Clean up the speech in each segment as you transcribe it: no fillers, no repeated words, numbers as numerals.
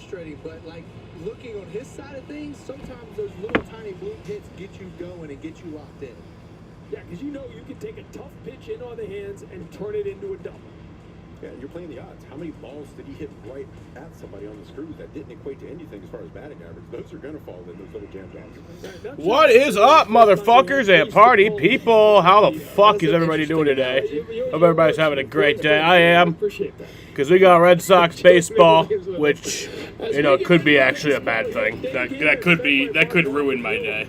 frustrating, but like looking on his side of things, sometimes those little tiny blue hits get you going and get you locked in. Yeah, because you know you can take a tough pitch in on the hands and turn it into a double. Yeah, you're playing the odds. How many balls did he hit right at somebody on the screws that didn't equate to anything as far as batting average? Those are going to fall in those little jam jobs. What is up, motherfuckers and party people? How the fuck is everybody doing today? Hope everybody's having a great day. I am, because we got Red Sox baseball, which, you know, could be actually a bad thing. That could ruin my day.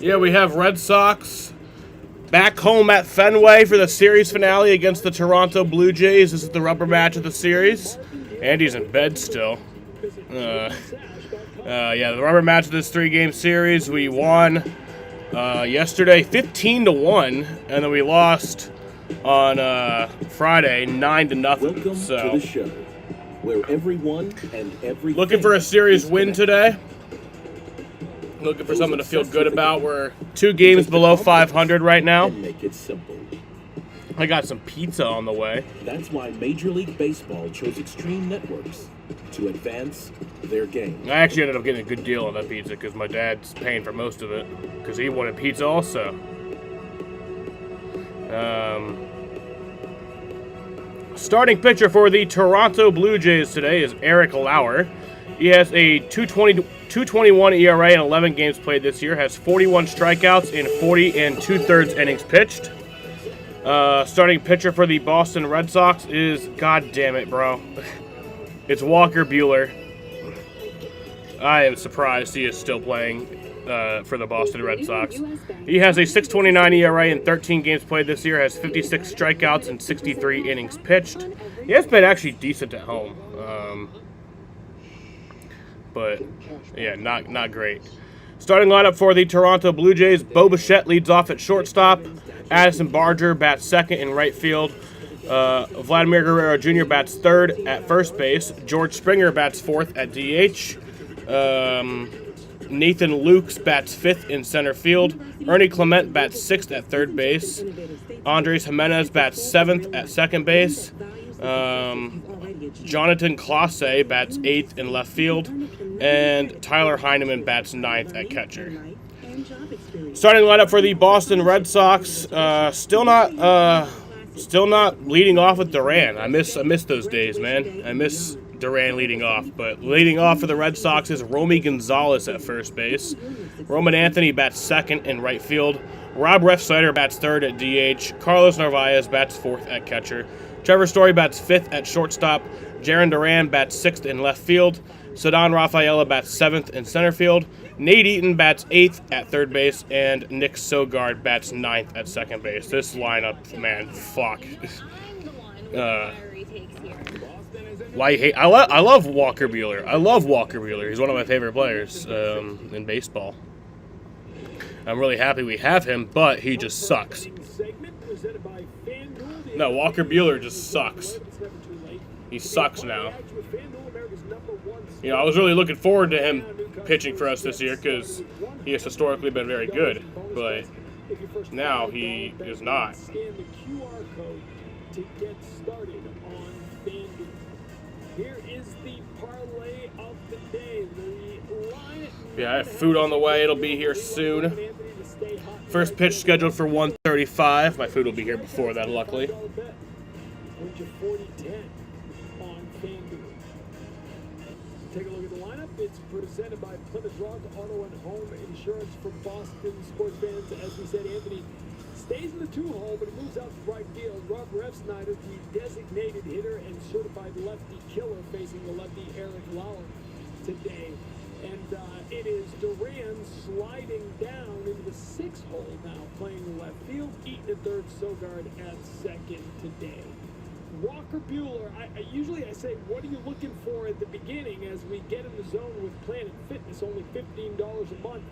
Yeah, we have Red Sox back home at Fenway for the series finale against the Toronto Blue Jays. This is the rubber match of the series. Andy's in bed still. Yeah, the rubber match of this 3-game series. We won yesterday 15-1, and then we lost on Friday 9-0. Welcome so to the show, where everyone and everything looking for a series win today. Looking for something to feel good about. We're 2 games below 500 right now. Make it simple. I got some pizza on the way. That's why Major League Baseball chose Extreme Networks to advance their game. I actually ended up getting a good deal on that pizza because my dad's paying for most of it because he wanted pizza also. Starting pitcher for the Toronto Blue Jays today is Eric Lauer. He has a 2.21 ERA in 11 games played this year, has 41 strikeouts in 40 2/3 innings pitched. Starting pitcher for the Boston Red Sox is, god damn it, bro, it's Walker Buehler. I am surprised he is still playing for the Boston Red Sox. He has a 6.29 ERA in 13 games played this year, has 56 strikeouts and 63 innings pitched. He has been actually decent at home. But, yeah, not great. Starting lineup for the Toronto Blue Jays, Bo Bichette leads off at shortstop. Addison Barger bats second in right field. Vladimir Guerrero Jr. bats third at first base. George Springer bats fourth at DH. Nathan Lukes bats fifth in center field. Ernie Clement bats sixth at third base. Andres Jimenez bats seventh at second base. Jonathan Clase bats 8th in left field, and Tyler Heineman bats 9th at catcher. Starting lineup for the Boston Red Sox, still not leading off with Duran. I miss those days, man. I miss Duran leading off, but leading off for the Red Sox is Romy Gonzalez at first base. Roman Anthony bats second in right field. Rob Refsnyder bats third at DH. Carlos Narvaez bats fourth at catcher. Trevor Story bats fifth at shortstop. Jarren Duran bats sixth in left field. Ceddanne Rafaela bats seventh in center field. Nate Eaton bats eighth at third base. And Nick Sogard bats ninth at second base. This lineup, man, fuck. Why you hate? I love Walker Buehler. I love Walker Buehler. He's one of my favorite players in baseball. I'm really happy we have him, but he just sucks. No, Walker Buehler just sucks. He sucks now. You know, I was really looking forward to him pitching for us this year because he has historically been very good, but now he is not. Yeah, I have food on the way. It'll be here soon. First pitch scheduled for 1:35. My food will be here before that, luckily. Take a look at the lineup. It's presented by Plymouth Rock Auto and Home Insurance for Boston sports fans. As we said, Anthony stays in the 2-hole, but he moves out to right field. Rob Refsnyder, the designated hitter and certified lefty killer, facing the lefty Eric Lauer today. And it is Duran sliding down into the 6-hole now, playing left field. Eaton at third, Sogard at second today. Walker Buehler, I say, what are you looking for at the beginning as we get in the zone with Planet Fitness, only $15 a month?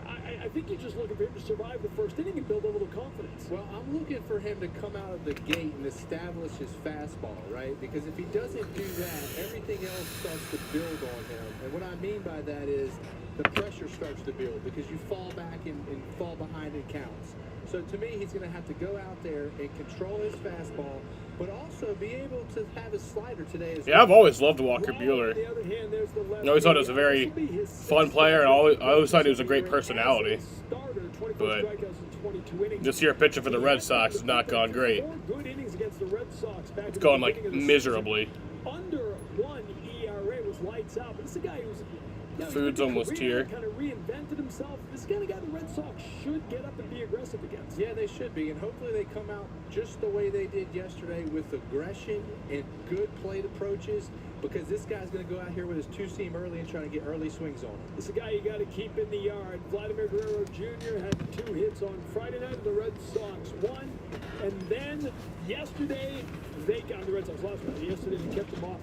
I think you're just looking for him to survive the first inning and build a little confidence. Well, I'm looking for him to come out of the gate and establish his fastball, right? Because if he doesn't do that, everything else starts to build on him. And what I mean by that is the pressure starts to build because you fall back and fall behind in counts. So to me, he's going to have to go out there and control his fastball, but also be able to have his slider today as Yeah, I've always loved Walker Buehler. On the other hand, there's the left I always thought he was a field. very This will be his fun sixth player, and I always thought he was a great as personality. a starter, 24 But strikeouts in 22 innings. this year pitching for the Red Sox has not gone great. 4 good innings against the Red Sox back It's at the going like beginning of the miserably. season. Under 1 ERA was lights out. But this is a guy who's Food's almost here. Kind of reinvented himself. This kind of guy the Red Sox should get up and be aggressive against. Yeah, they should be, and hopefully they come out just the way they did yesterday with aggression and good plate approaches, because this guy's going to go out here with his two-seam early and try to get early swings on him. This is a guy you got to keep in the yard. Vladimir Guerrero Jr. had 2 hits on Friday night, and the Red Sox won. And then yesterday, the Red Sox lost. Yesterday they kept them off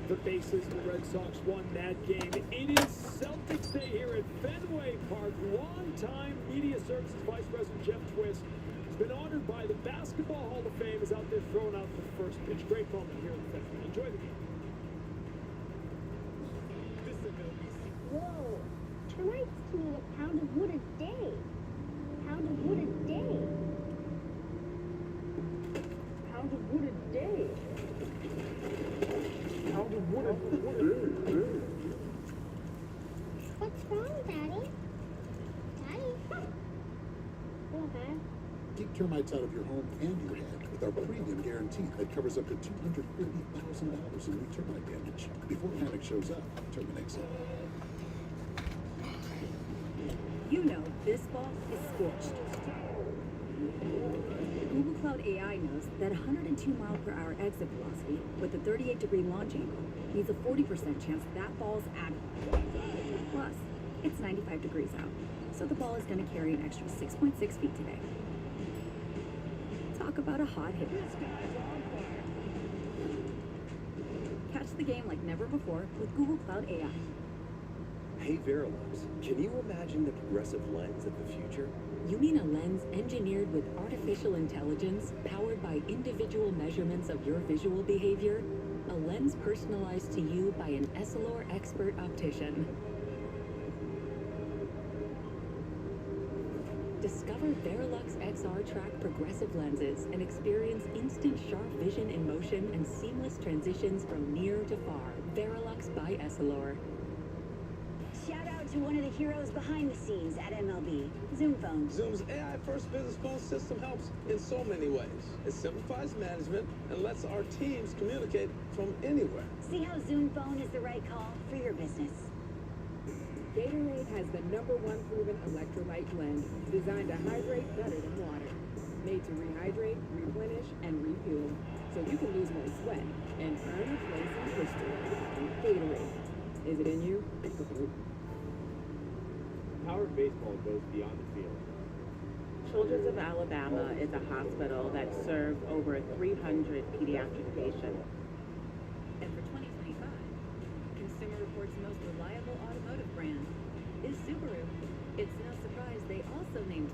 the bases. The Red Sox won that game. It is Celtics Day here at Fenway Park. Longtime Media Services Vice President Jeff Twist has been honored by the Basketball Hall of Fame. Is out there throwing out the first pitch. Great moment here at Fenway. Enjoy the game. Whoa, tonight's team a pound of wood a day. Pound of wood a day. Pound of wood a day. Pound of wood a day. What's wrong, Daddy? Daddy? Okay. Keep termites out of your home and your head with our premium guarantee that covers up to $250,000 in new termite damage. Before panic shows up, Terminix. You know, this ball is scorched. Google Cloud AI knows that 102 mile per hour exit velocity with a 38-degree launch angle means a 40% chance that ball's out. Plus, it's 95 degrees out, so the ball is going to carry an extra 6.6 feet today. Talk about a hot hit. Catch the game like never before with Google Cloud AI. Hey Verilux, can you imagine the progressive lens of the future? You mean a lens engineered with artificial intelligence, powered by individual measurements of your visual behavior? A lens personalized to you by an Essilor expert optician. Discover Verilux XR Track progressive lenses and experience instant sharp vision in motion and seamless transitions from near to far. Verilux by Essilor. Shout out to one of the heroes behind the scenes at MLB, Zoom Phone. Zoom's AI-first business phone system helps in so many ways. It simplifies management and lets our teams communicate from anywhere. See how Zoom Phone is the right call for your business. Gatorade has the #1 proven electrolyte blend designed to hydrate better than water. Made to rehydrate, replenish, and refuel, so you can lose more sweat and earn a place in history. Gatorade. Is it in you? Power of baseball goes beyond the field. Children's of Alabama is a hospital that serves over 300 pediatric patients. And for 2025, Consumer Reports' most reliable automotive brand is Subaru. It's no surprise they also named.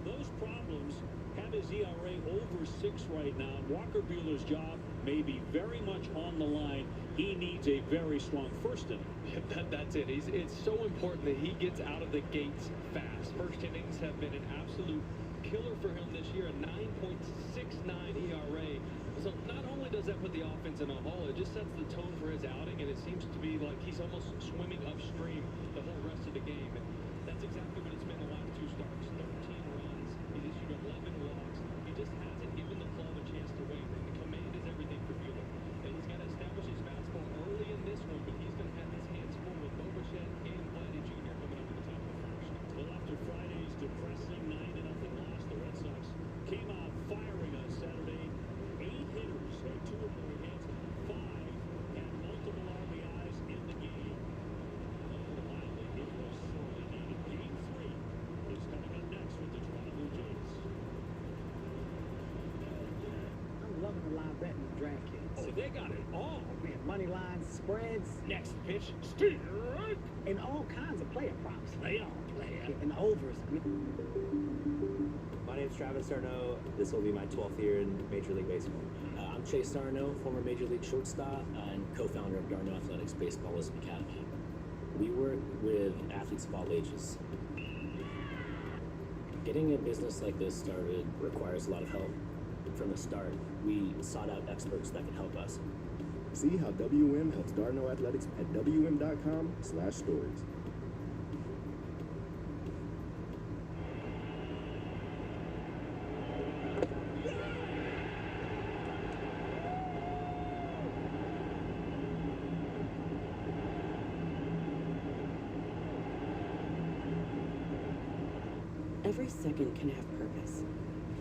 Those problems have his ERA over 6 right now. Walker Buehler's job may be very much on the line. He needs a very strong first inning. That's it. It's so important that he gets out of the gates fast. First innings have been an absolute killer for him this year, a 9.69 ERA. So not only does that put the offense in a hole, it just sets the tone for his outing, and it seems to be like he's almost swimming upstream the whole rest of the game. And that's exactly what it's been the last 2 starts. 13 runs. He's issued 11 walks. He just hasn't given the club a chance to win. And the command is everything for Buehler. And he's got to establish his fastball early in this one, but he's going to have his hands full with both grandkids. So they got it all. Man, money lines, spreads, Next pitch, strike. and all kinds of player props. Play on, player. And overs. My name's Travis Sarno. This will be my 12th year in Major League Baseball. I'm Chase Sarno, former Major League shortstop and co-founder of Darno Athletics Baseballism Academy. We work with athletes of all ages. Getting a business like this started requires a lot of help. From the start, we sought out experts that could help us. See how WM helps Darno Athletics at wm.com/stories. Every second can have purpose.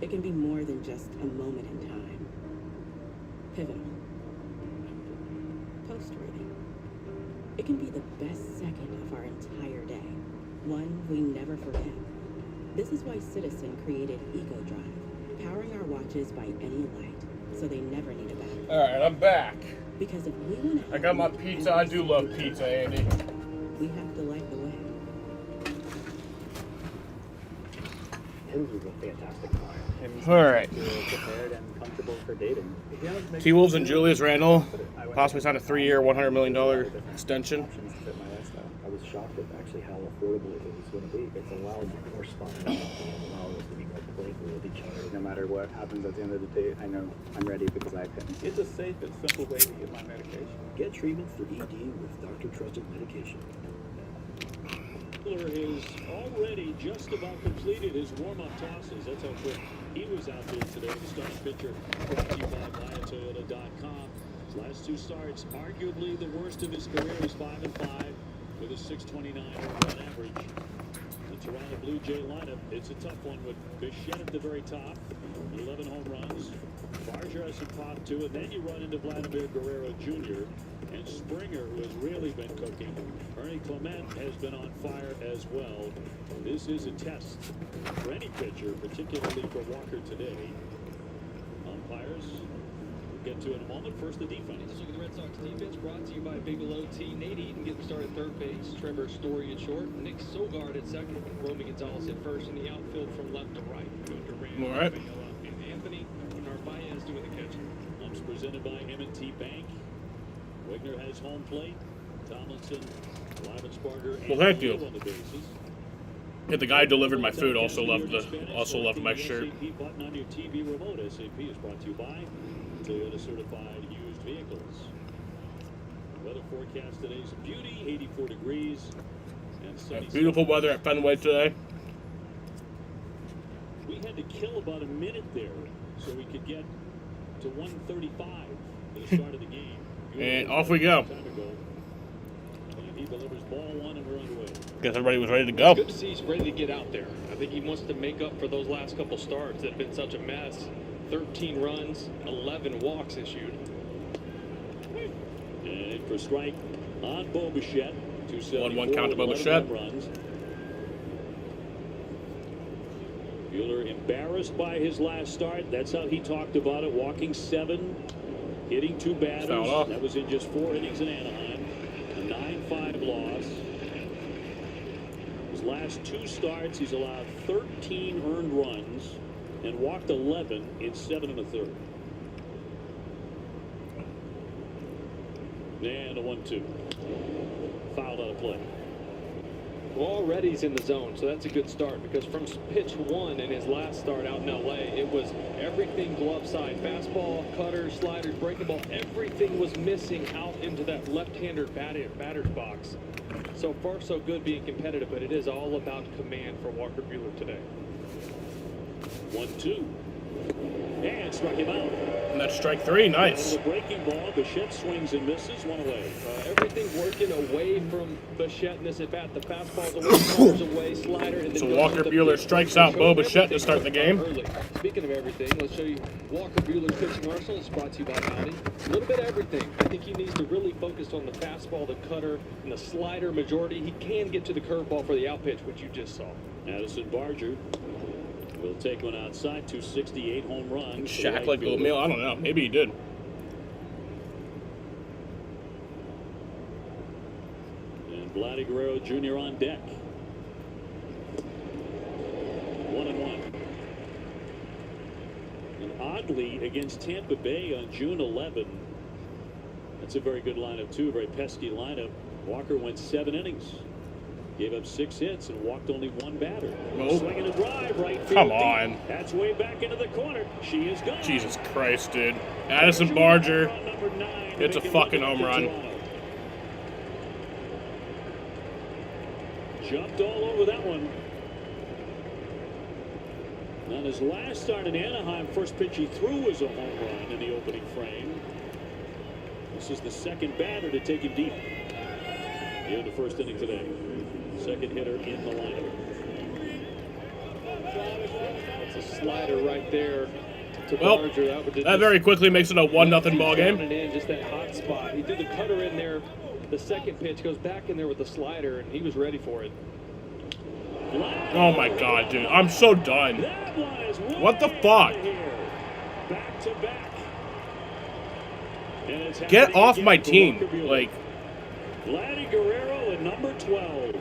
It can be more than just a moment in time. Pivotal. Post-worthy. It can be the best second of our entire day. One we never forget. This is why Citizen created EcoDrive, powering our watches by any light, so they never need a battery. All right, I'm back. Because if we want to I got my pizza. I do love pizza, Andy. we have to light the way. Hills is a fantastic car. All right. Prepared and comfortable for dating. T-Wolves and Julius Randle possibly signed a 3-year, $100 million extension. Options fit my lifestyle. I was shocked at actually how affordable it was going to be. It's allowed more spontaneity and allowed us to be more playful with each other. No matter what happens at the end of the day, I know I'm ready because I can. It's a safe and simple way to get my medication. Get treatment for ED with doctor-trusted medication. Miller has already just about completed his warm-up tosses. That's how quick he was out there today. The starting pitcher brought to you by BuyAToyota.com. His last two starts, arguably the worst of his career, is 5-5 with a .629 run average. The Toronto Blue Jay lineup, it's a tough one with Bichette at the very top, 11 home runs. Barger has some pop to it. Then you run into Vladimir Guerrero Jr. and Springer, who has really been cooking. Ernie Clement has been on fire as well. This is a test for any pitcher, particularly for Walker today. Umpires, we'll get to in a moment. First, the defense. Let's look at the Red Sox defense, brought to you by Bigelow Tea. Nate Eaton getting started third base. Trevor Story at short. Nick Sogard at second. Romy Gonzalez at first. In the outfield from left to right. Durant, All right. Rafaela, and Anthony Narvaez doing the catching. Umps presented by M&T Bank. Wigner has home plate. Tomlinson, Lavensparger, and Well, thank you. Hill on the bases. Yeah, the guy who delivered my food also loved my shirt. SAP button on your TV remote. SAP is brought to you by Toyota Certified Used Vehicles. Weather forecast today is a beauty, 84 degrees and sunny. Beautiful weather at Fenway today. We had to kill about a minute there so we could get to 135 for the start of the game. And off we go. And he delivers ball one, and we're underway. Guess everybody was ready to go. Good to see he's ready to get out there. I think he wants to make up for those last couple starts that have been such a mess. 13 runs, 11 walks issued. And for strike on Bo Bichette. 1-1 count to Bo Bichette. Runs. Buehler embarrassed by his last start. That's how he talked about it. Walking 7, hitting 2 batters. That was in just 4 innings in Anaheim. A 9-5 loss. His last 2 starts, he's allowed 13 earned runs and walked 11 in 7 1/3. And a 1-2. Fouled out of play. Well, already he's in the zone, so that's a good start because from pitch 1 in his last start out in LA, it was everything glove side. Fastball, cutters, sliders, breaking ball, everything was missing out into that left-hander batter's box. So far, so good being competitive, but it is all about command for Walker Buehler today. 1-2. And struck him out. And that's strike 3. Nice. The breaking ball. Bichette swings and misses. 1 away. Everything working away from Bichette in this at bat. The fastball's away, cutters away, slider. And then So goes Walker to Buehler pitch. strikes out Bo Bichette to start the game. Early. Speaking of everything, let's show you Walker Buehler's pitching arsenal. It's brought to you by Audi. A little bit of everything. I think he needs to really focus on the fastball, the cutter, and the slider majority. He can get to the curveball for the out pitch, which you just saw. Addison Barger will take one outside. 268 home run. Shaq like oatmeal? I don't know. Maybe he did. Vladdy Guerrero Jr. on deck. 1-1. And oddly, against Tampa Bay on June 11, that's a very good lineup, too. A very pesky lineup. Walker went 7 innings. Gave up 6 hits and walked only 1 batter. Nope. Swinging a drive right field. Come on. Deep. That's way back into the corner. She is gone. Jesus Christ, dude. Addison Barger. It's a fucking home run. Jumped all over that one. On his last start in Anaheim, first pitch he threw was a home run in the opening frame. This is the second batter to take him deep. In the first inning today. Second hitter in the lineup. It's a slider right there to Well, Barger. that very quickly makes it a 1-0 ball game. In just that hot spot. He threw the cutter in there. The second pitch goes back in there with the slider, and he was ready for it. Oh my god, dude. I'm so done. What the fuck? Back to back. And it's Get happening off again my for team. Walker Buehler. Like, Vladdy Guerrero at number 12.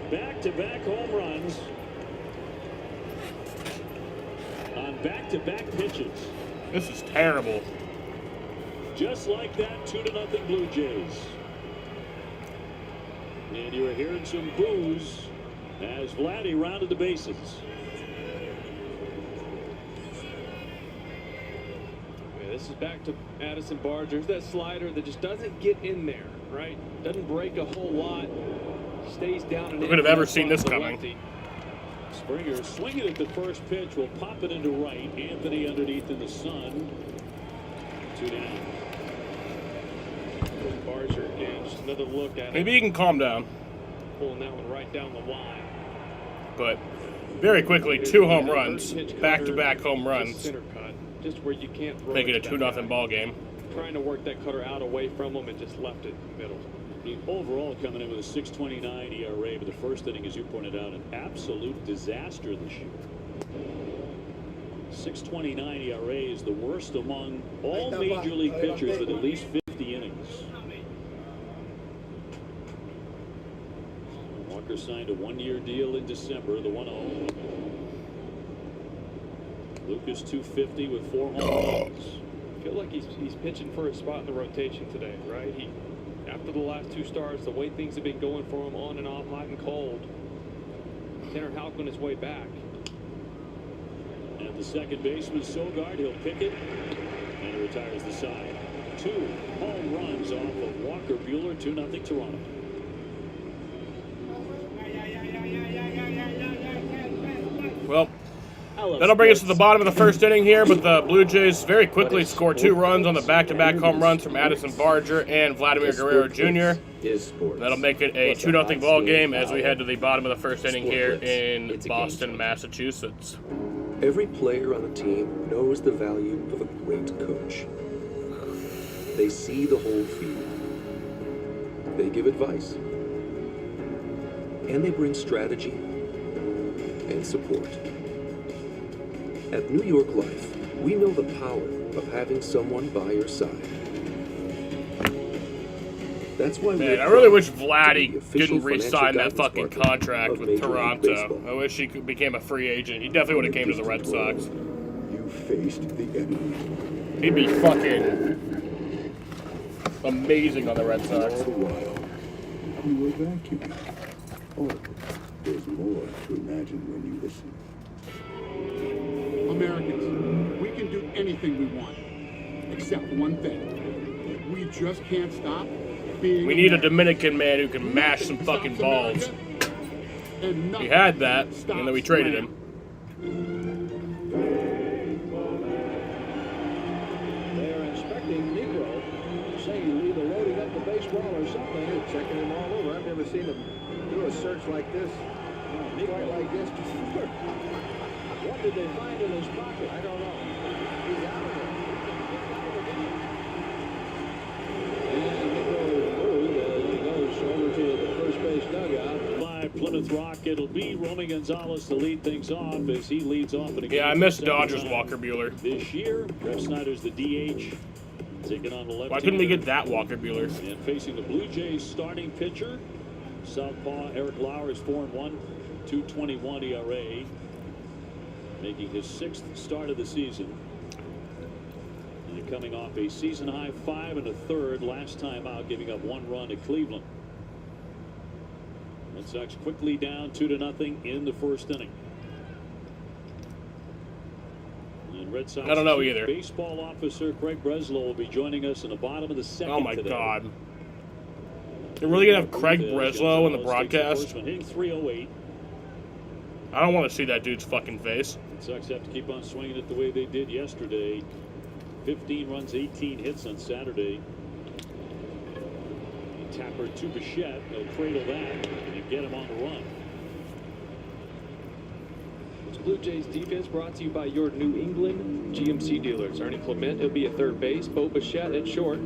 Back-to-back home runs on back-to-back pitches. this is terrible. Just like that, 2-0 Blue Jays. And you are hearing some boos as Vladdy rounded the bases. Yeah, this is back to Addison Barger. That slider that just doesn't get in there, right? Doesn't break a whole lot. Stays down and Who could have ever seen this coming? Springer swinging at the first pitch will pop it into right. Anthony underneath in the sun. 2 down. Barger again, just another look at it. Maybe he can calm down. Pulling that one right down the line. But very quickly, 2 home runs. Back-to-back home runs. Center cut, just where you can't throw Make it a to that 2-0 guy. ball game. Trying to work that cutter out away from him and just left it middle. He overall coming in with a 6.29 ERA, but the first inning, as you pointed out, an absolute disaster this year. 6.29 ERA is the worst among all major league pitchers with at least 50 innings. Walker signed a 1-year deal in December, the 1-0. Lucas 250 with 4 home runs. I feel like he's pitching for a spot in the rotation today, right? After the last 2 starts, the way things have been going for him on and off, hot and cold. Tanner Houck on his way back. And the second baseman, Sogard, he'll pick it, and he retires the side. 2 home runs off of Walker Buehler, 2-0 Toronto. Well, that'll bring us to the bottom of the first inning here, but the Blue Jays very quickly score 2 runs on the back-to-back home runs from Addison Barger and Vladimir Guerrero Jr. That'll make it a 2-0 ball game as we head to the bottom of the first inning here in Boston, Massachusetts. Every player on the team knows the value of a great coach. They see the whole field. They give advice. And they bring strategy and support. At New York Life, we know the power of having someone by your side. That's why Man, I really wish Vladdy didn't re-sign that fucking contract with Toronto. I wish he became a free agent. He definitely would have came to the Red Sox. You faced the enemy. He'd be fucking amazing on the Red Sox. All the while, you were vacuuming. Oh, there's more to imagine when you listen. Americans, we can do anything we want, except one thing. We just can't stop being We need a Dominican man who can mash some fucking balls. We had that, and then we traded him. They're inspecting Negro, saying either loading up the baseball or something. Checking him all over. I've never seen him do a search like this. Quite like this before. What did they find in his pocket? I don't know. He's out of there. And Negro moved as he goes over to the first base dugout. By Plymouth Rock, it'll be Romy Gonzalez to lead things off as he leads off. Yeah, I miss Dodgers Walker Buehler. This year, Trev Snyder's the DH. Taking on the left. Why couldn't we get that Walker Buehler? And facing the Blue Jays starting pitcher, southpaw Eric Lauer is 4-1, 2.21 ERA, making his 6th start of the season. And coming off a season-high 5 1/3 last time out, giving up 1 run to Cleveland. Red Sox quickly down 2-0 in the first inning. And Red Sox I don't know either. Baseball officer Craig Breslow will be joining us in the bottom of the second. Oh my today. God! You're really gonna have Craig Breslow in the broadcast? Hitting 308. I don't want to see that dude's fucking face. Red Sox have to keep on swinging it the way they did yesterday. 15 runs, 18 hits on Saturday. Tapper to Bichette. They'll cradle that and get him on the run. This Blue Jays defense brought to you by your New England GMC dealers. Ernie Clement will be at third base, Bo Bichette at short,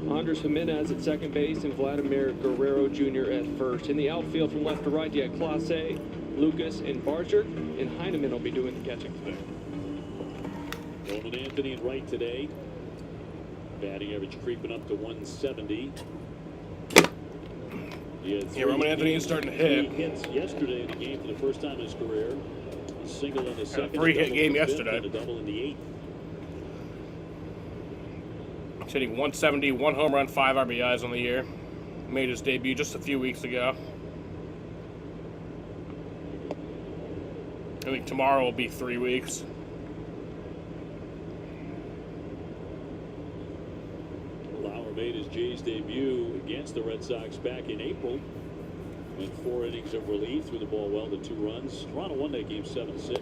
Andres Jimenez at second base, and Vladimir Guerrero Jr. at first. In the outfield from left to right, you have Clase, Lucas, and Barger, and Heineman will be doing the catching today. Roman Anthony in right today. Batting average creeping up to 170. Yeah, Roman Anthony is starting to hit. 3 hits yesterday in the game for the first time in his career. A single in the second. A 3-hit game yesterday. And a double in the 8th. He's hitting 170, 1 home run, 5 RBIs on the year. Made his debut just a few weeks ago. I think tomorrow will be 3 weeks. Lauer made his Jays debut against the Red Sox back in April. Went 4 innings of relief, threw the ball well to 2 runs. Toronto won that game 7-6.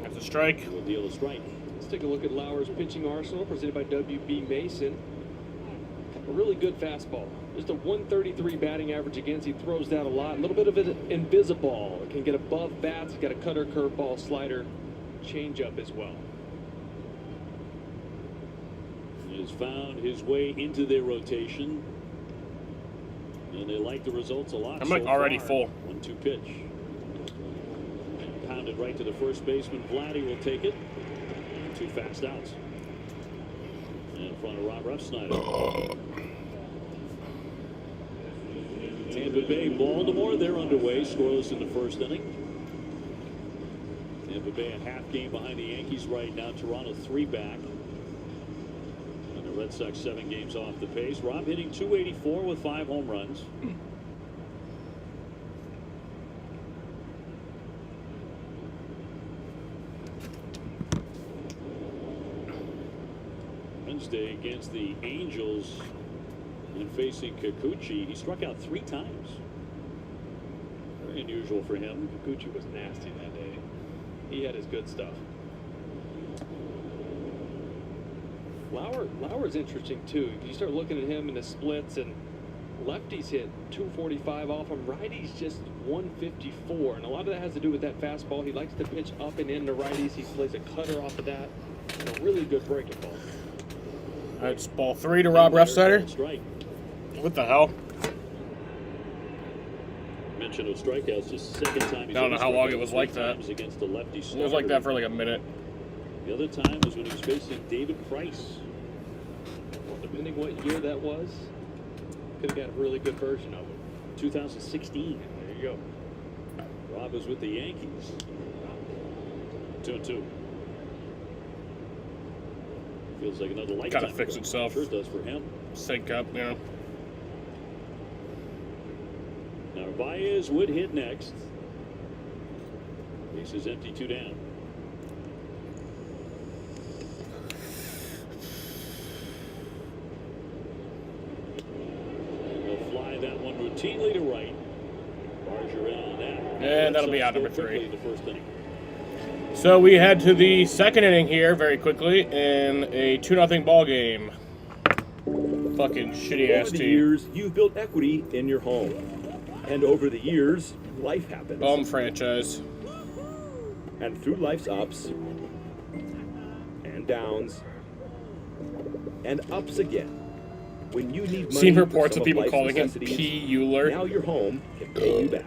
That's a strike. We'll deal a strike. Let's take a look at Lauer's pitching arsenal presented by W.B. Mason. A really good fastball. Just a 133 batting average against. He throws that a lot. A little bit of it invisible. It can get above bats. He's got a cutter, curveball, slider, changeup as well. He has found his way into their rotation. And they like the results a lot. I'm like already full. 1-2 pitch. Pounded right to the first baseman. Vladdy will take it. 2 fast outs. In front of Rob Refsnyder. Tampa Bay, Baltimore, they're underway. Scoreless in the first inning. Tampa Bay a half game behind the Yankees right now. Toronto 3 back. And the Red Sox 7 games off the pace. Rob hitting .284 with 5 home runs. Wednesday against the Angels and facing Kikuchi. He struck out 3 times. Very unusual for him. Kikuchi was nasty that day. He had his good stuff. Lauer's interesting too. You start looking at him in the splits, and lefties hit 245 off him. Righties just 154, and a lot of that has to do with that fastball. He likes to pitch up and into righties. He plays a cutter off of that, and a really good breaking ball. That's ball 3 to Rob Refsnyder. Strike. What the hell? Mention of strikeouts, just the second time. I don't know how long it was like that. Against the lefty It was like that for like a minute. The other time was when he was facing David Price. Well, depending what year that was, could have got a really good version of him. 2016. There you go. Rob was with the Yankees. 2-2. Feels like another lifetime. Gotta fix itself. Sure does for him. Sync up, you know. Narvaez would hit next. Base is empty, 2 down. They'll fly that one routinely to right. Barger in on that. And that'll be out number 3. In the first inning. So we head to the second inning here very quickly in a 2-0 ball game. Fucking shitty ass Over the team. years, you've built equity in your home. And over the years, life happens. Bum franchise. And through life's ups and downs and ups again, when you need money, Seen reports for some of people life's calling him necessities, P. Euler. Now your home can pay you back.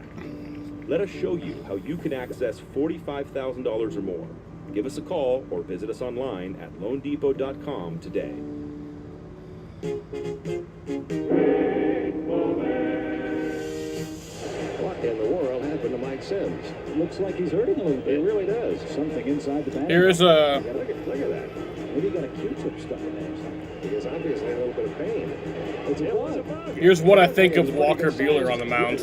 Let us show you how you can access $45,000 or more. Give us a call or visit us online at loandepot.com today. What in the world happened to Mike Sims? Looks like he's hurting a little bit. It really does. Something inside the bag. Here's a. Look at that. Maybe he got a Q-tip stuck in there or something. He is obviously a little bit of pain. It's a bug. Here's what I think of Walker Buehler on the mound.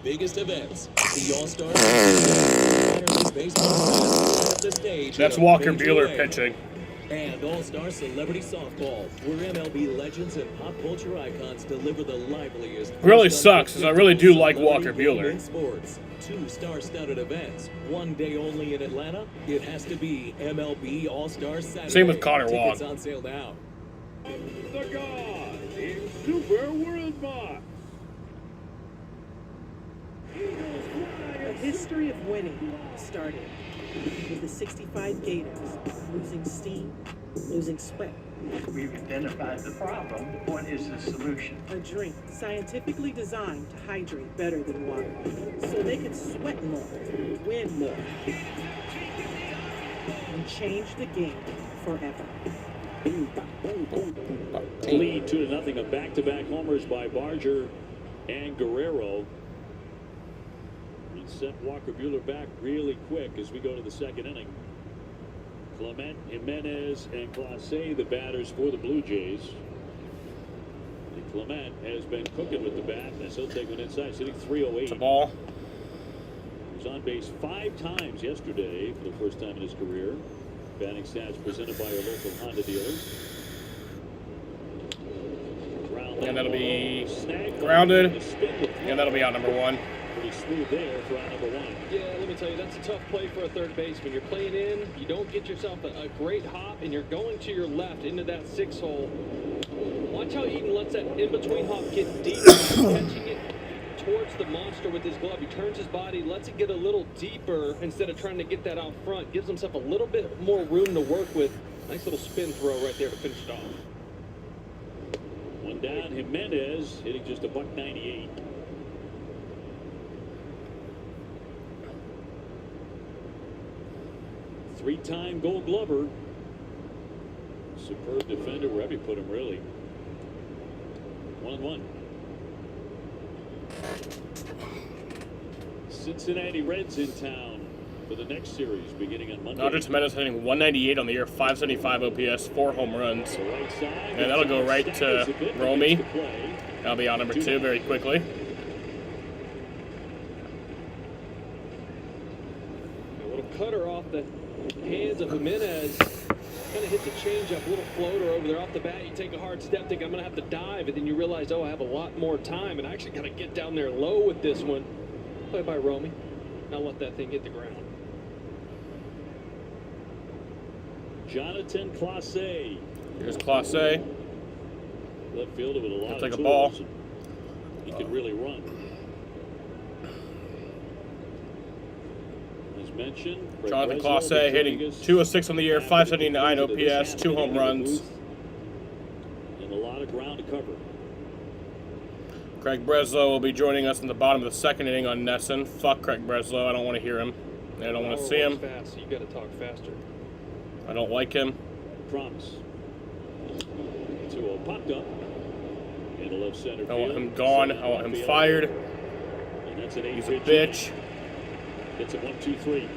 Biggest events, the All-Star baseball at the stage. That's Walker Buehler pitching. And All-Star Celebrity Softball, where MLB legends and pop culture icons deliver the liveliest. Really sucks, because I really do like Walker Buehler. In sports, 2 star-studded events, one day only in Atlanta. It has to be MLB All-Star Saturday. Same with Connor Tickets Wong. on sale now. The God in Super World Box. The history of winning started with the 65 Gators losing steam, losing sweat. We've identified the problem. What is the solution? A drink scientifically designed to hydrate better than water, so they could sweat more, win more, and change the game forever. Lead 2-0. A back-to-back homers by Barger and Guerrero. Sent Walker Buehler back really quick as we go to the second inning. Clement, Jimenez, and Clase, the batters for the Blue Jays. And Clement has been cooking with the bat as he'll take one inside. He's hitting .308. It's a ball. He was on base 5 times yesterday for the first time in his career. Batting stats presented by our local Honda dealers. And that'll be grounded. And that'll be out number 1. Pretty smooth there for out number 1. Yeah, let me tell you, that's a tough play for a third baseman. You're playing in, you don't get yourself a great hop, and you're going to your left into that 6 hole. Watch how Eaton lets that in-between hop get deep, catching it towards the monster with his glove. He turns his body, lets it get a little deeper instead of trying to get that out front. Gives himself a little bit more room to work with. Nice little spin throw right there to finish it off. One down, Jimenez hitting just a $198. Three-time Gold Glover. Superb defender wherever you put him, really. 1-1. Cincinnati Reds in town for the next series beginning on Monday. Andres Jimenez hitting 198 on the year, 575 OPS, 4 home runs. And that'll go right to Romy. That'll be out number 2 very quickly. A little cutter off the hands of Jimenez. Kind of hit the changeup, little floater over there off the bat. You take a hard step, think I'm going to have to dive, and then you realize, oh, I have a lot more time, and I actually got to get down there low with this one. Play by Romy. Now let that thing hit the ground. Jonathan Clase. Here's Clase. Left fielder with a lot Take of a ball. tools. He can really run. As mentioned, Craig Jonathan Breslow, Clase hitting 2 of 6 on the year, 579 OPS, 2 home runs. And a lot of ground to cover. Craig Breslow will be joining us in the bottom of the second inning on Nesson. Fuck Craig Breslow. I don't want to hear him. I don't want to see him. Fast. You got to talk faster. I don't like him. Promise. 2-0 popped up. Into left center field. I want him gone. I want him fired. And that's an 8 He's a bitch. It's a 1-2-3.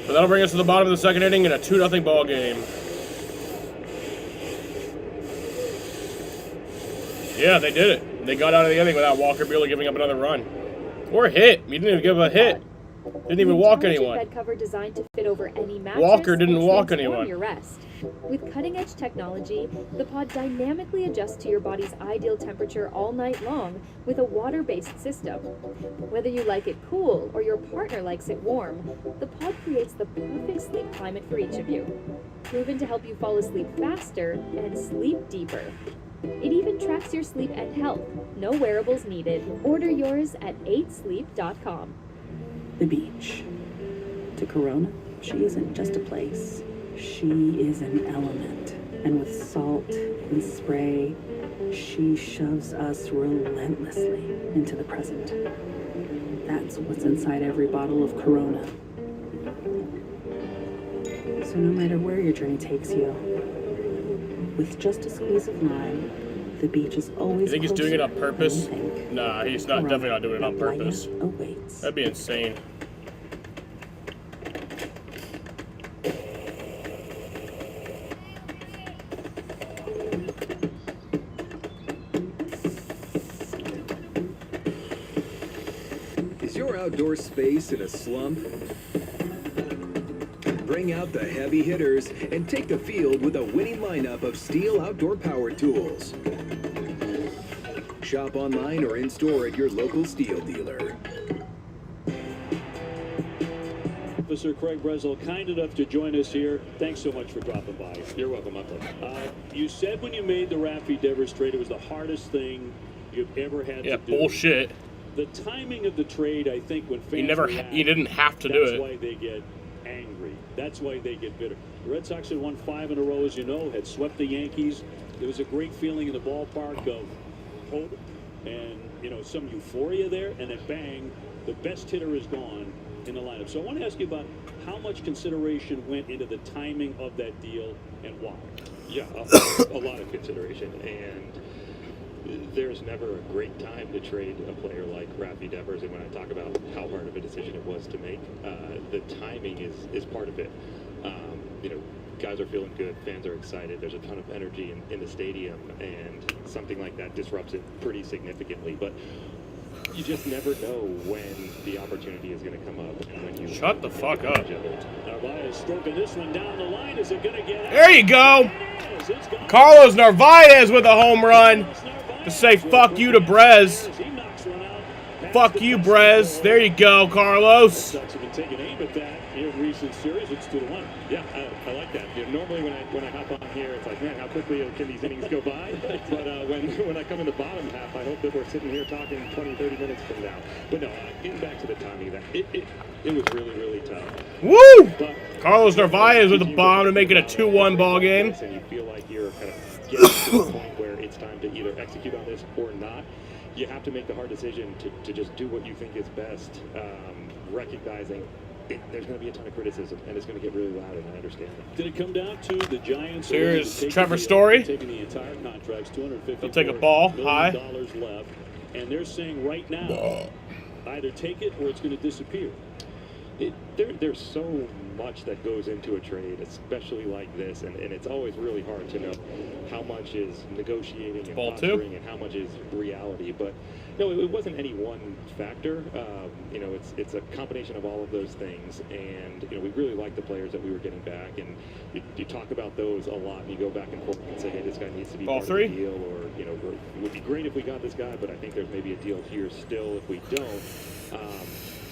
So that'll bring us to the bottom of the second inning in a 2-0 ball game. Yeah, they did it. They got out of the inning without Walker Buehler giving up another run. Or a hit. He didn't even give a hit. Didn't even walk anyone. Bed cover designed to fit over any mattress. Walker didn't and walk transform anyone. Your rest. With cutting-edge technology, the pod dynamically adjusts to your body's ideal temperature all night long with a water-based system. Whether you like it cool or your partner likes it warm, the pod creates the perfect sleep climate for each of you. Proven to help you fall asleep faster and sleep deeper. It even tracks your sleep and health. No wearables needed. Order yours at 8sleep.com. The beach. To Corona, she isn't just a place. She is an element. And with salt and spray, she shoves us relentlessly into the present. That's what's inside every bottle of Corona. So no matter where your journey takes you, with just a squeeze of lime, the beach is always You think he's doing it on closer purpose? than you think. Nah, he's not. Definitely not doing it on purpose. Awaits. That'd be insane. Is your outdoor space in a slump? Bring out the heavy hitters and take the field with a winning lineup of Steel outdoor power tools. Shop online or in store at your local Steel dealer. Officer Craig Breslow, kind enough to join us here. Thanks so much for dropping by. You're welcome, Uncle. You said when you made the Rafi Devers trade, it was the hardest thing you've ever had to do. Bullshit. The timing of the trade, I think, when fans He didn't have to do it. That's why they get angry. That's why they get bitter. The Red Sox had won 5 in a row, as you know, had swept the Yankees. There was a great feeling in the ballpark of hope and, you know, some euphoria there, and then bang, the best hitter is gone in the lineup. So I want to ask you about how much consideration went into the timing of that deal and why. Yeah, a lot of consideration, and there's never a great time to trade a player like Rafi Devers. And when I talk about how hard of a decision it was to make, the timing is part of it. You know, guys are feeling good, fans are excited, there's a ton of energy in the stadium, and something like that disrupts it pretty significantly. But you just never know when the opportunity is going to come up and when you Shut the fuck up. Narvaez stroking this one down the line. Is it going to get out? There you go. Carlos Narvaez with a home run to say fuck you to Brez. Fuck you, Brez. There you go, Carlos. Sox have been taking aim at that in recent series. It's 2-1. Yeah, I like that. You know, normally when I hop on here, it's like, man, how quickly can these innings go by? But when I come in the bottom half, I hope that we're sitting here talking 20, 30 minutes from now. But no, getting back to the timing of that, it was really, really tough. Woo! Carlos Narvaez with a bomb to make it a 2-1 ball game. And you feel like you're kind of getting to the point where it's time to either execute on this or not. You have to make the hard decision to just do what you think is best, recognizing there's going to be a ton of criticism, and it's going to get really loud, and I understand that. Did it come down to the Giants? Here's Trevor Story. Taking the entire contracts, $250 He'll take a ball high. left, and they're saying right now, either take it or it's going to disappear. There's so much that goes into a trade, especially like this, and it's always really hard to know how much is negotiating and posturing and how much is reality. But no, it wasn't any one factor. You know, it's a combination of all of those things, and you know, we really like the players that we were getting back, and you talk about those a lot, and you go back and forth and say, hey, this guy needs to be part of the deal, or you know, it would be great if we got this guy, but I think there's maybe a deal here still if we don't.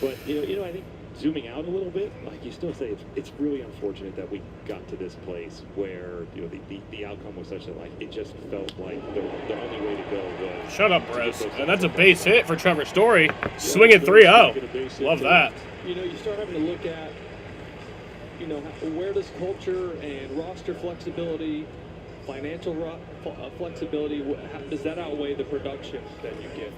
But you know, I think zooming out a little bit, like you still say, it's really unfortunate that we got to this place where you know the outcome was such that like it just felt like the only way to go was. Shut up, Brez. And that's a base hit for Trevor Story. Swinging 3-0. Love that. You know, you start having to look at, you know, where does culture and roster flexibility, financial flexibility, does that outweigh the production that you get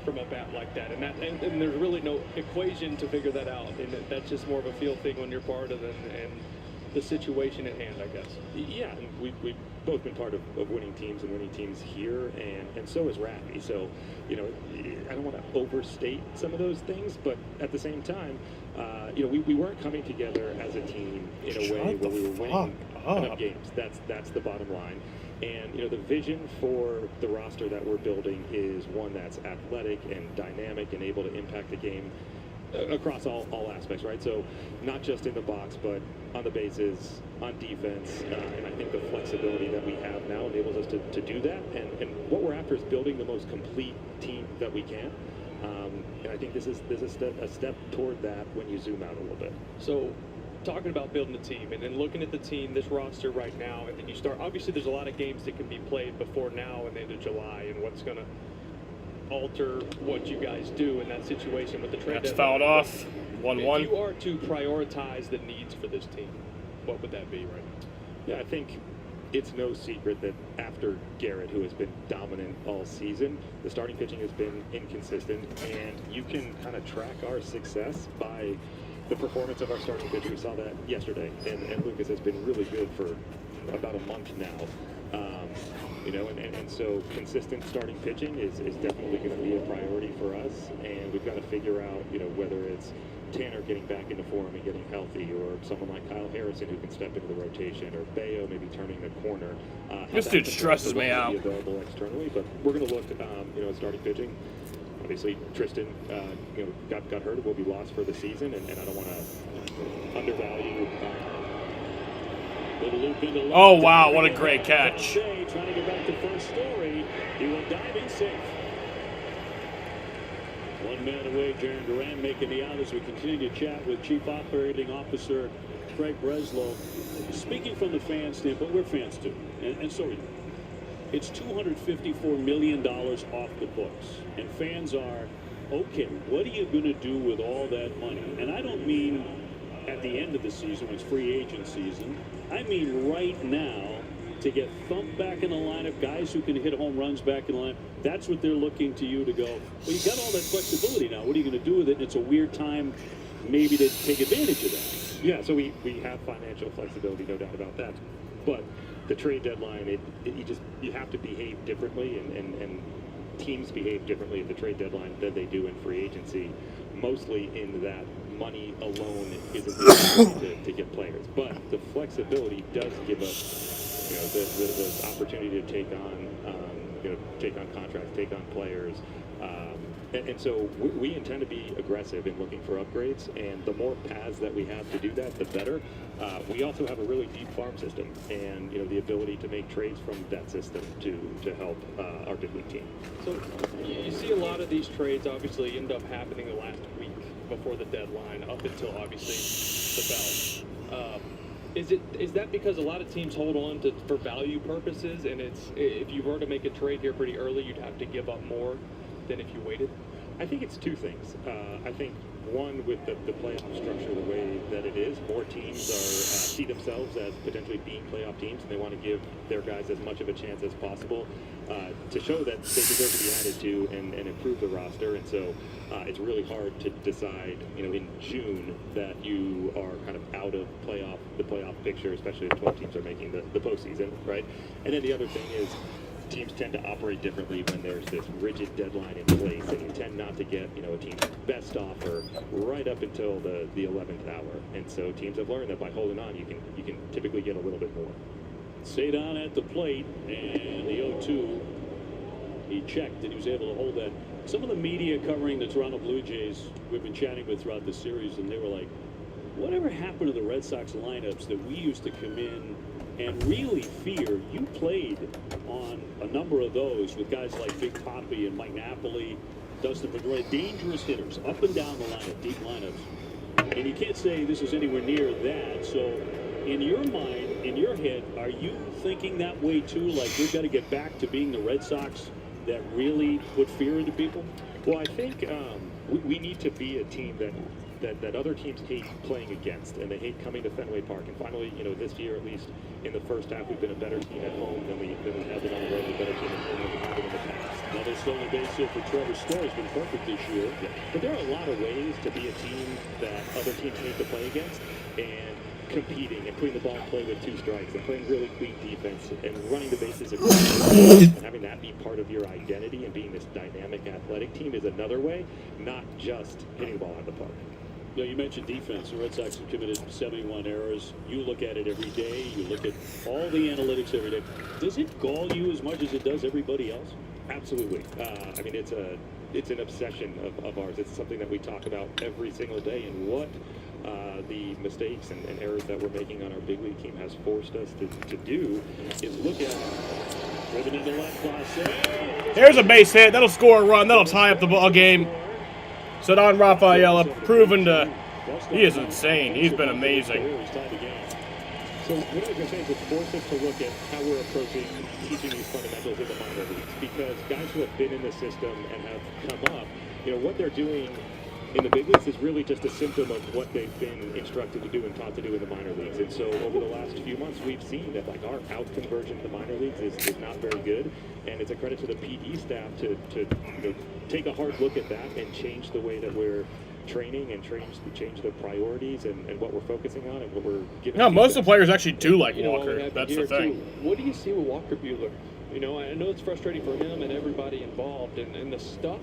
from a bat like that? And there's really no equation to figure that out, and that's just more of a feel thing on your part and the situation at hand, I guess. Yeah, and we've both been part of winning teams and winning teams here, and so is Rafi. So, you know, I don't want to overstate some of those things, but at the same time, you know, we weren't coming together as a team in a way where we were winning enough games. That's the bottom line. And, you know, the vision for the roster that we're building is one that's athletic and dynamic and able to impact the game across all aspects, right? So not just in the box, but on the bases, on defense, and I think the flexibility that we have now enables us to do that. And what we're after is building the most complete team that we can. And I think this is a step toward that when you zoom out a little bit. So talking about building a team and then looking at the team, this roster right now, and then you start, obviously there's a lot of games that can be played before now and the end of July, and what's going to alter what you guys do in that situation with the trade That's deadline. fouled off. 1-1. If you are to prioritize the needs for this team, what would that be right now? Yeah, I think it's no secret that after Garrett, who has been dominant all season, the starting pitching has been inconsistent, and you can kind of track our success by the performance of our starting pitcher. We saw that yesterday, and Lucas has been really good for about a month now. You know, and so consistent starting pitching is definitely going to be a priority for us, and we've got to figure out, you know, whether it's Tanner getting back into form and getting healthy, or someone like Kyle Harrison who can step into the rotation, or Bayo maybe turning the corner. This dude stresses me out. Available externally, but we're going to look, you know, at starting pitching. Obviously, Tristan, you know, got hurt, will be lost for the season, and I don't want to undervalue. Oh wow! What a great catch. Trying to get back to first story. He will dive in safe. 1 man away, Jaron Duran making the out as we continue to chat with Chief Operating Officer Craig Breslow. Speaking from the fan standpoint, we're fans too, and so are you. It's $254 million off the books, and fans are, okay, what are you going to do with all that money? And I don't mean at the end of the season when it's free agent season. I mean right now, to get thumped back in the lineup, guys who can hit home runs back in the lineup. That's what they're looking to you to go, well, you got all that flexibility now. What are you going to do with it? And it's a weird time maybe to take advantage of that. Yeah, so we have financial flexibility, no doubt about that. But the trade deadline, you have to behave differently, and teams behave differently at the trade deadline than they do in free agency, mostly in that money alone isn't enough to get players. But the flexibility does give us, you know, the opportunity to take on contracts, take on players. And so we intend to be aggressive in looking for upgrades, and the more paths that we have to do that, the better. We also have a really deep farm system, and you know, the ability to make trades from that system to help our big league team. So you see a lot of these trades obviously end up happening the last week before the deadline, up until obviously the bell. Is that because a lot of teams hold on to for value purposes, and it's if you were to make a trade here pretty early, you'd have to give up more than if you waited? I think it's two things. I think one, with the playoff structure the way that it is, more teams see themselves as potentially being playoff teams, and they want to give their guys as much of a chance as possible to show that they deserve to be added to and improve the roster. And so it's really hard to decide, you know, in June that you are kind of out of the playoff picture, especially if 12 teams are making the postseason, right? And then the other thing is, teams tend to operate differently when there's this rigid deadline in place, and you tend not to get, you know, a team's best offer right up until the 11th hour. And so teams have learned that by holding on, you can typically get a little bit more. Sadon at the plate, and the 0-2. He checked, and he was able to hold that. Some of the media covering the Toronto Blue Jays we've been chatting with throughout the series, and they were like, whatever happened to the Red Sox lineups that we used to come in and really fear? You played on a number of those with guys like Big Papi and Mike Napoli, Dustin Pedroia, dangerous hitters up and down the lineup, deep lineups. And you can't say this is anywhere near that. So in your mind, in your head, are you thinking that way too? Like, we've got to get back to being the Red Sox that really put fear into people? Well, I think we need to be a team that other teams hate playing against, and they hate coming to Fenway Park. And finally, you know, this year, at least in the first half, we've been a better team at home than we have been on the road, a better team at home than we have been in the past. Another stolen base hit for Trevor Story has been perfect this year. Yeah. But there are a lot of ways to be a team that other teams hate to play against, and competing and putting the ball in play with 2 strikes and playing really clean defense and running the bases aggressively and having that be part of your identity and being this dynamic athletic team is another way, not just hitting the ball out of the park. You know, you mentioned defense. The Red Sox have committed 71 errors. You look at it every day. You look at all the analytics every day. Does it gall you as much as it does everybody else? Absolutely. I mean, it's an obsession of ours. It's something that we talk about every single day, and what the mistakes and errors that we're making on our big league team has forced us to do is look at driven into left class. Here's a base hit. That'll score a run. That'll tie up the ball game. Sadon Rafaela proven to, he is insane. He's been amazing. So what I was going to say is it's forced us to look at how we're approaching teaching these fundamentals in the minor leagues, because guys who have been in the system and have come up, what they're doing in the big leagues is really just a symptom of what they've been instructed to do and taught to do in the minor leagues. And so over the last few months, we've seen that like our out conversion to the minor leagues is not very good. And it's a credit to the PD staff to take a hard look at that and change the way that we're training and change the priorities and what we're focusing on and what we're giving. No, most of the players actually do like Walker. Yeah, That's the thing. What do you see with Walker Buehler? I know it's frustrating for him and everybody involved, and the stuff,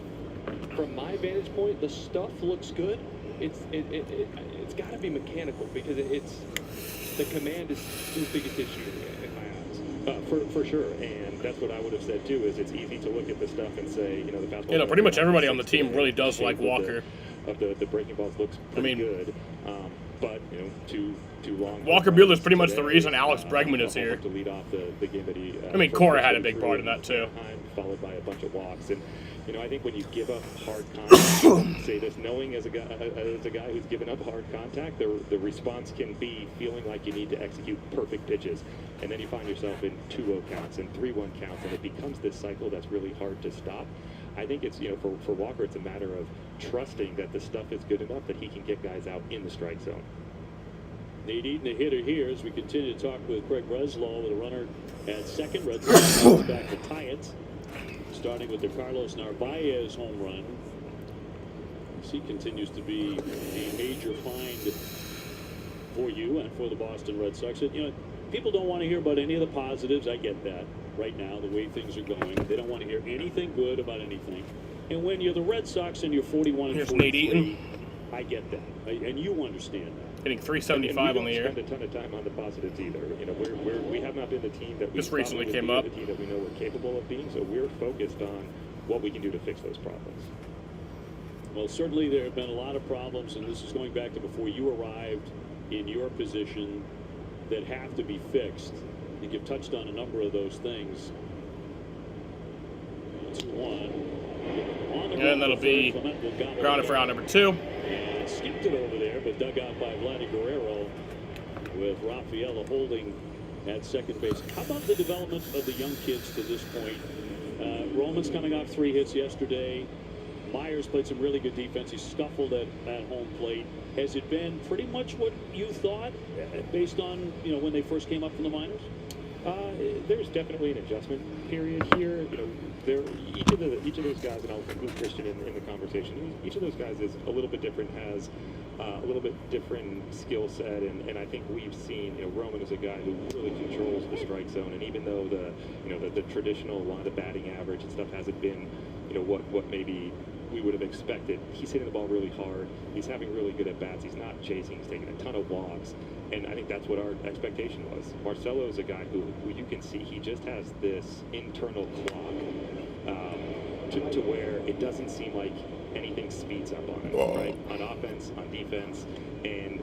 from my vantage point, the stuff looks good. It's got to be mechanical, because the command is his biggest issue in my eyes. For sure, and that's what I would have said too. Is it's easy to look at the stuff and say, the fastball. Pretty much everybody on the team really does like Walker. The breaking balls looks pretty good, but too long. Walker Buehler is pretty much the reason Alex Bregman is here. To lead off the game that he. Cora had a big part in that too. Followed by a bunch of walks, and I think when you give up hard contact, say this, knowing as a guy who's given up hard contact, the response can be feeling like you need to execute perfect pitches, and then you find yourself in 2-0 counts and 3-1 counts, and it becomes this cycle that's really hard to stop. I think it's for Walker, it's a matter of trusting that the stuff is good enough that he can get guys out in the strike zone. Nate Eaton, the hitter here, as we continue to talk with Craig Breslow with a runner at second. Red Sox comes back to tie it, starting with the Carlos Narvaez home run. He continues to be a major find for you and for the Boston Red Sox. People don't want to hear about any of the positives. I get that right now, the way things are going. They don't want to hear anything good about anything. And when you're the Red Sox and you're 41 and 43, I get that, and you understand that. Hitting 375 on the year. We don't spend a ton of time on the positives either. We have not been the team that we just recently came up. up. The team that we know we're capable of being. So we're focused on what we can do to fix those problems. Well, certainly there have been a lot of problems, and this is going back to before you arrived in your position, that have to be fixed. I think you've touched on a number of those things. 2-1. And that'll be grounded for out number 2. And skipped it over there, but dug out by Vladdy Guerrero with Rafaela holding at second base. How about the development of the young kids to this point? Roman's coming off 3 hits yesterday. Myers played some really good defense. He scuffled at home plate. Has it been pretty much what you thought, based on when they first came up from the minors? There's definitely an adjustment period here. Each of those guys, and I'll include Christian in the conversation. Each of those guys is a little bit different, has a little bit different skill set, and I think we've seen Roman is a guy who really controls the strike zone, and even though the traditional line of batting average and stuff hasn't been what maybe we would have expected, he's hitting the ball really hard. He's having really good at bats. He's not chasing. He's taking a ton of walks. And I think that's what our expectation was. Marcelo is a guy who you can see he just has this internal clock to where it doesn't seem like anything speeds up on him, right? On offense, on defense, and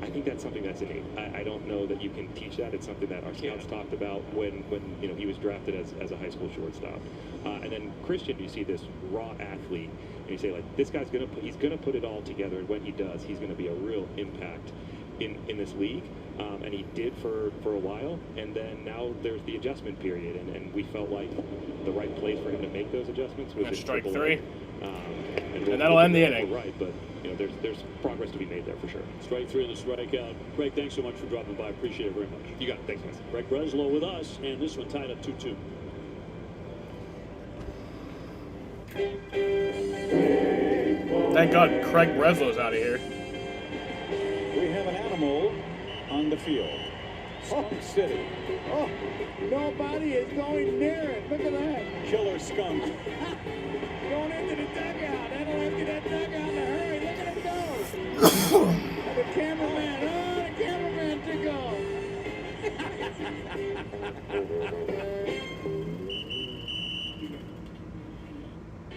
I think that's something that's innate. I don't know that you can teach that. It's something that our scouts talked about when he was drafted as a high school shortstop. And then Christian, you see this raw athlete, and you say this guy's he's gonna put it all together, and when he does, he's gonna be a real impact in this league, and he did for a while, and then now there's the adjustment period, and we felt like the right place for him to make those adjustments was in strike AAA. 3, and that'll end the inning. Right, but there's progress to be made there for sure. Strike 3 and the strikeout. Craig, thanks so much for dropping by. Appreciate it very much. You got it. Thanks, guys. Craig Breslow with us, and this one tied up 2-2. Thank God Craig Breslow's out of here. We have an animal on the field. Skunk City. Oh, nobody is going near it. Look at that. Killer skunk. Going into the dugout. That'll empty that dugout in a hurry. Look at it go. And the cameraman took off.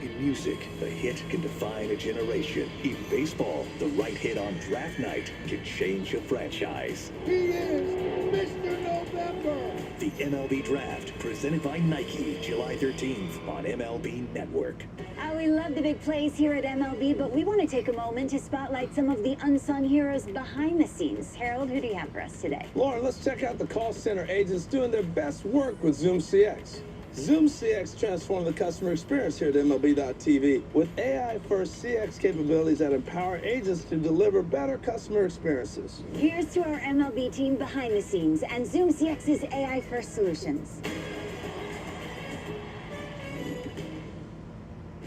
In music, a hit can define a generation. In baseball, the right hit on draft night can change a franchise. He is Mr. November. The MLB Draft, presented by Nike, July 13th on MLB Network. We love the big plays here at MLB, but we want to take a moment to spotlight some of the unsung heroes behind the scenes. Harold, who do you have for us today? Lauren, let's check out the call center agents doing their best work with Zoom CX. Zoom CX transformed the customer experience here at MLB.tv with AI-first CX capabilities that empower agents to deliver better customer experiences. Here's to our MLB team behind the scenes and Zoom CX's AI-first solutions.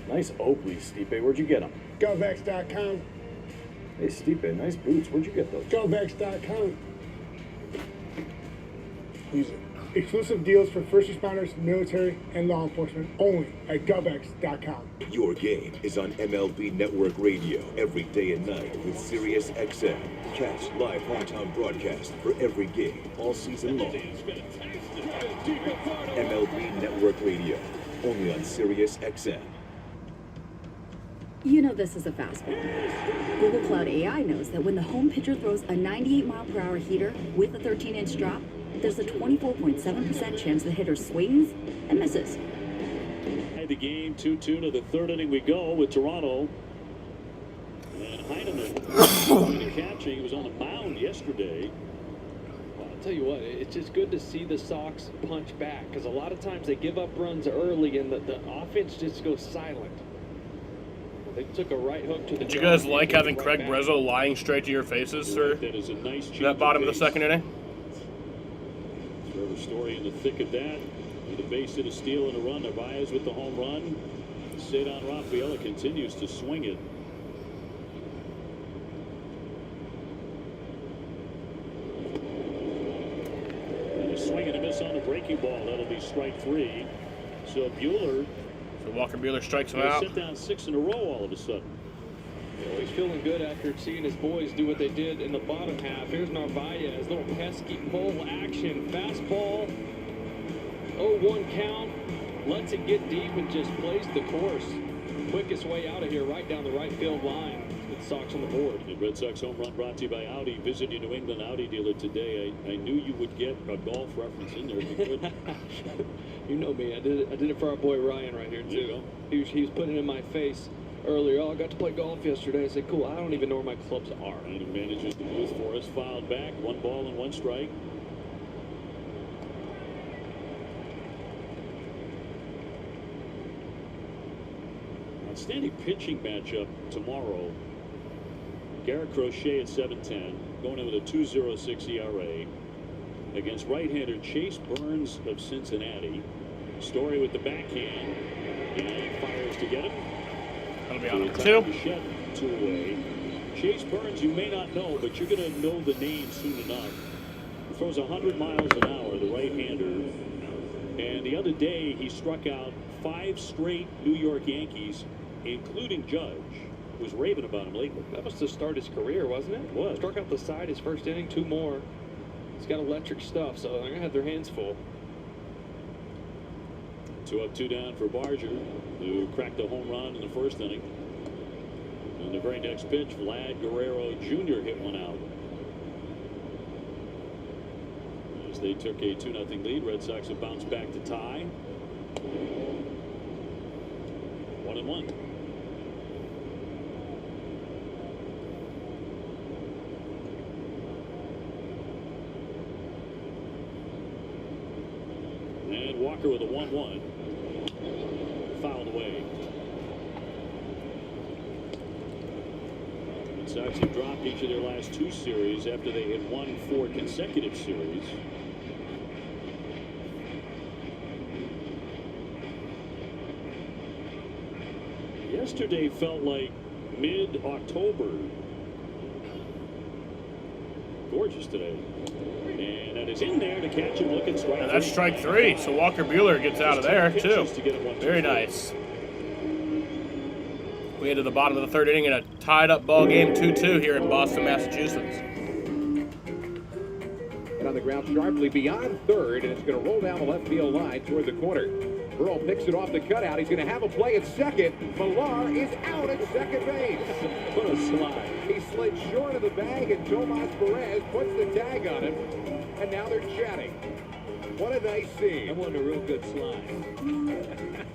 Nice Oakleys, Stipe. Where'd you get them? GoVex.com. Hey, Stipe, nice boots. Where'd you get those? GoVex.com. Use it. Exclusive deals for first responders, military, and law enforcement only at GovX.com. Your game is on MLB Network Radio every day and night with Sirius XM. Catch live hometown broadcast for every game all season long. MLB Network Radio, only on Sirius XM. You know this is a fastball. Google Cloud AI knows that when the home pitcher throws a 98-mile-per-hour heater with a 13-inch drop, there's a 24.7% chance the hitter swings and misses. The game 2-2 to the third inning we go with Toronto. And Heineman going to catch. He was on the mound yesterday. Well, I'll tell you what, it's just good to see the Sox punch back because a lot of times they give up runs early and the offense just goes silent. They took a right hook to the. Did you guys like having Craig Brezzo lying straight to your faces, sir? That is a nice change. That bottom of the second inning. Trevor Story in the thick of that. With a base hit, a steal, and a run. Narvaez with the home run. Cedar Rafaela continues to swing it. And a swing and a miss on the breaking ball. That'll be strike three. So Buehler. So Walker Buehler strikes him out. Sit down 6 in a row all of a sudden. Well, he's feeling good after seeing his boys do what they did in the bottom half. Here's Narvaez, little pesky pull action, fastball, 0-1 count, lets it get deep and just plays the course. Quickest way out of here, right down the right field line. With Sox on the board. The Red Sox home run brought to you by Audi. Visit your New England Audi dealer today. I knew you would get a golf reference in there if you could. You know me. I did it for our boy Ryan right here too. He was putting it in my face earlier. Oh, I got to play golf yesterday. I said, cool. I don't even know where my clubs are. And he manages the booth for us. Fouled back. 1 ball and 1 strike. Outstanding pitching matchup tomorrow. Garrett Crochet at 7-10, going in with a 2.06 ERA against right-hander Chase Burns of Cincinnati. Story with the backhand and fires to get him. That'll be on two. Two away. Chase Burns, you may not know, but you're going to know the name soon enough. He throws 100 miles an hour, the right-hander. And the other day, he struck out 5 straight New York Yankees, including Judge, who's raving about him lately. That was to start his career, wasn't it? It was. Struck out the side his first inning, 2 more. He's got electric stuff, so they're going to have their hands full. 2 up, 2 down for Barger, who cracked a home run in the first inning. And the very next pitch, Vlad Guerrero Jr. hit one out. As they took a 2-0 lead, Red Sox have bounced back to tie. 1-1. And Walker with a 1-1. Fouled away. Red Sox have dropped each of their last 2 series after they had won 4 consecutive series. Yesterday felt like mid-October. Gorgeous today. And that is in there to catch him looking strike. And that's strike 3, so Walker Buehler gets out of there, too. Very nice. We get to the bottom of the third inning in a tied-up ball game, 2-2 here in Boston, Massachusetts. And on the ground sharply beyond third, and it's going to roll down the left field line toward the corner. Burrow picks it off the cutout. He's going to have a play at second. Millar is out at second base. What a slide. He slid short of the bag, and Tomas Perez puts the tag on him. And now they're chatting. What a nice scene. That wasn't a real good slide.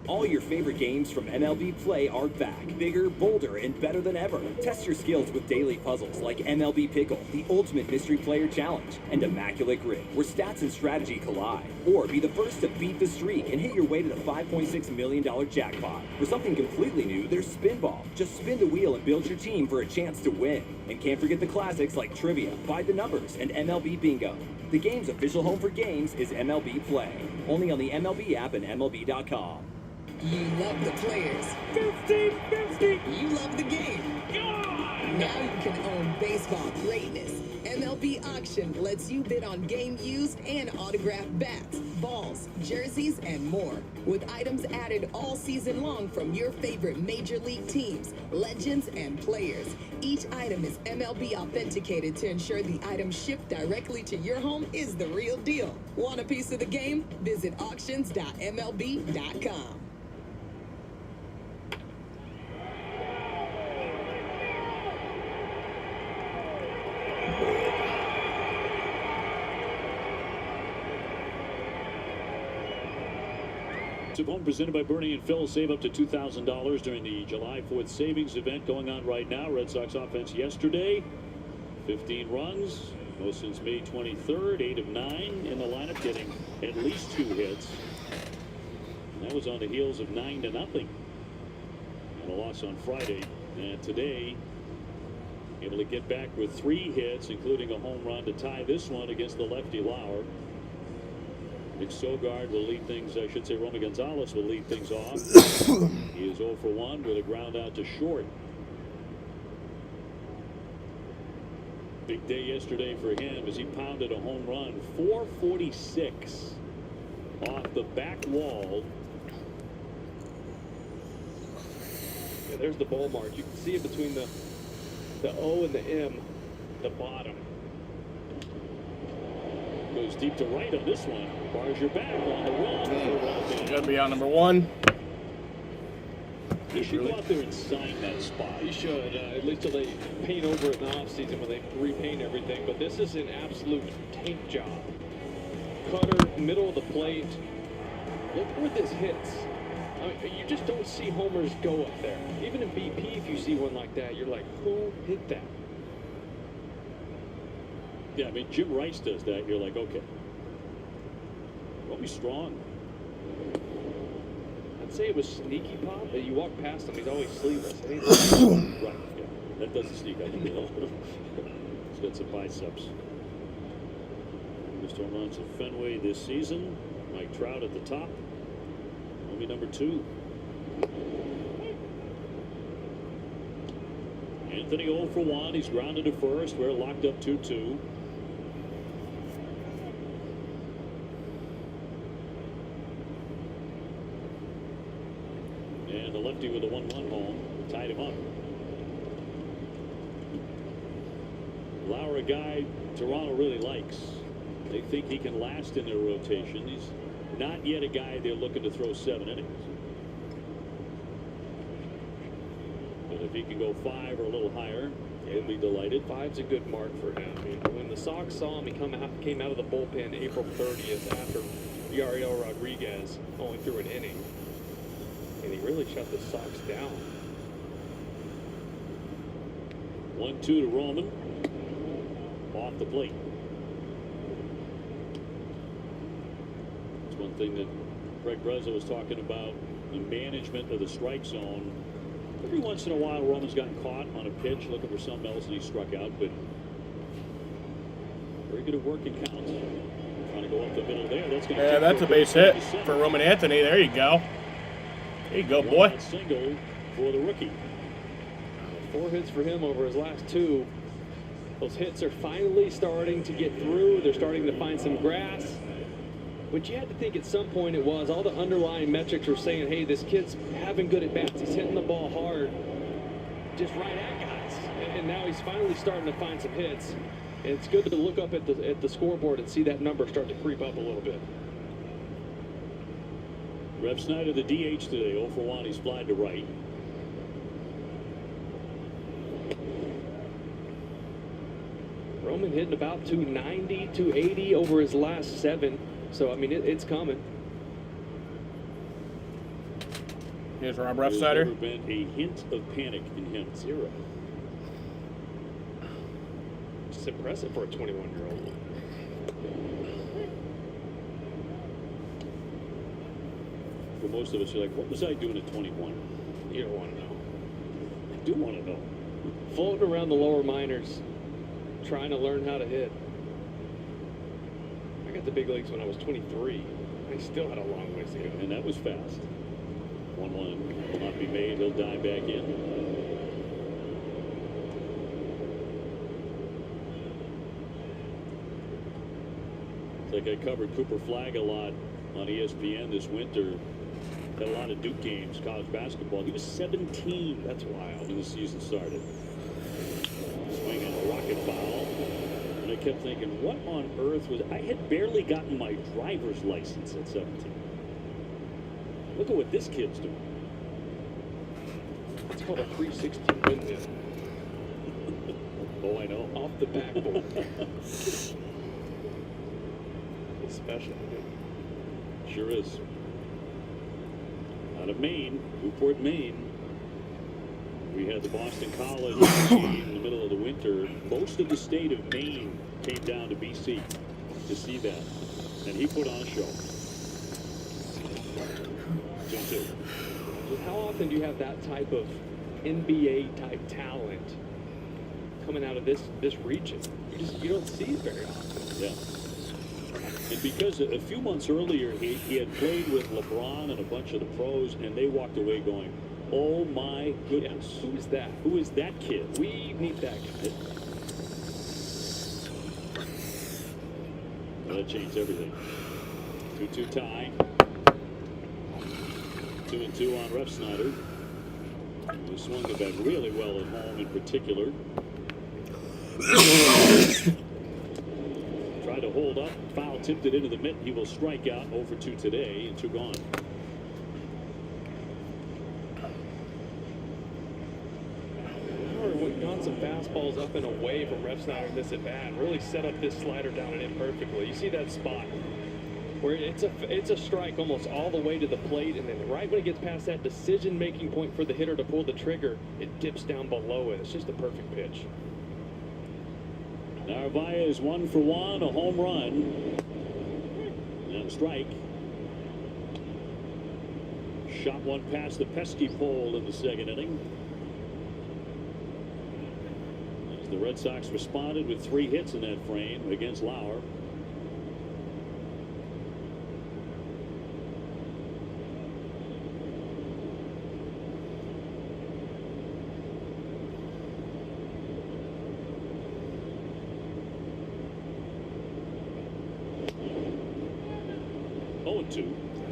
All your favorite games from MLB Play are back, bigger, bolder, and better than ever. Test your skills with daily puzzles like MLB Pickle, the ultimate mystery player challenge, and Immaculate Grid, where stats and strategy collide. Or be the first to beat the streak and hit your way to the $5.6 million jackpot. For something completely new, there's Spinball. Just spin the wheel and build your team for a chance to win. And can't forget the classics like Trivia, By the Numbers, and MLB Bingo. The game's official home for games is MLB Play. Only on the MLB app and MLB.com. You love the players. 50-50. You love the game. Now you can own baseball greatness. MLB Auction lets you bid on game used and autographed bats, balls, jerseys, and more. With items added all season long from your favorite major league teams, legends, and players. Each item is MLB authenticated to ensure the item shipped directly to your home is the real deal. Want a piece of the game? Visit auctions.mlb.com. Home presented by Bernie and Phil. Save up to $2,000 during the July 4th savings event going on right now. Red Sox offense yesterday, 15 runs, most since May 23rd, 8 of 9 in the lineup, getting at least 2 hits. And that was on the heels of 9-0 and a loss on Friday. And today, able to get back with 3 hits, including a home run to tie this one against the lefty Lauer. Nick Sogard will lead things, I should say Romy Gonzalez will lead things off. He is 0 for 1 with a ground out to short. Big day yesterday for him as he pounded a home run, 446 off the back wall. Yeah, there's the ball mark. You can see it between the O and the M, the bottom. Goes deep to right on this one. Bars your back on the run. Gotta be on number 1. He should go out there and sign that spot. He should, at least till they paint over it in the offseason when they repaint everything. But this is an absolute tank job. Cutter, middle of the plate. Look where this hits. I mean, you just don't see homers go up there. Even in BP, if you see one like that, you're like, who hit that? Yeah, I mean, Jim Rice does that. You're like, okay. Romy strong. I'd say it was sneaky pop, but you walk past him, he's always sleeveless. Right, yeah. That doesn't sneak up. He's got some biceps. Most home runs at Fenway this season. Mike Trout at the top. Romy number 2. Anthony 0 for 1. He's grounded to first. We're locked up 2-2. And the lefty with a 1-1 home tied him up. Lauer, a guy Toronto really likes. They think he can last in their rotation. He's not yet a guy they're looking to throw 7 innings. But if he can go 5 or a little higher, he'll be delighted. 5's a good mark for him. I mean, when the Sox saw him, he came out of the bullpen April 30th after Yariel Rodriguez only threw an inning. And he really shut the Sox down. 1-2 to Roman. Off the plate. It's one thing that Greg Brezza was talking about, the management of the strike zone. Every once in a while, Roman's gotten caught on a pitch looking for something else and he struck out, but very good at working counts. Trying to go up the middle there. That's going to that's a base hit for Roman Anthony. There you go. There you go, boy. Single for the rookie. 4 hits for him over his last 2. Those hits are finally starting to get through. They're starting to find some grass. But you had to think at some point it was all the underlying metrics were saying, hey, this kid's having good at bats. He's hitting the ball hard, just right at guys. And now he's finally starting to find some hits. And it's good to look up at the scoreboard and see that number start to creep up a little bit. Rev Snyder, the DH today, 0 for 1. He's flied to right. Stroman hitting about 290, 280 over his last 7. So, I mean, it's coming. Here's Rob There's Refsnyder. never been a hint of panic in him. 0. Just impressive for a 21-year-old. For most of us, you're like, what was I doing at 21? You don't want to know. I do want to know. Floating around the lower minors, trying to learn how to hit. I got the big leagues when I was 23. I still had a long ways to go. And that was fast. 1-1 will not be made. He'll dive back in. It's like I covered Cooper Flagg a lot on ESPN this winter. Had a lot of Duke games, college basketball. He was 17. That's wild when the season started. Swinging a rocket foul. And I kept thinking, what on earth was... I had barely gotten my driver's license at 17. Look at what this kid's doing. It's called a 360 windmill. Oh, I know. Off the backboard. It's special. Sure is. Out of Maine, Newport, Maine, we had the Boston College team in the middle of the winter. Most of the state of Maine came down to BC to see that, and he put on a show. 2-2. How often do you have that type of NBA-type talent coming out of this region? You don't see it very often. Yeah. And because a few months earlier, he had played with LeBron and a bunch of the pros, and they walked away going, oh my goodness. Yeah. Who is that? Who is that kid? We need that guy. Well, that changed everything. 2-2 tie. 2-2 on Refsnyder. He swung the bat really well at home in particular. Tried to hold up, foul tipped it into the mitt. He will strike out 0-2 today and 2 gone. Howard got some fastballs up and away from Refsnyder in this at bat. Really set up this slider down and in perfectly. You see that spot where it's a strike almost all the way to the plate, and then right when it gets past that decision-making point for the hitter to pull the trigger, it dips down below it. It's just a perfect pitch. Narvaez is 1 for 1, a home run. And a strike. Shot one past the pesky pole in the second inning. As the Red Sox responded with 3 hits in that frame against Lauer.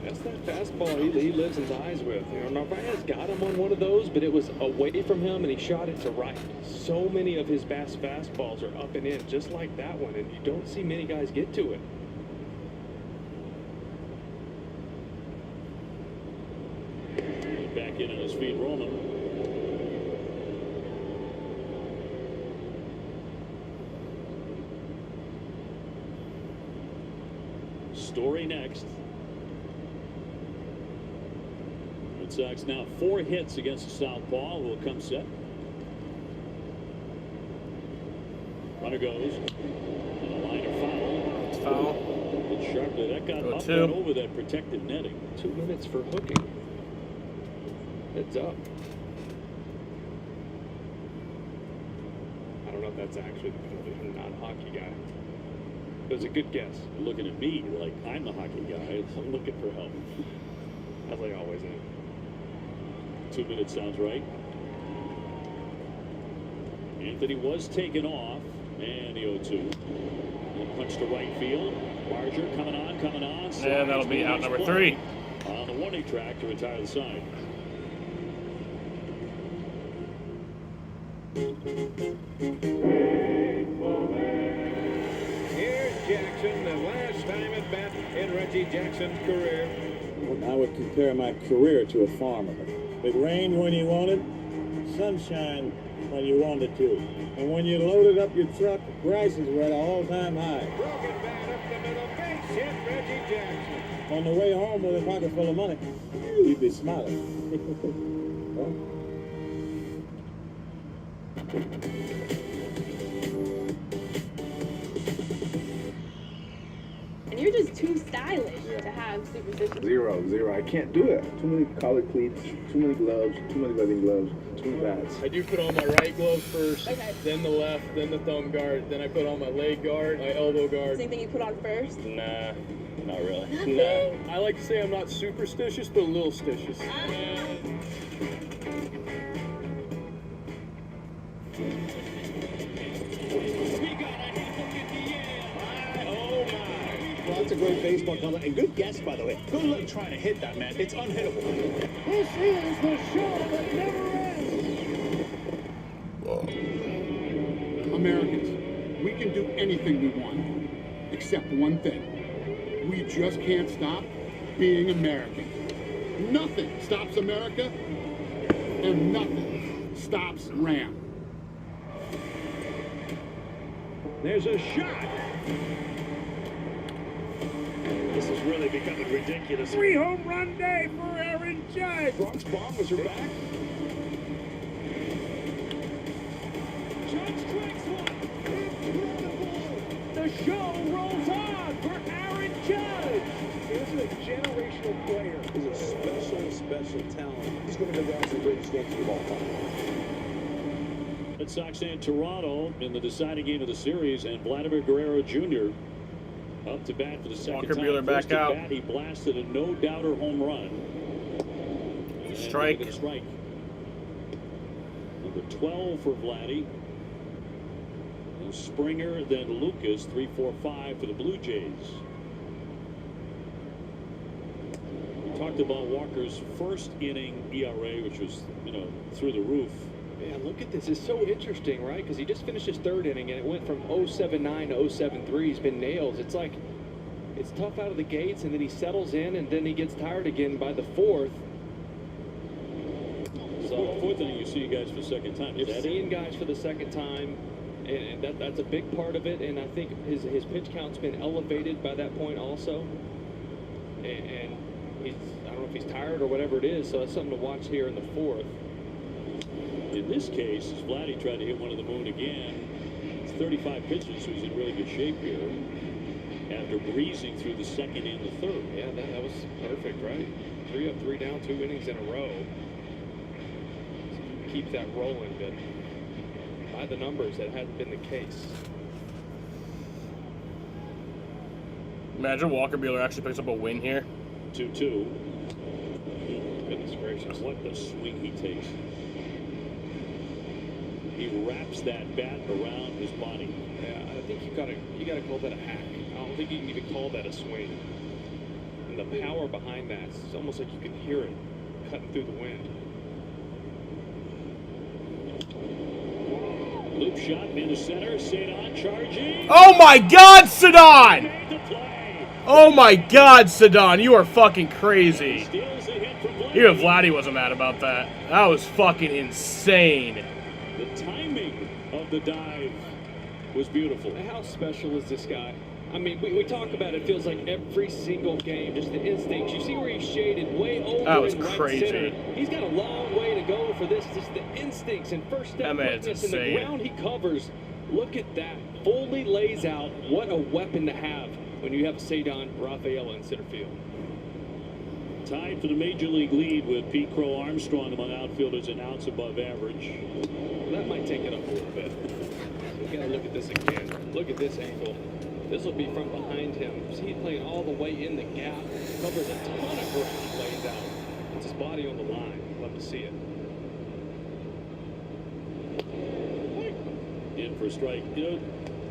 That's that fastball he lives and dies with. You know, Narvaez got him on one of those, but it was away from him, and he shot it to right. So many of his best fastballs are up and in, just like that one, and you don't see many guys get to it. Back in on his feet, Roman. Story next. Red Sox now 4 hits against the Southpaw, who will come set. Runner goes. And a line of foul. It's foul. It's sharply. That got up 2. and over that protected netting. 2 minutes for hooking. Heads up. I don't know if that's actually the penalty. I'm not a hockey guy. It was a good guess. You're looking at me like I'm the hockey guy. I'm looking for help. As I always am. 2 minutes sounds right. Anthony was taken off, and the 0-2. Punch to right field. Barger coming on. And that'll be out number 3. On the warning track to retire the side. Here's Jackson, the last time at bat in Reggie Jackson's career. I would compare my career to a farmer. It rained when he wanted, sunshine when you wanted to. And when you loaded up your truck, the prices were at an all-time high. Broken bat up the middle, base hit, Reggie Jackson. On the way home with a pocket full of money, you'd be smiling. Well, And you're just too stylish to have superstitions. Zero. I can't do it. Too many collar cleats, too many gloves, too many webbing gloves, too many bats. I do put on my right glove first, Okay. then the left, then the thumb guard, then I put on my leg guard, my elbow guard. Same thing you put on first. Nah, not really. Nothing? Nah. I like to say I'm not superstitious, but a little stitious. Well, that's a great baseball comment, and good guess, by the way. Good luck trying to hit that, man. It's unhittable. This is the show that never ends. Americans, we can do anything we want, except one thing. We just can't stop being American. Nothing stops America, and nothing stops Ram. There's a shot. This is really becoming ridiculous. 3 home run day for Aaron Judge. Bronx Bombers are back. Judge strikes one. Incredible. The show rolls on for Aaron Judge. This is a generational player. He's a special talent. He's going to go down as the greatest gangster of all time. Red Sox and Toronto in the deciding game of the series, and Vladimir Guerrero Jr. up to bat for the second Walker time. Buehler back First at out. bat, he blasted a no-doubter home run. Strike. Strike. Number 12 for Vladdy. And Springer, then Lucas, 3-4-5 for the Blue Jays. We talked about Walker's first inning ERA, which was, through the roof. Man, look at this. It's so interesting, right? Because he just finished his third inning, and it went from 0.79 to 0.73. He's been nailed. It's like, it's tough out of the gates, and then he settles in, and then he gets tired again by the fourth. So, fourth inning, you see you guys for the second time. You're seeing guys for the second time, and that's a big part of it. And I think his pitch count's been elevated by that point also. And he's, I don't know if he's tired or whatever it is, so that's something to watch here in the fourth. In this case, Vladdy tried to hit one of the moon again. It's 35 pitches, so he's in really good shape here after breezing through the second and the third. Yeah, that was perfect, right? 3 up, 3 down, 2 innings in a row. Keep that rolling, but by the numbers, that hasn't been the case. Imagine Walker Buehler actually picks up a win here. 2-2. Goodness gracious. What the swing he takes. He wraps that bat around his body. Yeah, I think you gotta call that a hack. I don't think you can even call that a swing. And the power behind that, it's almost like you can hear it cutting through the wind. Loop shot into center. Cedon charging. Oh my God, Cedon! Oh my God, Cedon, you are fucking crazy. Even Vladdy wasn't mad about that. That was fucking insane. The timing of the dive was beautiful. How special is this guy? I mean, we talk about it, feels like every single game, just the instincts. You see where he's shaded way over That was in right crazy. center. He's got a long way to go for this. Just the instincts and first step That man's quickness and the insane. ground he covers. Look at that. Fully lays out. What a weapon to have when you have Cedon Rafaela in center field. Tied for the Major League lead with Pete Crow Armstrong among outfielders and outs above average. Well, that might take it up a little bit. We gotta look at this again. Look at this angle. This will be from behind him. See, he's playing all the way in the gap. Covers a ton of ground, lays out. It's his body on the line. Love to see it. In for a strike.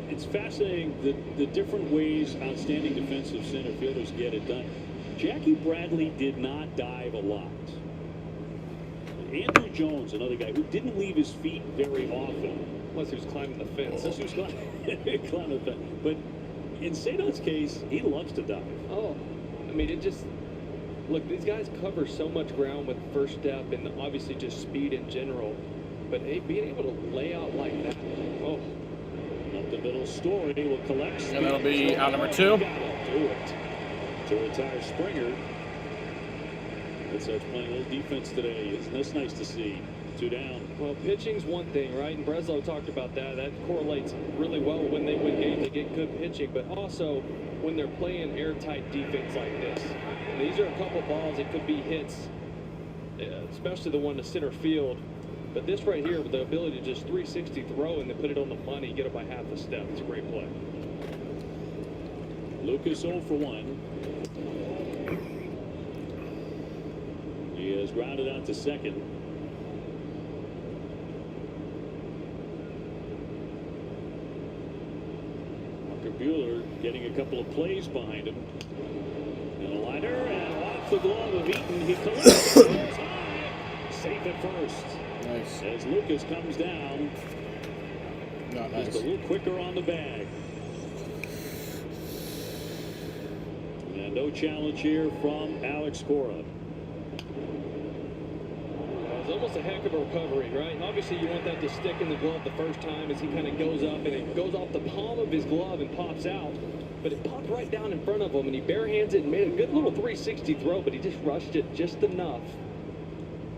It's fascinating the different ways outstanding defensive center fielders get it done. Jackie Bradley did not dive a lot. Andrew Jones, another guy who didn't leave his feet very often. Unless he was climbing the fence. Unless he was climbing the fence. But in Cedon's case, he loves to dive. Oh, I mean, it just... Look, these guys cover so much ground with first step and obviously just speed in general. but being able to lay out like that, oh. Up the middle, Story will collect. And that'll be out number 2. Do it to retire Springer. Red Sox playing a little defense today. Isn't this nice to see? 2 down. Well, pitching's one thing, right? And Breslow talked about that. That correlates really well when they win games. They get good pitching, but also when they're playing airtight defense like this. And these are a couple balls that could be hits, especially the one to center field. But this right here, with the ability to just 360 throw and then put it on the money, get it by half a step, it's a great play. Lucas 0 for 1. He has grounded out to second. Walker Buehler getting a couple of plays behind him. And a liner, and off the glove of Eaton. He collects it. Safe at first. Nice. As Lucas comes down. Not nice. Just a little quicker on the bag. And no challenge here from Alex Cora. It's almost a heck of a recovery, right? Obviously, you want that to stick in the glove the first time as he kind of goes up, and it goes off the palm of his glove and pops out. But it popped right down in front of him, and he barehands it and made a good little 360 throw, but he just rushed it just enough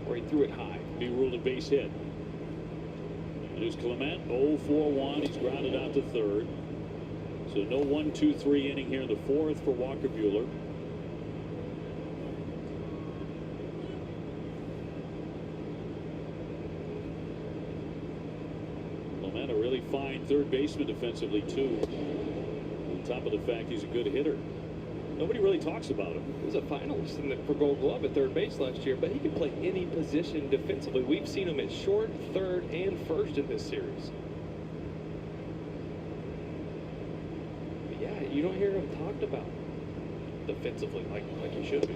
where he threw it high. He ruled a base hit. And here's Clement, 0 for 1. He's grounded out to third. So no 1-2-3 inning here in the fourth for Walker Buehler. Clement, a really fine third baseman defensively, too. On top of the fact he's a good hitter. Nobody really talks about him. He was a finalist for Gold Glove at third base last year, but he can play any position defensively. We've seen him at short, third, and first in this series. But yeah, you don't hear him talked about defensively like he should be.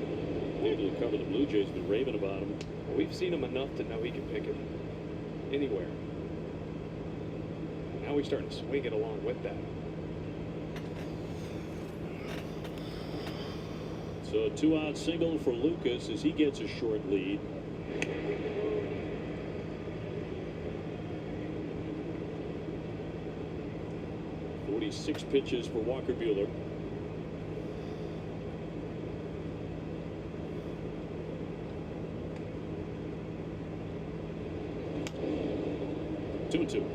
Able to cover the Blue Jays, been raving about him. Well, we've seen him enough to know he can pick it anywhere. Now he's starting to swing it along with that. So a 2-out single for Lucas as he gets a short lead. "46 pitches for Walker Buehler. Two.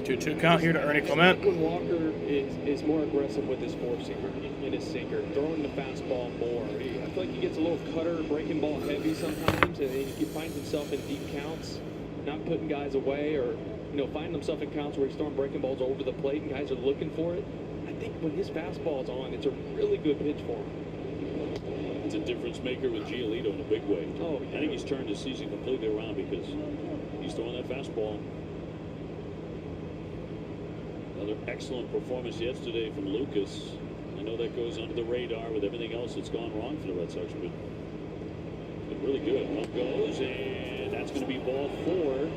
2-2 count here to Ernie Clement. When Walker is more aggressive with his four-seamer and his sinker, throwing the fastball more. I feel like he gets a little cutter, breaking ball heavy sometimes, and he finds himself in deep counts, not putting guys away, or finding himself in counts where he's throwing breaking balls over the plate and guys are looking for it. I think when his fastball is on, it's a really good pitch for him. It's a difference maker with Giolito in a big way. Oh, I think he's turned his season completely around because he's throwing that fastball. Another excellent performance yesterday from Lucas. I know that goes under the radar with everything else that's gone wrong for the Red Sox, but it's been really good. Up goes, and that's going to be ball 4.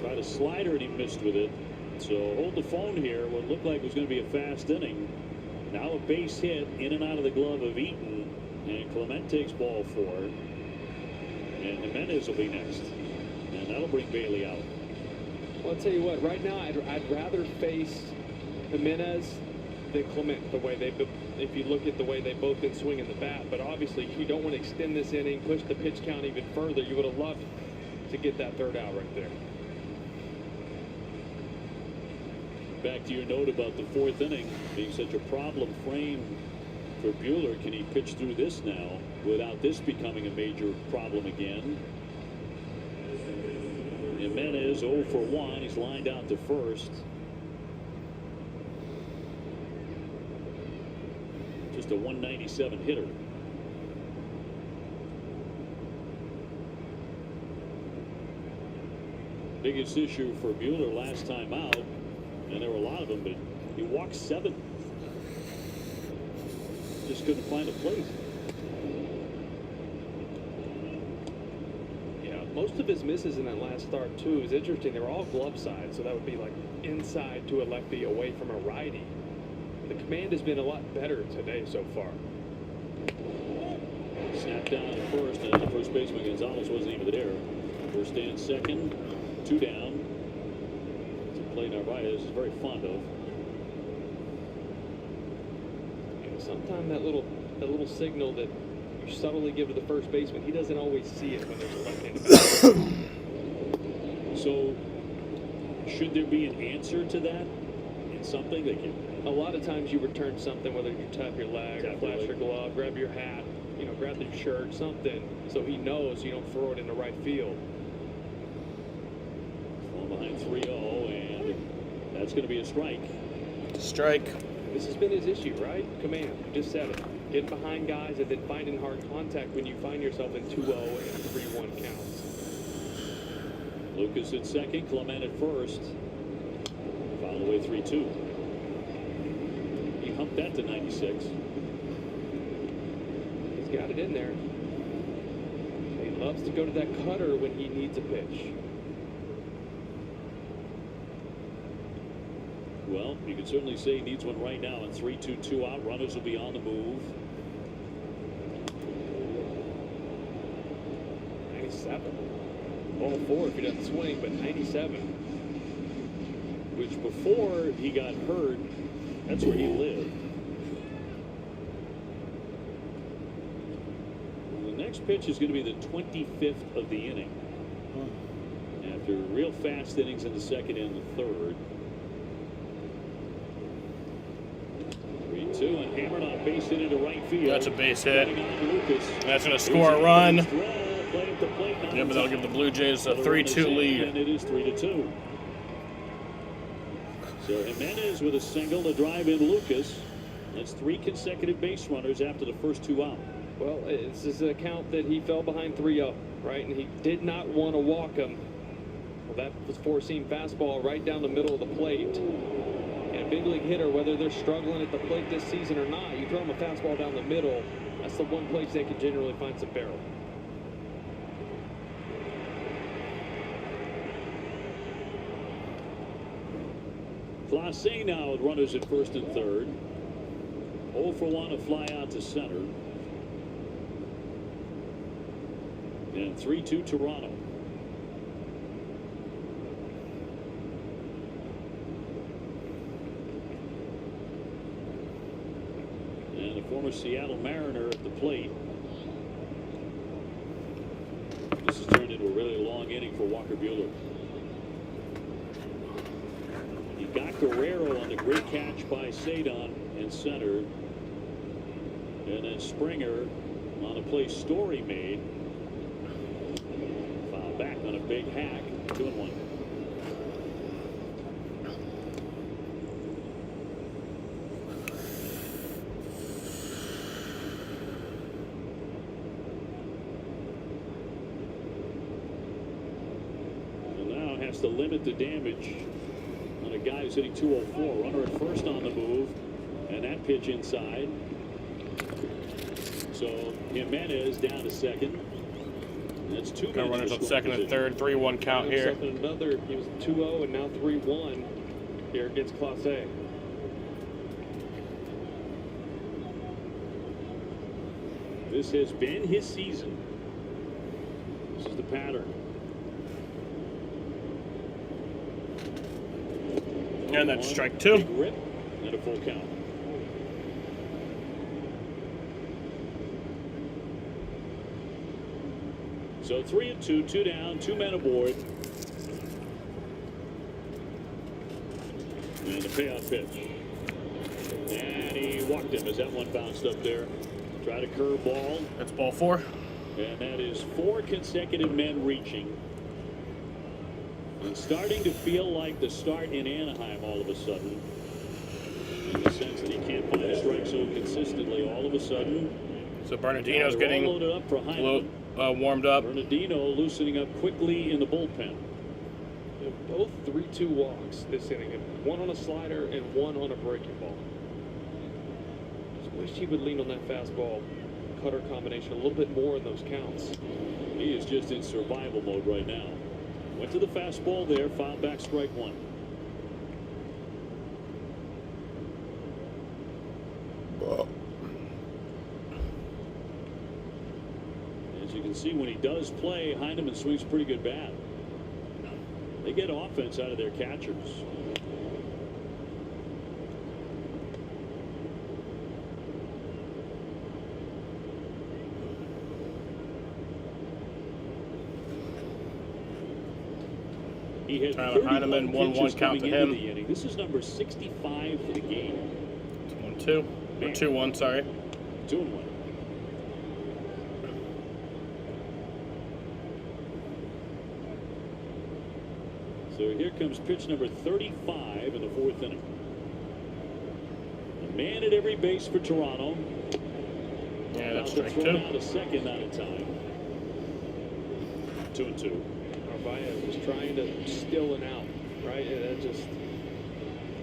Tried a slider and he missed with it. So hold the phone here. What looked like was going to be a fast inning. Now a base hit in and out of the glove of Eaton. And Clement takes ball 4. And Jimenez will be next. And that'll bring Bailey out. Well, I'll tell you what, right now I'd rather face Jimenez than Clement, the way if you look at the way they've both been swinging the bat. But obviously you don't want to extend this inning, push the pitch count even further. You would have loved to get that third out right there. Back to your note about the 4th inning being such a problem frame for Buehler. Can he pitch through this now without this becoming a major problem again? Jimenez 0 for 1. He's lined out to first. Just a 197 hitter. Biggest issue for Buehler last time out, and there were a lot of them, but he walked 7. Just couldn't find a place. Most of his misses in that last start, too, is interesting. They were all glove side, so that would be like inside to a lefty, away from a righty. The command has been a lot better today so far. Snap down at first, and the first baseman Gonzalez wasn't even there. First and second, 2 down. It's a play Narvaez is very fond of. And sometimes that little signal that you subtly give to the first baseman, he doesn't always see it when there's a left-handed batter. So, should there be an answer to that? In something that can... A lot of times you return something, whether you tap your leg, or flash your glove, grab your hat, grab the shirt, something, so he knows you don't throw it into right field. Fall behind 3-0, and that's going to be a strike. Strike. This has been his issue, right? Command. You just said it. Getting behind guys and then finding hard contact when you find yourself in 2-0 and 3-1 counts. Lucas at second, Clement at first. Foul away 3-2. He humped that to 96. He's got it in there. He loves to go to that cutter when he needs a pitch. Well, you can certainly say he needs one right now. And 3-2, 2 out. Runners will be on the move. 97. Ball 4 if he doesn't swing, but 97. Which before he got hurt, that's where he lived. The next pitch is going to be the 25th of the inning. After real fast innings in the second and the third. 3-2 and hammered on base hit into right field. That's a base hit. That's going to score a run. Yeah, but that'll give the Blue Jays a 3-2 lead. And it is 3-2. So Jimenez with a single to drive in Lucas. That's 3 consecutive base runners after the first 2 out. Well, this is an account that he fell behind 3-0, right? And he did not want to walk him. Well, that was four-seam fastball right down the middle of the plate. And a big league hitter, whether they're struggling at the plate this season or not, you throw them a fastball down the middle, that's the one place they can generally find some barrel. Clase now with runners at first and third. 0 for 1, a fly out to center. And 3-2 Toronto. And the former Seattle Mariner at the plate. This has turned into a really long inning for Walker Buehler. He got Guerrero on the great catch by Cedon in center. And then Springer on a play Story made. Foul back on a big hack. 2-1. And now has to limit the damage on a guy who's hitting 204. Runner at first on the move. And that pitch inside. So Jimenez down to second. That's 2 Got runners on second and third. 3-1 count here. Another, he was 2-0 and now 3-1 here against Clase. This has been his season. This is the pattern. And that's strike 2. Big rip and a full count. So 3-2, 2 down, 2 men aboard. And the payoff pitch. And he walked him as that one bounced up there. Tried a curve ball. That's ball 4. And that is 4 consecutive men reaching. And starting to feel like the start in Anaheim all of a sudden. In the sense that he can't find a strike zone consistently all of a sudden. So Bernardino's getting loaded up for warmed up. Bernardino loosening up quickly in the bullpen. Both 3-2 walks this inning. One on a slider and one on a breaking ball. Just wish he would lean on that fastball cutter combination a little bit more in those counts. He is just in survival mode right now. Went to the fastball there, fouled back strike 1. can see when he does play, Heineman swings pretty good bat. They get offense out of their catchers. He had Tyler Heineman, 1-1 count to him. This is number 65 for the game. 1-2. Or 2-1, sorry. 2-1. So here comes pitch number 35 in the 4th inning. A man at every base for Toronto. Yeah, that's strike strike 2. Out a second out of time. 2-2. Narvaez was trying to still an out, right? And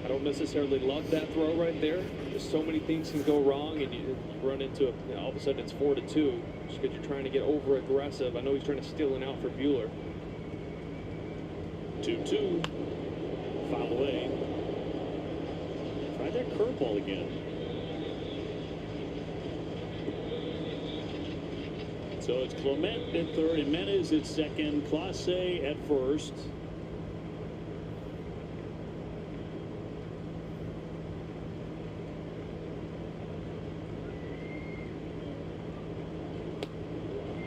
I don't necessarily love that throw right there. Just so many things can go wrong, and you run into all of a sudden it's 4-2 just because you're trying to get over aggressive. I know he's trying to steal an out for Buehler. 2-2. Foul away. Try that curveball again. So it's Clement at third, Jimenez at second, Clase at first.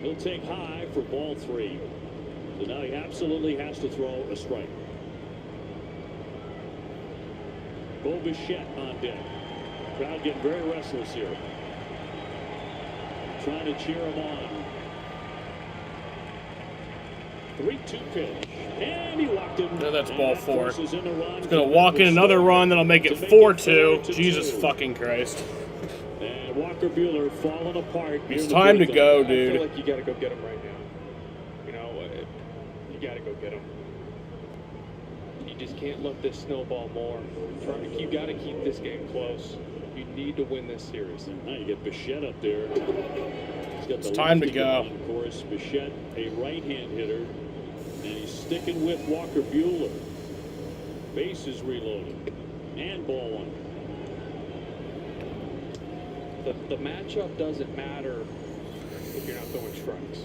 He'll take high for ball 3. So now he absolutely has to throw a strike. Bo Bichette on deck. Crowd getting very restless here. Trying to cheer him on. 3-2 pitch. And he walked him. No, that's ball 4. It's going to walk in another run that'll make it 4-2. Jesus fucking Christ. And Walker Buehler falling apart. It's time to go, I feel dude. like you got to go get him right now. You know, you got to go get him. You just can't let this snowball more. You got to keep this game close. You need to win this series. Now you get Bichette up there. He's got It's time to lefty go. going, Of course, Bichette, a right-hand hitter, and he's sticking with Walker Buehler. Bases reloaded, and ball 1. The matchup doesn't matter if you're not throwing strikes.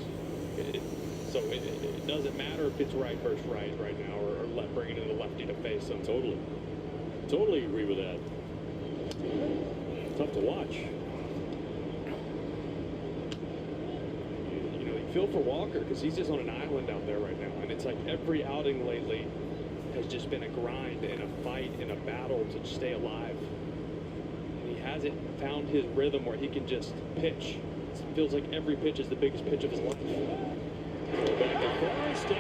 So it doesn't matter if it's right versus right now, or bringing in a lefty to face them. Totally agree with that. Tough to watch. You know, you feel for Walker because he's just on an island out there right now, and it's like every outing lately has just been a grind and a fight and a battle to stay alive. And he hasn't found his rhythm where he can just pitch. It feels like every pitch is the biggest pitch of his life. Back at first, and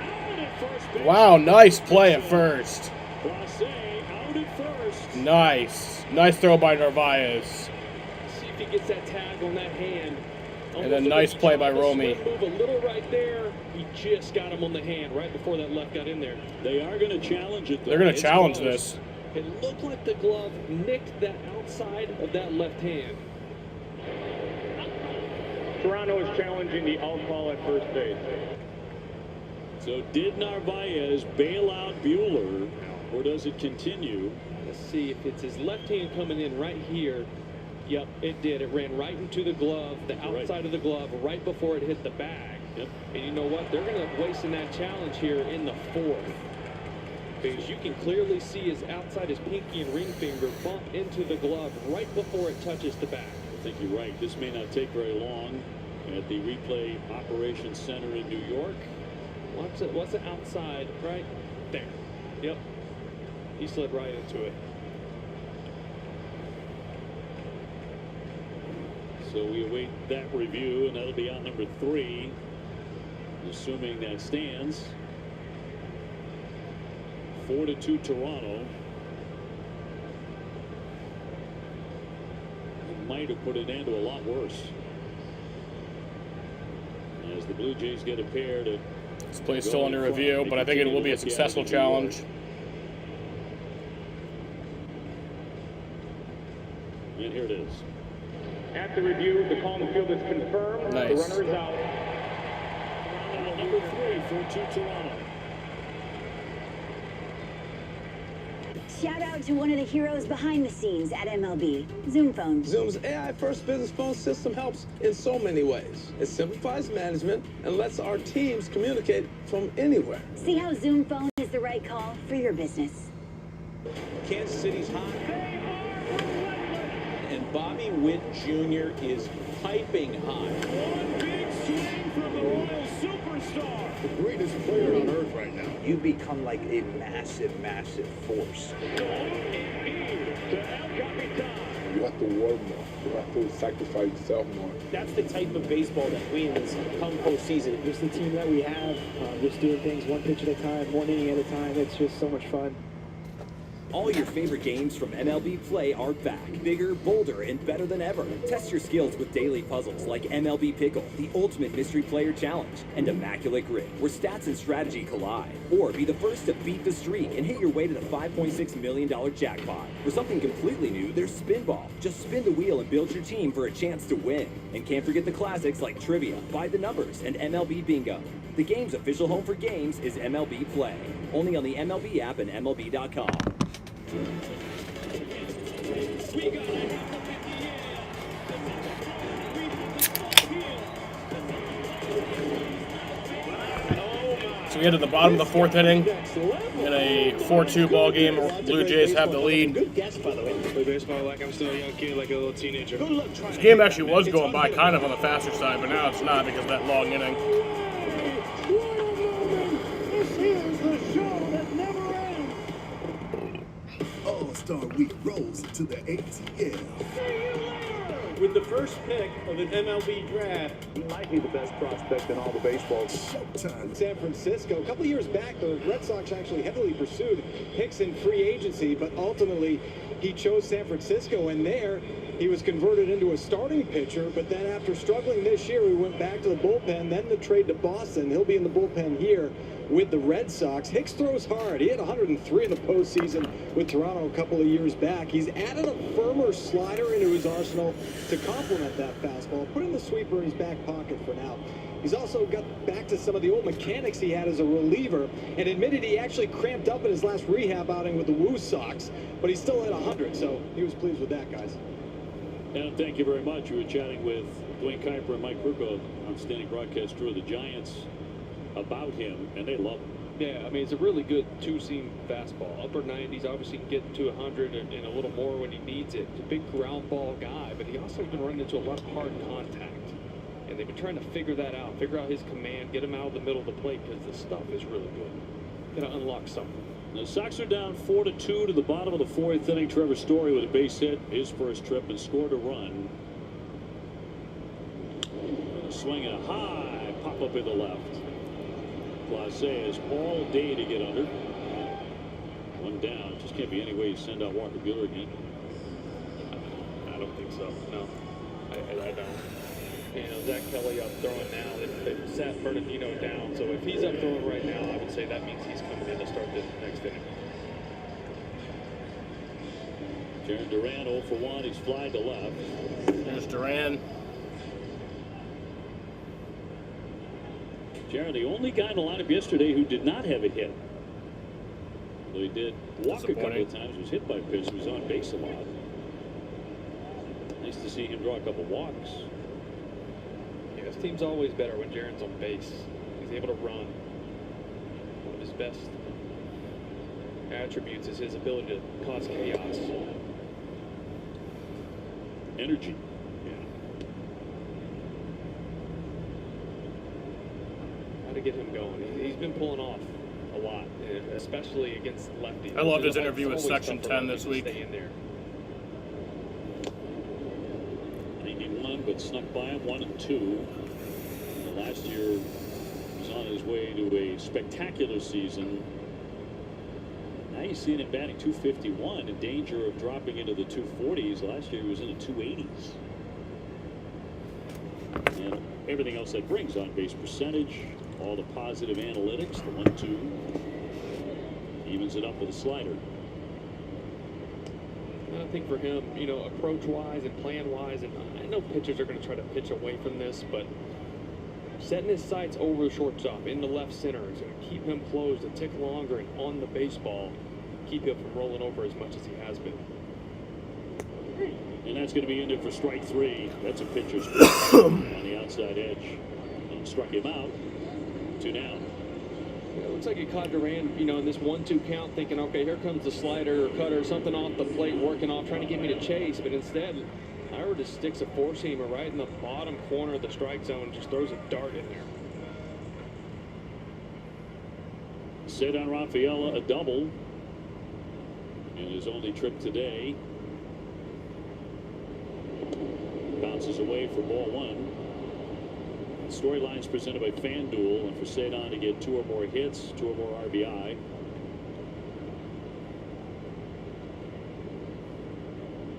out at first base. Wow, nice play at first. Clase out at first. Nice. Nice throw by Narvaez. See if he gets that tag on that hand. And then nice play by Romy. Move a little right there. He just got him on the hand right before that left got in there. They are going to challenge it, though. They're going to challenge this. It looked like the glove nicked that outside of that left hand. Toronto is challenging the out call at first base. So did Narvaez bail out Buehler, or does it continue? Let's see if it's his left hand coming in right here. Yep, it did. It ran right into the glove, the outside of the glove, right before it hit the bag. Yep. And you know what? They're going to wasting that challenge here in the 4th. Because you can clearly see his outside, his pinky and ring finger bump into the glove right before it touches the bag. I think you're right. This may not take very long at the replay operations center in New York. What's the outside right there? Yep. He slid right into it. So we await that review, and that'll be out number 3, assuming that stands. 4-2 Toronto. It might have put an end to a lot worse. As the Blue Jays get a pair to. This play's still under review, but I think it will be a successful challenge. And here it is. At the review, the call in the field is confirmed. Nice. The runner is out. Toronto, number 3, 4-2 Toronto. Shout out to one of the heroes behind the scenes at MLB, Zoom Phone. Zoom's AI-first business phone system helps in so many ways. It simplifies management and lets our teams communicate from anywhere. See how Zoom Phone is the right call for your business. Kansas City's hot. And Bobby Witt Jr. is piping hot. One big swing from the Royal superstar. The greatest player on earth right now. You become like a massive, massive force. You have to work more. You have to sacrifice yourself more. That's the type of baseball that wins come postseason. Just the team that we have, just doing things one pitch at a time, one inning at a time. It's just so much fun. All your favorite games from MLB Play are back. Bigger, bolder, and better than ever. Test your skills with daily puzzles like MLB Pickle, the Ultimate Mystery Player Challenge, and Immaculate Grid, where stats and strategy collide. Or be the first to beat the streak and hit your way to the $5.6 million jackpot. For something completely new, there's Spinball. Just spin the wheel and build your team for a chance to win. And can't forget the classics like Trivia, By the Numbers, and MLB Bingo. The game's official home for games is MLB Play. Only on the MLB app and MLB.com. So we get to the bottom of the fourth inning in a 4-2 ball game. Blue Jays have the lead. Good guess, by the way. Play baseball like I'm still a young kid, like a little teenager. This game actually was going by kind of on the faster side, but now it's not because of that long inning. This is the show that never ends. All-Star Week rolls to the ATL. With the first pick of an MLB draft, He might be the best prospect in all the baseball. Showtime. San Francisco. A couple years back, the Red Sox actually heavily pursued picks in free agency, but ultimately he chose San Francisco, and there he was converted into a starting pitcher. But then after struggling this year, we went back to the bullpen, then the trade to Boston. He'll be in the bullpen here with the Red Sox. Hicks throws hard. He had 103 in the postseason with Toronto a couple of years back. He's added a firmer slider into his arsenal to complement that fastball, putting the sweeper in his back pocket for now. He's also got back to some of the old mechanics he had as a reliever, and admitted he actually cramped up in his last rehab outing with the Woo Sox, but he still had 100, so he was pleased with that, guys. And thank you very much. We were chatting with Dwayne Kuiper and Mike Krukow, outstanding broadcast crew of the Giants, about him, and they love him. Yeah, I mean, it's a really good two-seam fastball. Upper 90s, obviously can get to 100 and a little more when he needs it. He's a big ground ball guy, but he also has been running into a lot of hard contact. And they've been trying to figure that out, figure out his command, get him out of the middle of the plate, because the stuff is really good. Gonna unlock something. The Sox are down 4-2 to the bottom of the fourth inning. Trevor Story with a base hit, his first trip, and scored a run. Swing and a high pop up in the left. Clase has all day to get under. One down. Just can't be any way you send out Walker Buehler again. I don't think so. No, I don't. You know, Zach Kelly up throwing now. They've sat Bernardino down. So if he's up throwing right now, I would say that means he's coming in to start the next inning. Jarren Duran 0 for 1. He's flied to left. There's Duran. Jarren, the only guy in the lineup yesterday who did not have a hit. Though he did walk a couple of times, was hit by a pitch, was on base a lot. Nice to see him draw a couple walks. Yeah, this team's always better when Jarren's on base. He's able to run. One of his best attributes is his ability to cause chaos. Energy. To get him going. He's been pulling off a lot, especially against lefties. I loved his interview with Section 10 this week. Stay in there. 91, but snuck by him 1-2. Last year he was on his way to a spectacular season. Now you see him batting .251, in danger of dropping into the 240s. Last year he was in the 280s. And everything else that brings on base percentage, all the positive analytics, the 1-2, evens it up with a slider. I think for him, you know, approach-wise and plan-wise, and I know pitchers are going to try to pitch away from this, but setting his sights over the shortstop in the left center is going to keep him closed a tick longer and on the baseball, keep him from rolling over as much as he has been. And that's going to be ended for strike 3. That's a pitcher's on the outside edge. And struck him out. 2 down. Yeah, it looks like he caught Duran, you know, in this 1-2 count, thinking, okay, here comes the slider or cutter, something off the plate, working off, trying to get me to chase. But instead, Ira just sticks a four-seamer right in the bottom corner of the strike zone and just throws a dart in there. Cedar Rafaela, a double in his only trip today. Bounces away for ball 1. Storylines presented by FanDuel, and for Cedar to get 2 or more hits, 2 or more RBI.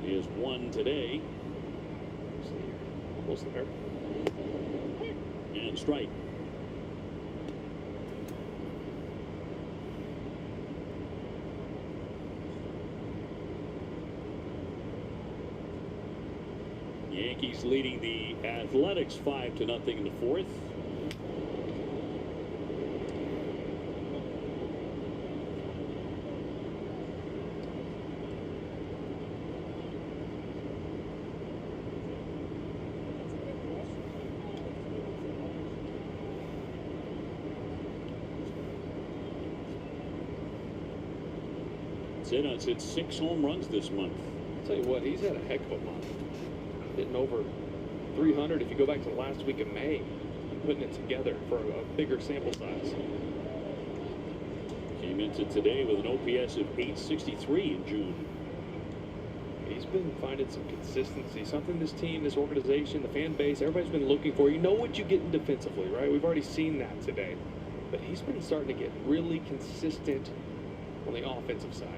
He has 1 today. Almost there. And strike. Yankees leading the Athletics 5-0 in the 4th. Zedon's hit 6 home runs this month. I'll tell you what, he's had a heck of a month. Hitting over 300 if you go back to the last week of May and putting it together for a bigger sample size. Came into today with an OPS of 863 in June. He's been finding some consistency, something this team, this organization, the fan base, everybody's been looking for. You know what you get defensively, right? We've already seen that today. But he's been starting to get really consistent on the offensive side.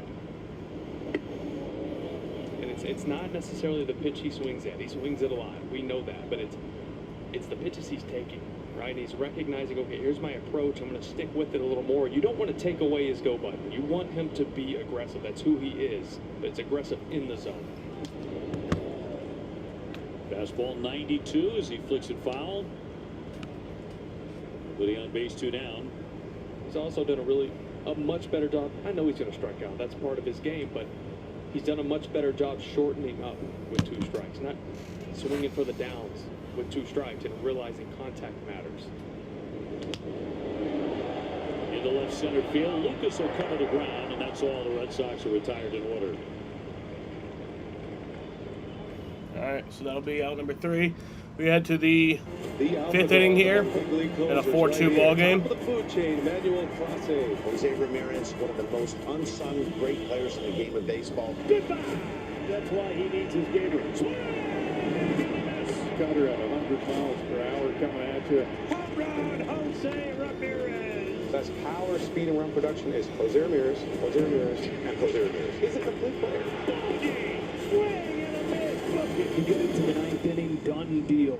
It's not necessarily the pitch he swings at. He swings it a lot. We know that. But it's the pitches he's taking, right? And he's recognizing, okay, here's my approach. I'm going to stick with it a little more. You don't want to take away his go button. You want him to be aggressive. That's who he is. But it's aggressive in the zone. Fastball 92 as he flicks it foul. Liddy on base, 2 down. He's also done a much better job. I know he's going to strike out. That's part of his game, but he's done a much better job shortening up with 2 strikes, not swinging for the downs with 2 strikes and realizing contact matters. Into left center field, Lucas will come to the ground, and that's all. The Red Sox are retired in order. All right, so that'll be out number 3. We head to the 5th inning here in a 4-2 ball game. The food chain, Manuel Clase. Jose Ramirez, one of the most unsung great players in the game of baseball. Goodbye. That's why he needs his gator. Cutter at 100 miles per hour coming at you. Home run, Jose Ramirez. Best power, speed, and run production is Jose Ramirez, Jose Ramirez, and Jose Ramirez. He's a complete player. You get into the 9th inning, done deal.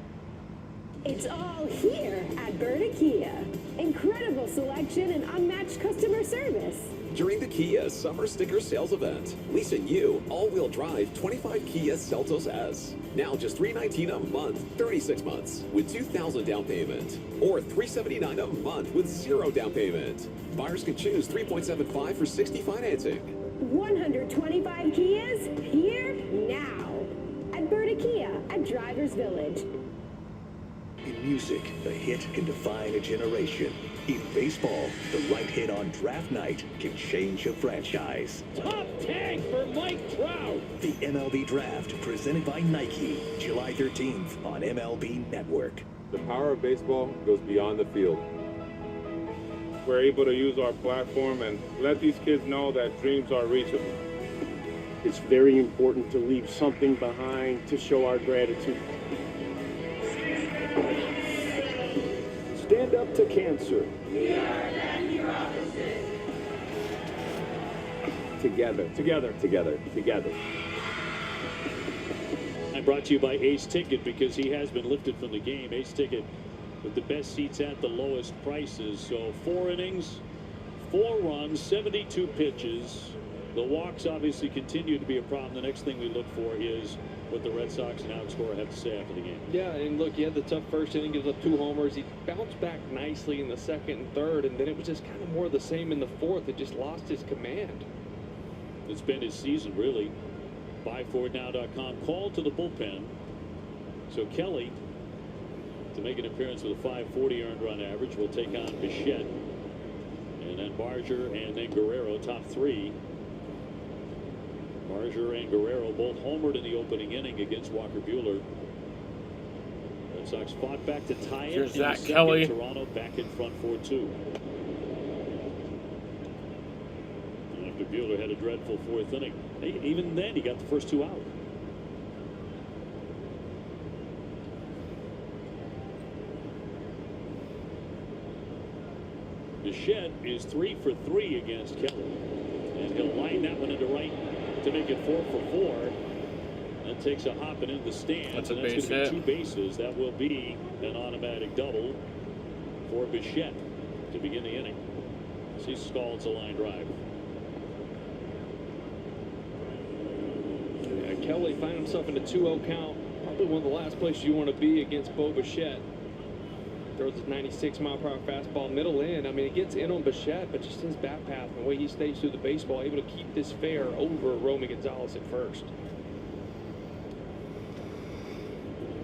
It's all here at Berta Kia. Incredible selection and unmatched customer service. During the Kia Summer Sticker Sales Event, lease a new all-wheel drive 25 Kia Seltos S. Now just $319 a month, 36 months, with $2,000 down payment. Or $379 a month with 0 down payment. Buyers can choose 3.75 for 60 financing. 125 Kias here now. At Berta Kia at Drivers Village. In music, a hit can define a generation. In baseball, the right hit on draft night can change a franchise. Top tag for Mike Trout. The MLB Draft, presented by Nike, July 13th on MLB Network. The power of baseball goes beyond the field. We're able to use our platform and let these kids know that dreams are reachable. It's very important to leave something behind to show our gratitude. Stand up to cancer. Together, together, together, together. I'm brought to you by Ace Ticket because he has been lifted from the game. Ace Ticket with the best seats at the lowest prices. So 4 innings, 4 runs, 72 pitches. The walks obviously continue to be a problem. The next thing we look for is what the Red Sox and outscorer have to say after the game. Yeah, and look, he had the tough first inning, gives up 2 homers. He bounced back nicely in the 2nd and 3rd, and then it was just kind of more of the same in the 4th. It just lost his command. it's been his season, really. BuyForItNow.com. Call to the bullpen. So Kelly, to make an appearance with a 540 earned run average, will take on Bichette. And then Barger and then Guerrero, top three. Barger and Guerrero both homered in the opening inning against Walker Buehler. Red Sox fought back to tie it. Here's in the Zach second. Kelly. Toronto back in front 4-2. After Buehler had a dreadful fourth inning. Even then, he got the first two out. Bichette is 3 for 3 against Kelly. And he'll line that one into right to make it 4 for 4. That takes a hop and into the stands. That's a base going to hit. be 2 bases. That will be an automatic double for Bichette to begin the inning. He scalds a line drive. Kelly finding himself in a 2-0 count. Probably one of the last places you want to be against Bo Bichette. Throws his 96-mile-per-hour fastball middle in. I mean, it gets in on Bichette, but just his bat path and the way he stays through the baseball, able to keep this fair over Romy Gonzalez at first.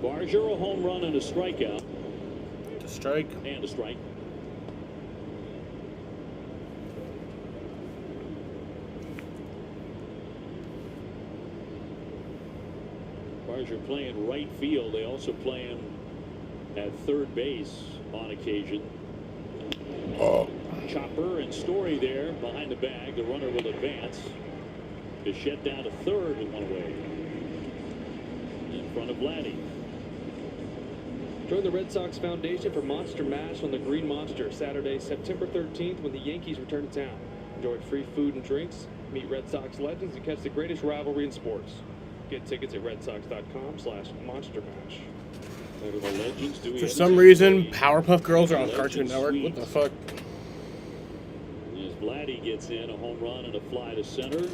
Barger, a home run and a strikeout. To strike. And a strike. Barger playing right field. They also play him at third base on occasion. Chopper and Story there behind the bag. The runner will advance. Bichette down to third with one away. In front of Vladdy. Join the Red Sox Foundation for Monster Mash on the Green Monster Saturday, September 13th when the Yankees return to town. Enjoy free food and drinks, meet Red Sox legends, and catch the greatest rivalry in sports. Get tickets at redsox.com/monstermash. The legends do For some reason, Powerpuff Girls are on Cartoon Network. What the fuck? As Vladdy gets in, a home run and a fly to center.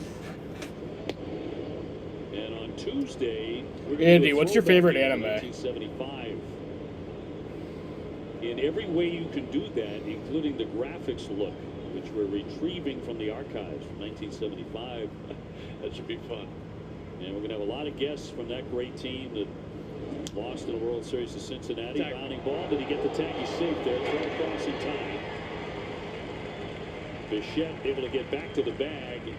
And on Tuesday, we're gonna Andy, do a what's your throwback favorite game, anime? 1975. In every way you can do that, including the graphics look, which we're retrieving from the archives from 1975. That should be fun. And we're going to have a lot of guests from that great team that lost in the World Series to Cincinnati. Tag. Bounding ball. Did he get the tag? He's safe there. Throw across in time. Bichette able to get back to the bag.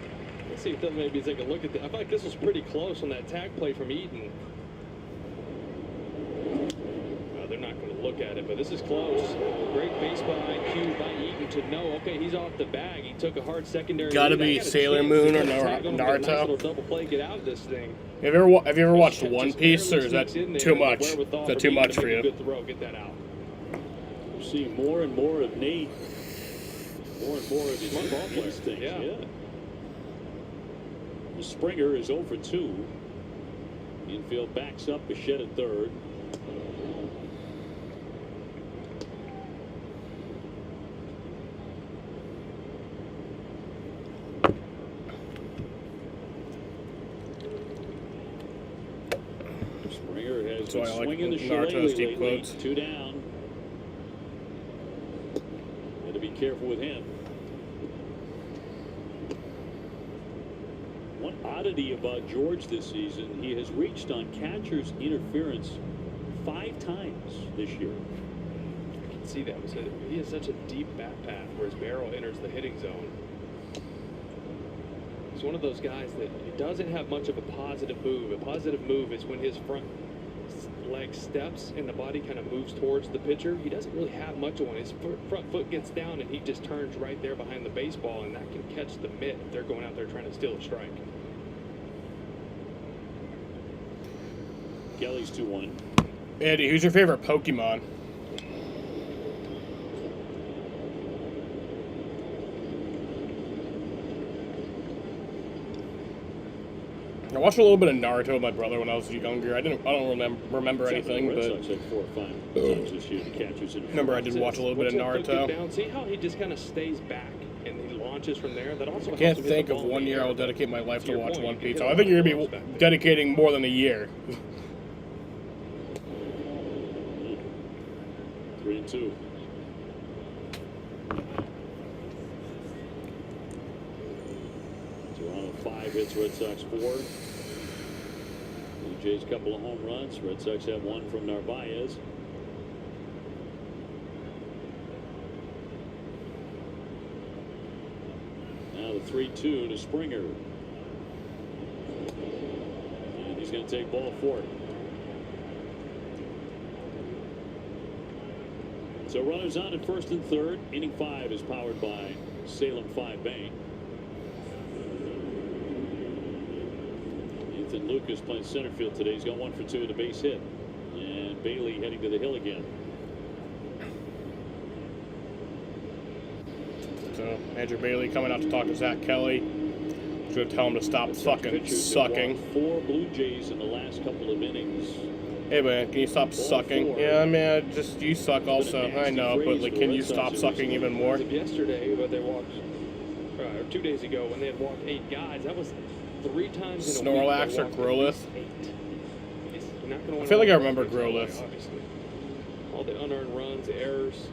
Let's see if they'll maybe take a look at that. I feel like this was pretty close on that tag play from Eaton. They're not going to look at it, but this is close. Great baseball IQ by Eaton to know, okay, he's off the bag. He took a hard secondary. Gotta lead. I be got a Sailor chance Moon to or get a tag on him, get a nice Naruto. little double play, get out of this thing. Have you ever watched One Piece, or is that too much? Is that too much for you? Good throw, get that out. We're seeing more and more of Nate. More and more of his instincts. Yeah. Springer is 0 for 2. Infield backs up. Bichette at third. Springer has So been I like swinging the Naruto's shillelagh deep lately. quotes. 2 down. Got to be careful with him. One oddity about George this season, he has reached on catcher's interference 5 times this year. I can see that. He has such a deep bat path where his barrel enters the hitting zone. He's one of those guys that he doesn't have much of a positive move. A positive move is when his front leg steps and the body kind of moves towards the pitcher. He doesn't really have much of one. His front foot gets down and he just turns right there behind the baseball, and that can catch the mitt if they're going out there trying to steal a strike. Kelly's 2-1. Andy, who's your favorite Pokemon? I watched a little bit of Naruto with my brother when I was younger. I don't remember anything, Red but Sox had 4 or 5 times this year. The catcher's interference. remember I did watch a little bit of Naruto. Down. See how he just kind of stays back and he launches from there. That also I can't think of 1 year I'll dedicate my life to watch One Piece. I think you're gonna be dedicating more than a year. 3-2. Toronto 5 hits, Red Sox 4. Blue Jays couple of home runs. Red Sox have one from Narvaez. Now the 3-2 to Springer. And he's going to take ball 4. So runners on at first and third. Inning 5 is powered by Salem 5 Bank. Ethan Lucas playing center field today. He's got 1 for 2 at a base hit. And Bailey heading to the hill again. So Andrew Bailey coming out to talk to Zach Kelly. He's going to tell him to stop fucking sucking. 4 Blue Jays in the last couple of innings. Hey man, can you stop sucking? Yeah, man, just you suck also. I know, but like, can you stop sucking even more? Yesterday, but they walked, or 2 days ago, when they had walked 8 guys, that was 3 times in a week. Snorlax or Growlithe? I feel like I remember Growlithe. All the unearned runs, errors,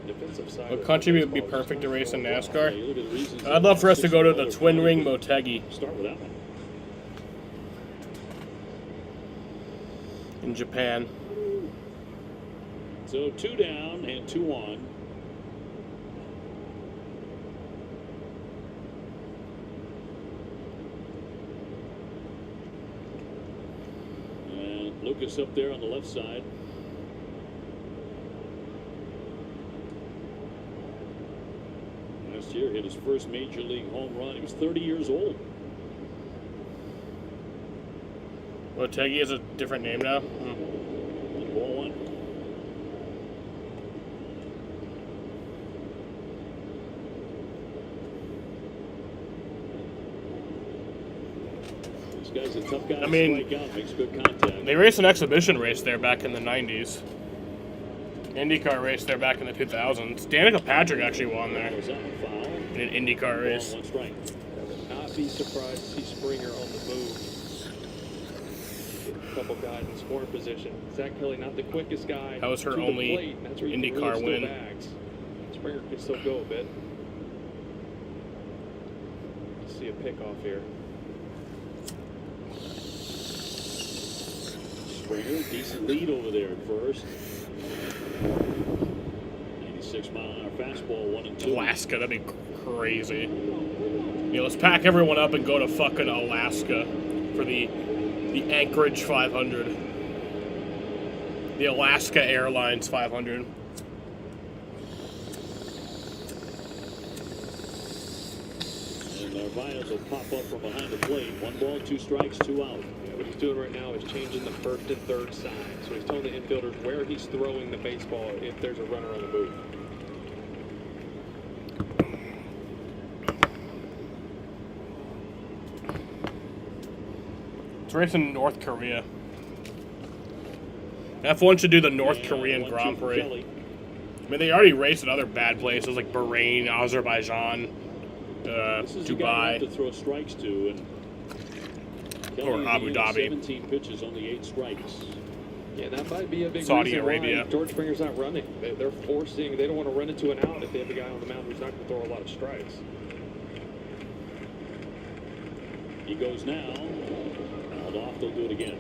defensive side. What country would be perfect to race in NASCAR? I'd love for us to go to the Twin Ring Motegi. Start with that one. In Japan. So 2 down and 2 on. And Lucas up there on the left side. Last year hit his first major league home run. He was 30 years old. Motegi has a different name now? Ball 1. This guy's a tough guy. I mean, strike out, makes good contact. They raced an exhibition race there back in the 90s. IndyCar race there back in the 2000s. Danica Patrick actually won there in an IndyCar race. I would not be surprised to see Springer on the move. A couple guys in scoring position. Zach Kelly, not the quickest guy. That was her to the only plate. That's where you can IndyCar really steal win. bags. Springer can still go a bit. Let's see a pickoff here. Springer, decent lead over there at first. 86-mile-an-hour fastball, 1 and 2. Alaska, that'd be crazy. Yeah, let's pack everyone up and go to fucking Alaska for the Anchorage 500. The Alaska Airlines 500. And Narvaez will pop up from behind the plate. 1 ball, 2 strikes, 2 out. Yeah, what he's doing right now is changing the first and third side. So he's telling the infielders where he's throwing the baseball if there's a runner on the move. It's racing in North Korea. F1 should do the North Korean Grand Prix. I mean, they already raced in other bad places like Bahrain, Azerbaijan, This is the guy you Dubai, have to throw strikes to, and or Abu Dhabi. 17 pitches, only 8 strikes. Yeah, that might be a big Saudi reason Arabia. why George Springer's not running. They're forcing, they don't want to run into an out if they have a guy on the mound who's not going to throw a lot of strikes. He goes now. Held off, they'll do it again.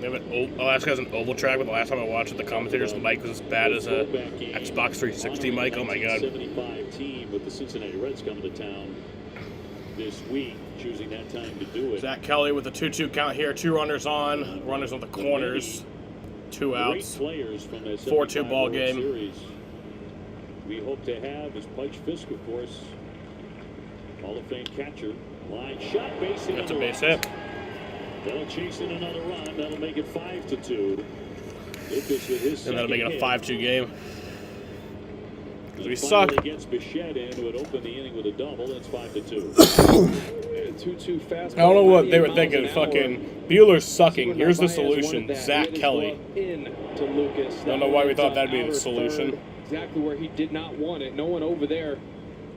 They have Alaska has an oval track, but the last time I watched it, the commentator's mic was as bad as a Xbox 360 mic. Oh my god. 75 team with the Cincinnati Reds coming to town this week, choosing that time to do it. Zach Kelly with a 2-2 count here. 2 runners on, runners on the corners, 2 outs. 4-2 ball game. Series. We hope to have is Pudge Fisk, of course, Hall of Fame catcher. Line shot, base hit. That's a base hit. That'll chase in another run. That'll make it 5-2. Lucas with his And that'll make it a 5-2 game. Because we finally suck. Gets Bichette in, who would open the inning with a double. It's 5-2. 2-2 fastball. I don't know what they were 98 thinking. miles an hour. Fucking Bueller's sucking. Here's the Narvaez wanted solution. that. Zach Hit his Kelly. glove in to Lucas. Don't know why we thought that'd be the solution. Exactly where he did not want it. No one over there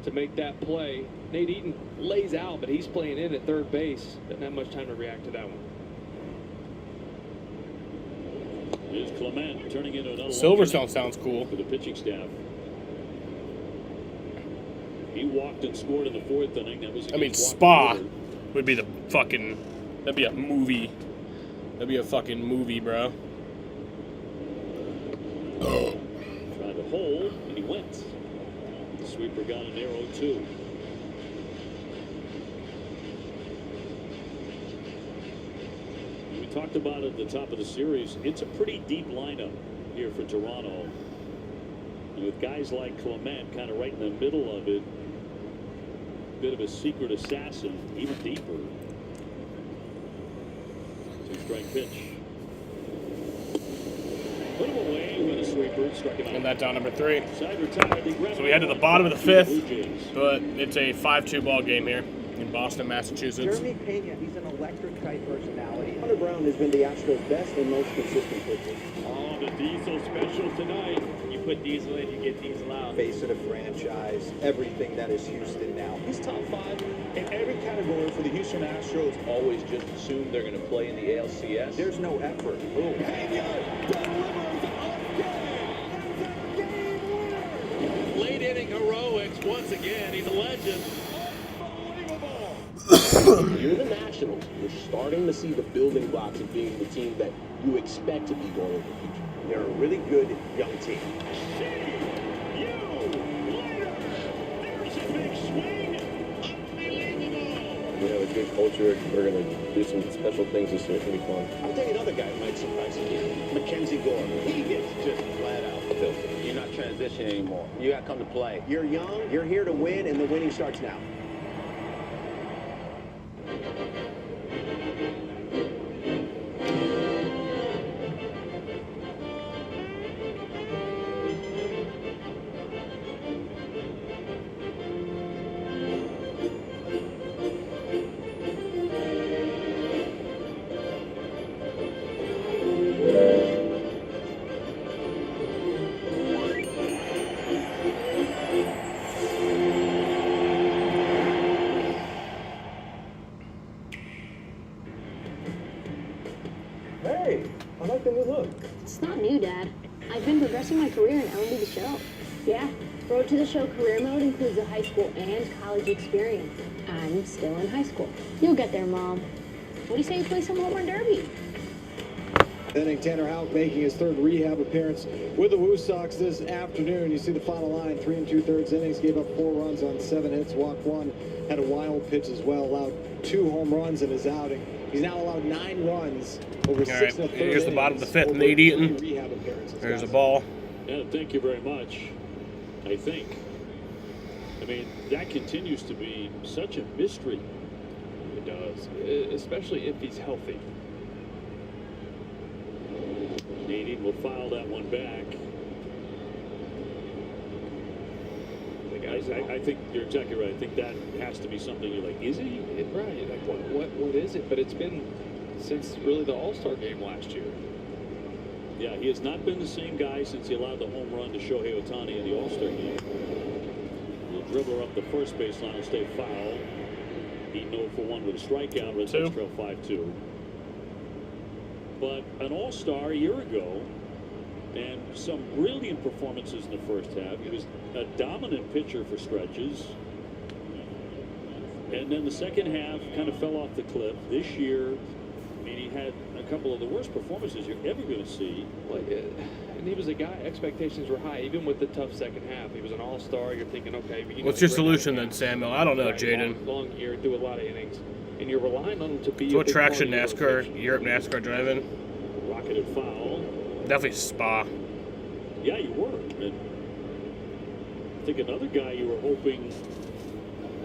to make that play. Nate Eaton lays out, but he's playing in at third base. Doesn't have much time to react to that one. Here's Clement turning into another Silverstone sounds cool. for the pitching staff. He walked and scored in the 4th inning. That was I mean, against Spa Walker. would be the fucking. That'd be a movie. That'd be a fucking movie, bro. Tried to hold, and he went. The sweeper got an arrow, too. We talked about it at the top of the series. It's a pretty deep lineup here for Toronto. And with guys like Clement kind of right in the middle of it, bit of a secret assassin, even deeper. 2-strike pitch. Put him away with a sweeper, struck him out. And that down number 3. Side retired. So we head to the bottom of the 5th, but it's a 5-2 ball game here in Boston, Massachusetts. Jeremy Pena, he's an electric type personality. Hunter Brown has been the Astros' best and most consistent pitcher. Oh, the Diesel special tonight. You put Diesel in, you get Diesel out. Face of the franchise, everything that is Houston now. He's top 5 in every category for the Houston Astros. Always just assume they're going to play in the ALCS. There's no effort. Late inning heroics once again. He's a legend. You're the Nationals. You're starting to see the building blocks of being the team that you expect to be going in the future. They're a really good young team. We have a good culture. We're going to do some special things this year. It's going to be fun. I'll tell you another guy who might surprise you. Mackenzie Gore. He gets just flat out. You're not transitioning anymore. You got to come to play. You're young, you're here to win, and the winning starts now. Hey, I like the new look. It's not new, Dad. I've been progressing my career in MLB The Show. Yeah, Road to the Show career mode includes a high school and college experience. I'm still in high school. You'll get there, Mom. What do you say you play some home run derby? Inning, Tanner Houck making his 3rd rehab appearance with the Woo Sox this afternoon. You see the final line, 3 2/3 innings, gave up 4 runs on 7 hits, walked 1, had a wild pitch as well, allowed 2 home runs in his outing. He's now allowed 9 runs over 6 1/3 Here's the bottom of the 5th, Nate Eaton. There's a ball. Yeah, thank you very much. I think. I mean, that continues to be such a mystery. It does, especially if he's healthy. Nady will foul that one back. I think you're exactly right. I think that has to be something you're like, is he? Right. Like, what is it? But it's been since really the All-Star game last year. Yeah, he has not been the same guy since he allowed the home run to Shohei Ohtani in the All-Star game. The dribbler up the first baseline will stay foul. He 0-for-1 with a strikeout. Red Sox trail 5-2. But an All-Star a year ago, and some brilliant performances in the first half. He was a dominant pitcher for stretches. And then the second half kind of fell off the cliff. This year, I mean, he had a couple of the worst performances you're ever going to see. And he was a guy, expectations were high, even with the tough second half. He was an all-star. You're thinking, okay. What's your solution then, Samuel? I don't know, Jaden. Long year, do a lot of innings. And you're relying on him to be So what track should Europe NASCAR driving? Rocketed foul. Definitely Spa. Yeah, you were. And I think another guy you were hoping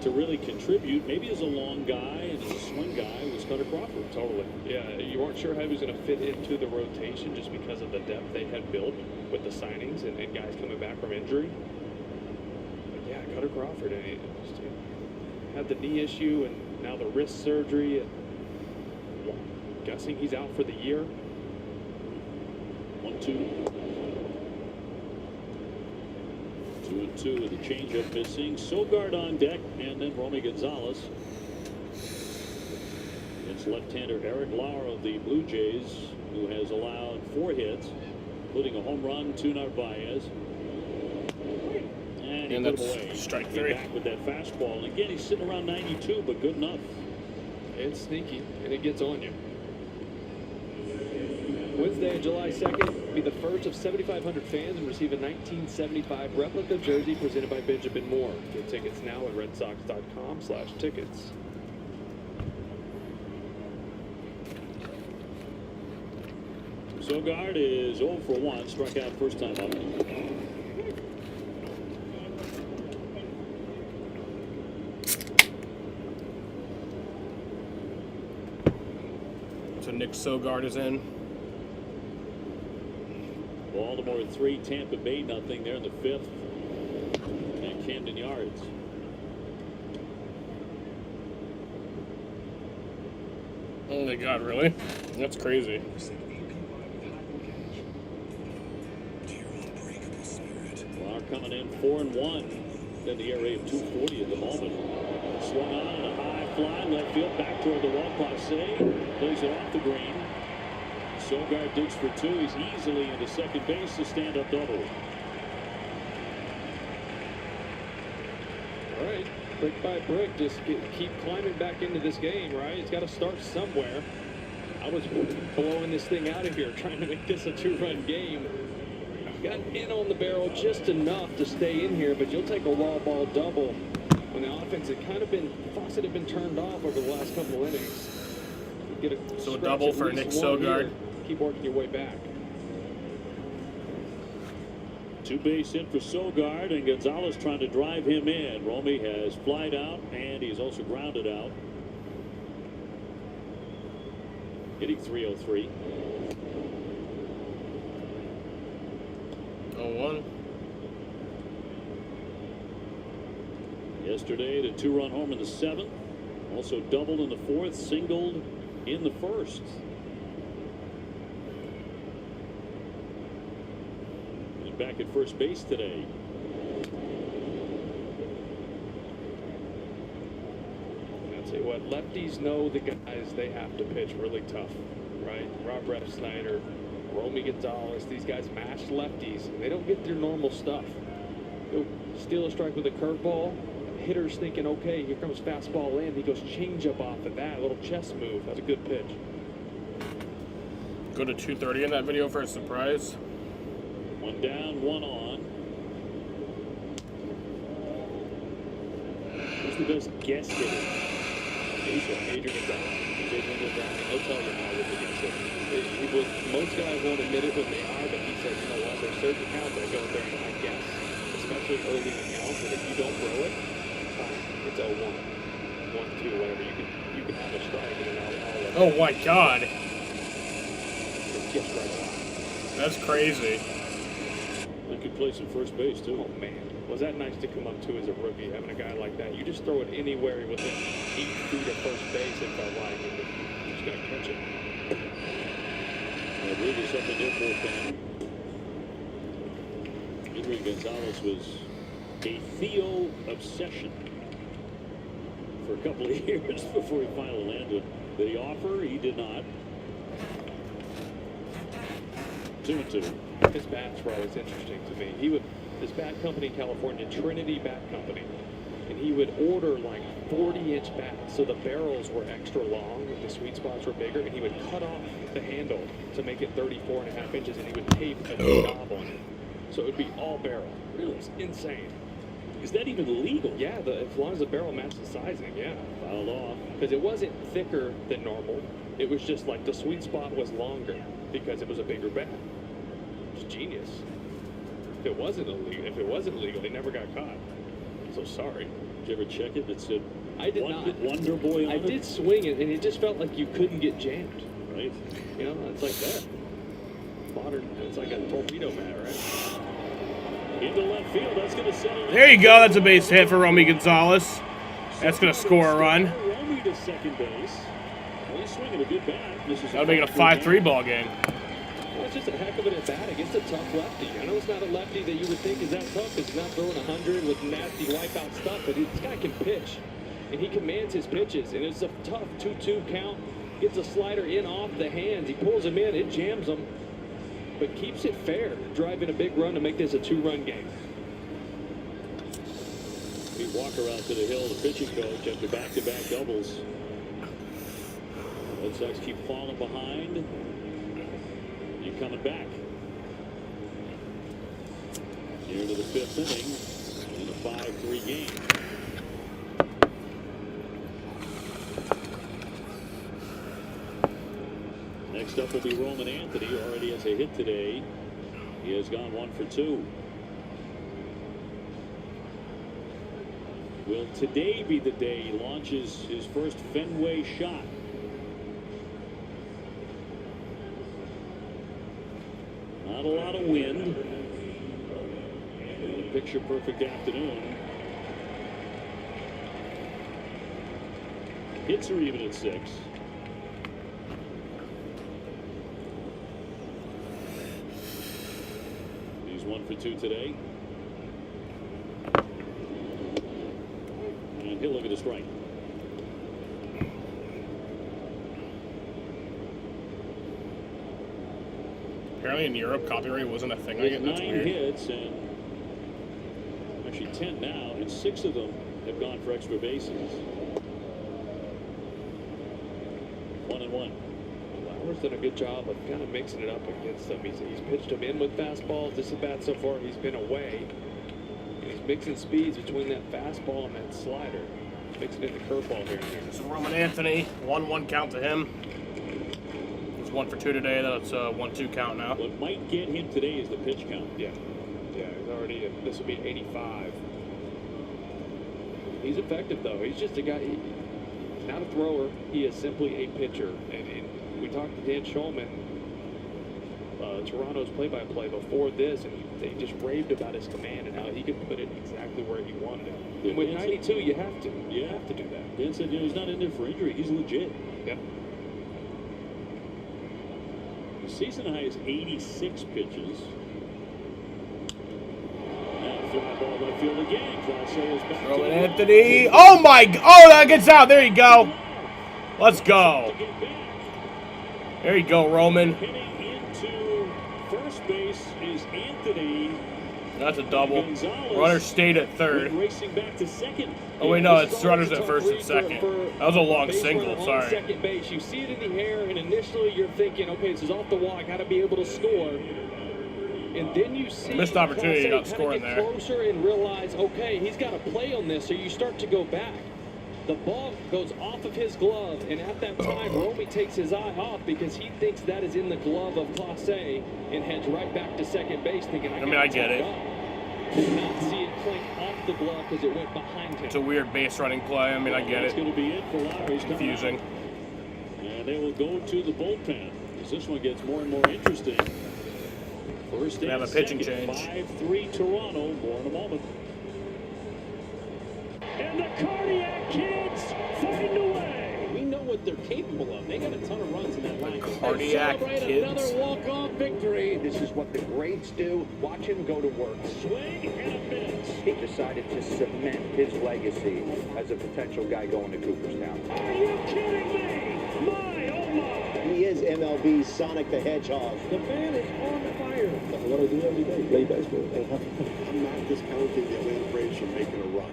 to really contribute, maybe as a long guy and as a swing guy, was Cutter Crawford. Totally. Yeah, you weren't sure how he was going to fit into the rotation just because of the depth they had built with the signings and guys coming back from injury. But yeah, Cutter Crawford, and he just had the knee issue and now the wrist surgery. And guessing he's out for the year. 1-2. 2-2 with the changeup missing. Sogard on deck, and then Romy Gonzalez. It's left-hander Eric Lauer of the Blue Jays, who has allowed 4 hits, including a home run to Narvaez. And he And put that's him away. strike Came 3. back with that fastball. And again, he's sitting around 92, but good enough. It's sneaky, and it gets on you. Wednesday, July 2nd, will be the first of 7,500 fans and receive a 1975 replica jersey presented by Benjamin Moore. Get tickets now at redsox.com/tickets. Sogard is 0 for 1, struck out first time up. So Nick Sogard is in. Baltimore 3, Tampa Bay nothing there in the 5th at Camden Yards. Oh my God, really? That's crazy. Lauer coming in 4-1. Then the ERA of 240 at the moment. Swung on and a high fly, left field, back toward the wall. Clase plays it off the green. Sogard digs for 2. He's easily into second base to stand-up double. All right, brick by brick, just keep climbing back into this game, right? It's got to start somewhere. I was blowing this thing out of here, trying to make this a 2-run game. Got in on the barrel just enough to stay in here, but you'll take a raw ball double when the offense had kind of been, faucet had been turned off over the last couple of innings. Get a So a double for Nick Sogard. Here. Keep working your way back. 2-base hit for Sogard, and Gonzalez trying to drive him in. Romy has flied out, and he's also grounded out. Hitting .303. 0-1. Yesterday, the 2-run home in the 7th. Also doubled in the 4th, singled in the 1st. And back at first base today. I'll tell you what, lefties know the guys they have to pitch really tough, right? Rob Refsnyder, Romy Gonzalez, these guys mash lefties. They don't get their normal stuff. They'll steal a strike with a curveball. Hitter's thinking, okay, here comes fastball in. He goes changeup off of that, a little chest move. That's a good pitch. Go to 230 in that video for a surprise. 1 down, 1 on. Who's the best guess hitter? Adrian Gonzalez. He'll tell you how with the guess hitter. Most guys won't admit it when they are, but he said, you know what, there's certain counts that go in there and I guess, especially early in the count, that if you don't throw it, it's 0-1, 1-2, whatever. You can have a strike and then I'll Oh my God. It's just right off. That's crazy. They could play some first base too. Oh man, was that nice to come up to as a rookie, having a guy like that. You just throw it anywhere within 8 feet of first base if I like it. You're just gonna catch it. I believe there's something there for fan. Adrian Gonzalez was a Theo obsession for a couple of years before he finally landed. Did he offer? He did not. 2-2. His bats were always interesting to me. This bat company in California, Trinity Bat Company, and he would order like 40-inch bats, so the barrels were extra long, the sweet spots were bigger, and he would cut off the handle to make it 34.5 inches, and he would tape a knob on it. So it would be all barrel. Really? It's insane. Is that even legal? Yeah, as long as the barrel matched the sizing, yeah. Fouled off. Because it wasn't thicker than normal. It was just like the sweet spot was longer because it was a bigger bat. It's genius. If it wasn't illegal, they never got caught. So sorry. Did you ever check it? It said I did not. Wonder Boy on I it? did swing it, and it just felt like you couldn't get jammed. Right. You know, it's like that. Modern, it's like a torpedo bat, right? Into left field. That's going to settle. There you go. That's a base hit for Romy Gonzalez. That's going to score a run. Romy to second base. Well, he's swinging a good bat. That'll make it a 5-3 ball game. Well, it's just a heck of an at-bat against a tough lefty. I know it's not a lefty that you would think is that tough because he's not throwing 100 with nasty wipeout stuff, but this guy can pitch, and he commands his pitches, and it's a tough 2-2 count. Gets a slider in off the hands. He pulls him in. It jams him, but keeps it fair, driving a big run to make this a 2-run game. Walker out to the hill, the pitching coach, after back-to-back doubles. Red Sox keep falling behind. You're coming back. Here to the 5th inning in a 5-3 game. Next up will be Roman Anthony. Already has a hit today. He has gone 1 for 2. Will today be the day he launches his first Fenway shot? Not a lot of wind. A picture-perfect afternoon. Hits are even at 6. He's 1 for 2 today. And he'll look at a strike. Apparently in Europe, copyright wasn't a thing. With That's 9 weird. hits, and actually 10 now, and 6 of them have gone for extra bases. 1-1. Lauer's done a good job of kind of mixing it up against them. He's pitched them in with fastballs. This at bat so far, he's been away. And he's mixing speeds between that fastball and that slider. Mixing in the curveball here and there. So Roman Anthony, 1-1 count to him. He's 1 for 2 today. That's a 1-2 count now. What might get him today is the pitch count. Yeah, he's already at, this will be 85. He's effective though. He's just a guy. He's not a thrower. He is simply a pitcher. And we talked to Dan Shulman, Toronto's play-by-play before this, and they just raved about his command and how he could put it exactly where he wanted it. And with 92, you have to. You have to do that. Dan said, he's not in there for injury. He's legit. Yeah. The season high is 86 pitches. Now fly ball left field again. Clase is back. Roman Anthony. Oh my! Oh, that gets out. There you go. Let's go. There you go, Roman. Hitting into first base is Anthony. That's a double. Gonzalez. Runner stayed at third. Racing back to second. Oh wait, no, it's runners at first and second. That was a long single. On Sorry. second base, you see it in the air, and initially you're thinking, okay, this is off the wall. I got to be able to score. And then you see Missed opportunity, Clase not scoring get there. closer and realize, okay, he's got to play on this. So you start to go back. The ball goes off of his glove, and at that time, Romy takes his eye off because he thinks that is in the glove of Clase and heads right back to second base, thinking, I get it. Did not see it clink off the glove because it went behind him. It's a weird base running play. I mean, I get That's it. going to be it for Lowry's Confusing. And they will go to the bullpen as this one gets more and more interesting. First We have and a pitching second, change. 5-3 Toronto. More in a moment. And the Cardiac Kids find a way. We know what they're capable of. They got a ton of runs in that line. Cardiac Celebrate Kids. another walk-off victory. This is what the greats do. Watch him go to work. Swing and a miss. He decided to cement his legacy as a potential guy going to Cooperstown. Are you kidding me? My, oh my. He is MLB's Sonic the Hedgehog. The man is on fire. What I do every day, play baseball. I'm not discounting the Atlanta Braves from making a run.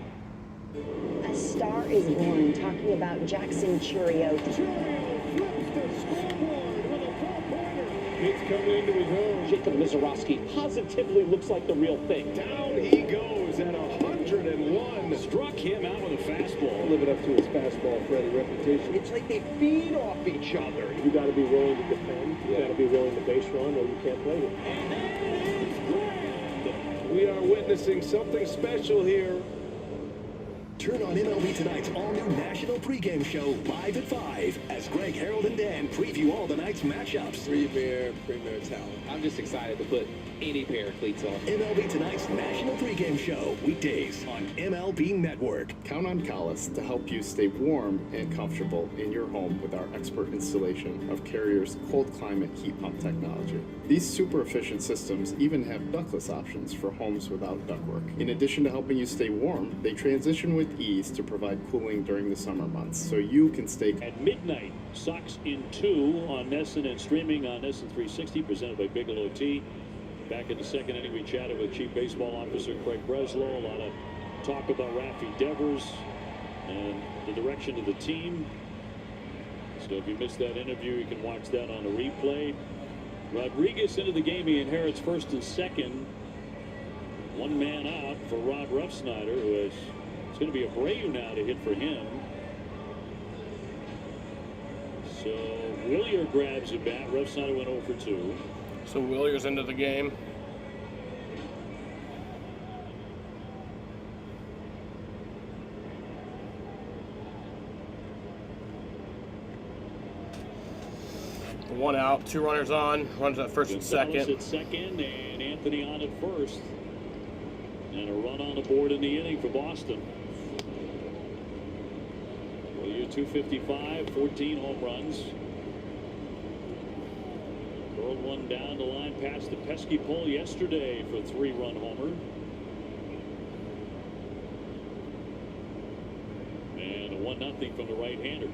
A star is born, talking about Jackson Churio. Churio flips the scoreboard with a four-pointer. He's coming into his own. Jacob Mizorowski positively looks like the real thing. Down he goes at 101. Struck him out with a fastball. Living up to his fastball Freddy reputation. It's like they feed off each other. You got to be willing to defend. You got to be willing to base run, or you can't play it. And it is grand. We are witnessing something special here. Turn on MLB Tonight's all-new national pregame show live at 5 as Greg, Harold, and Dan preview all the night's matchups. Premier talent. I'm just excited to put any pair of cleats on. MLB Tonight's national pregame show weekdays on MLB Network. Count on Callis to help you stay warm and comfortable in your home with our expert installation of Carrier's cold climate heat pump technology. These super efficient systems even have ductless options for homes without ductwork. In addition to helping you stay warm, they transition with ease to provide cooling during the summer months so you can stay At midnight, Sox in 2 on NESN and streaming on NESN 360, presented by Bigelow Tea. Back in the second inning, we chatted with Chief Baseball Officer Craig Breslow. A lot of talk about Rafi Devers and the direction of the team. So if you missed that interview, you can watch that on a replay. Rodriguez into the game. He inherits first and second. One man out for Rob Refsnyder, who is, it's going to be Abreu now to hit for him. So Willier grabs a bat. Refsnyder went 0 for 2. So Willier's into the game. One out, 2 runners on, runners at first and second. At second, and Anthony on at first. And a run on the board in the inning for Boston. Willier 255, 14 home runs. Curled one down the line past the pesky pole yesterday for a 3-run homer. And a 1-0 from the right-hander.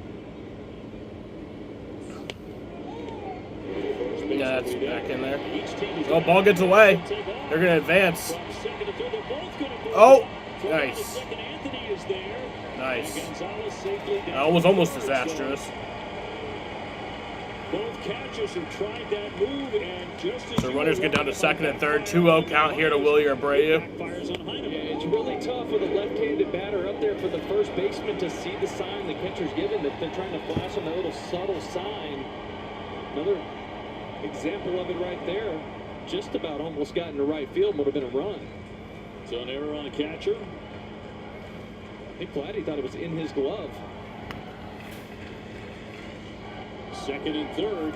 Yeah, that's back in there. Oh, ball gets away. They're going to advance. Oh, nice. Nice. That was almost disastrous. Both catchers have tried that move, and just as so runners get down to second and third. 2-0 count here to Willier Abreu. Yeah, it's really tough with a left-handed batter up there for the first baseman to see the sign the catcher's given, that they're trying to flash him a little subtle sign. Another example of it right there. Just about almost got into right field, would have been a run. So an error on the catcher. I think Vladdy thought it was in his glove. Second and third.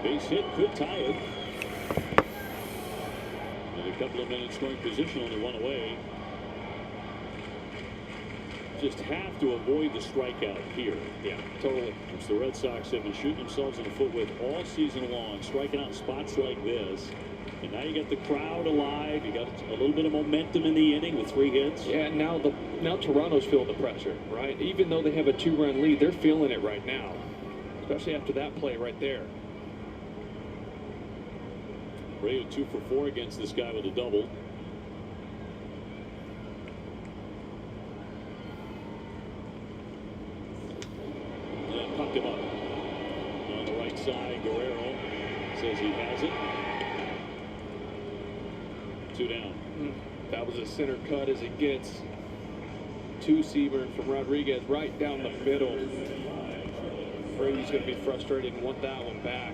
Base hit could tie it. And a couple of minutes scoring position, only one away. Just have to avoid the strikeout here. Yeah, totally. Which the Red Sox have been shooting themselves in the foot with all season long, striking out in spots like this. And now you got the crowd alive. You got a little bit of momentum in the inning with 3 hits. Yeah, now Toronto's feeling the pressure, right? Even though they have a 2-run lead, they're feeling it right now, especially after that play right there. Ray 2 for 4 against this guy with a double. And popped him up on the right side. Guerrero says he has it. 2 down. That was as center cut as it gets. 2-seamer from Rodriguez right down the middle. Brady's going to be frustrated and want that one back.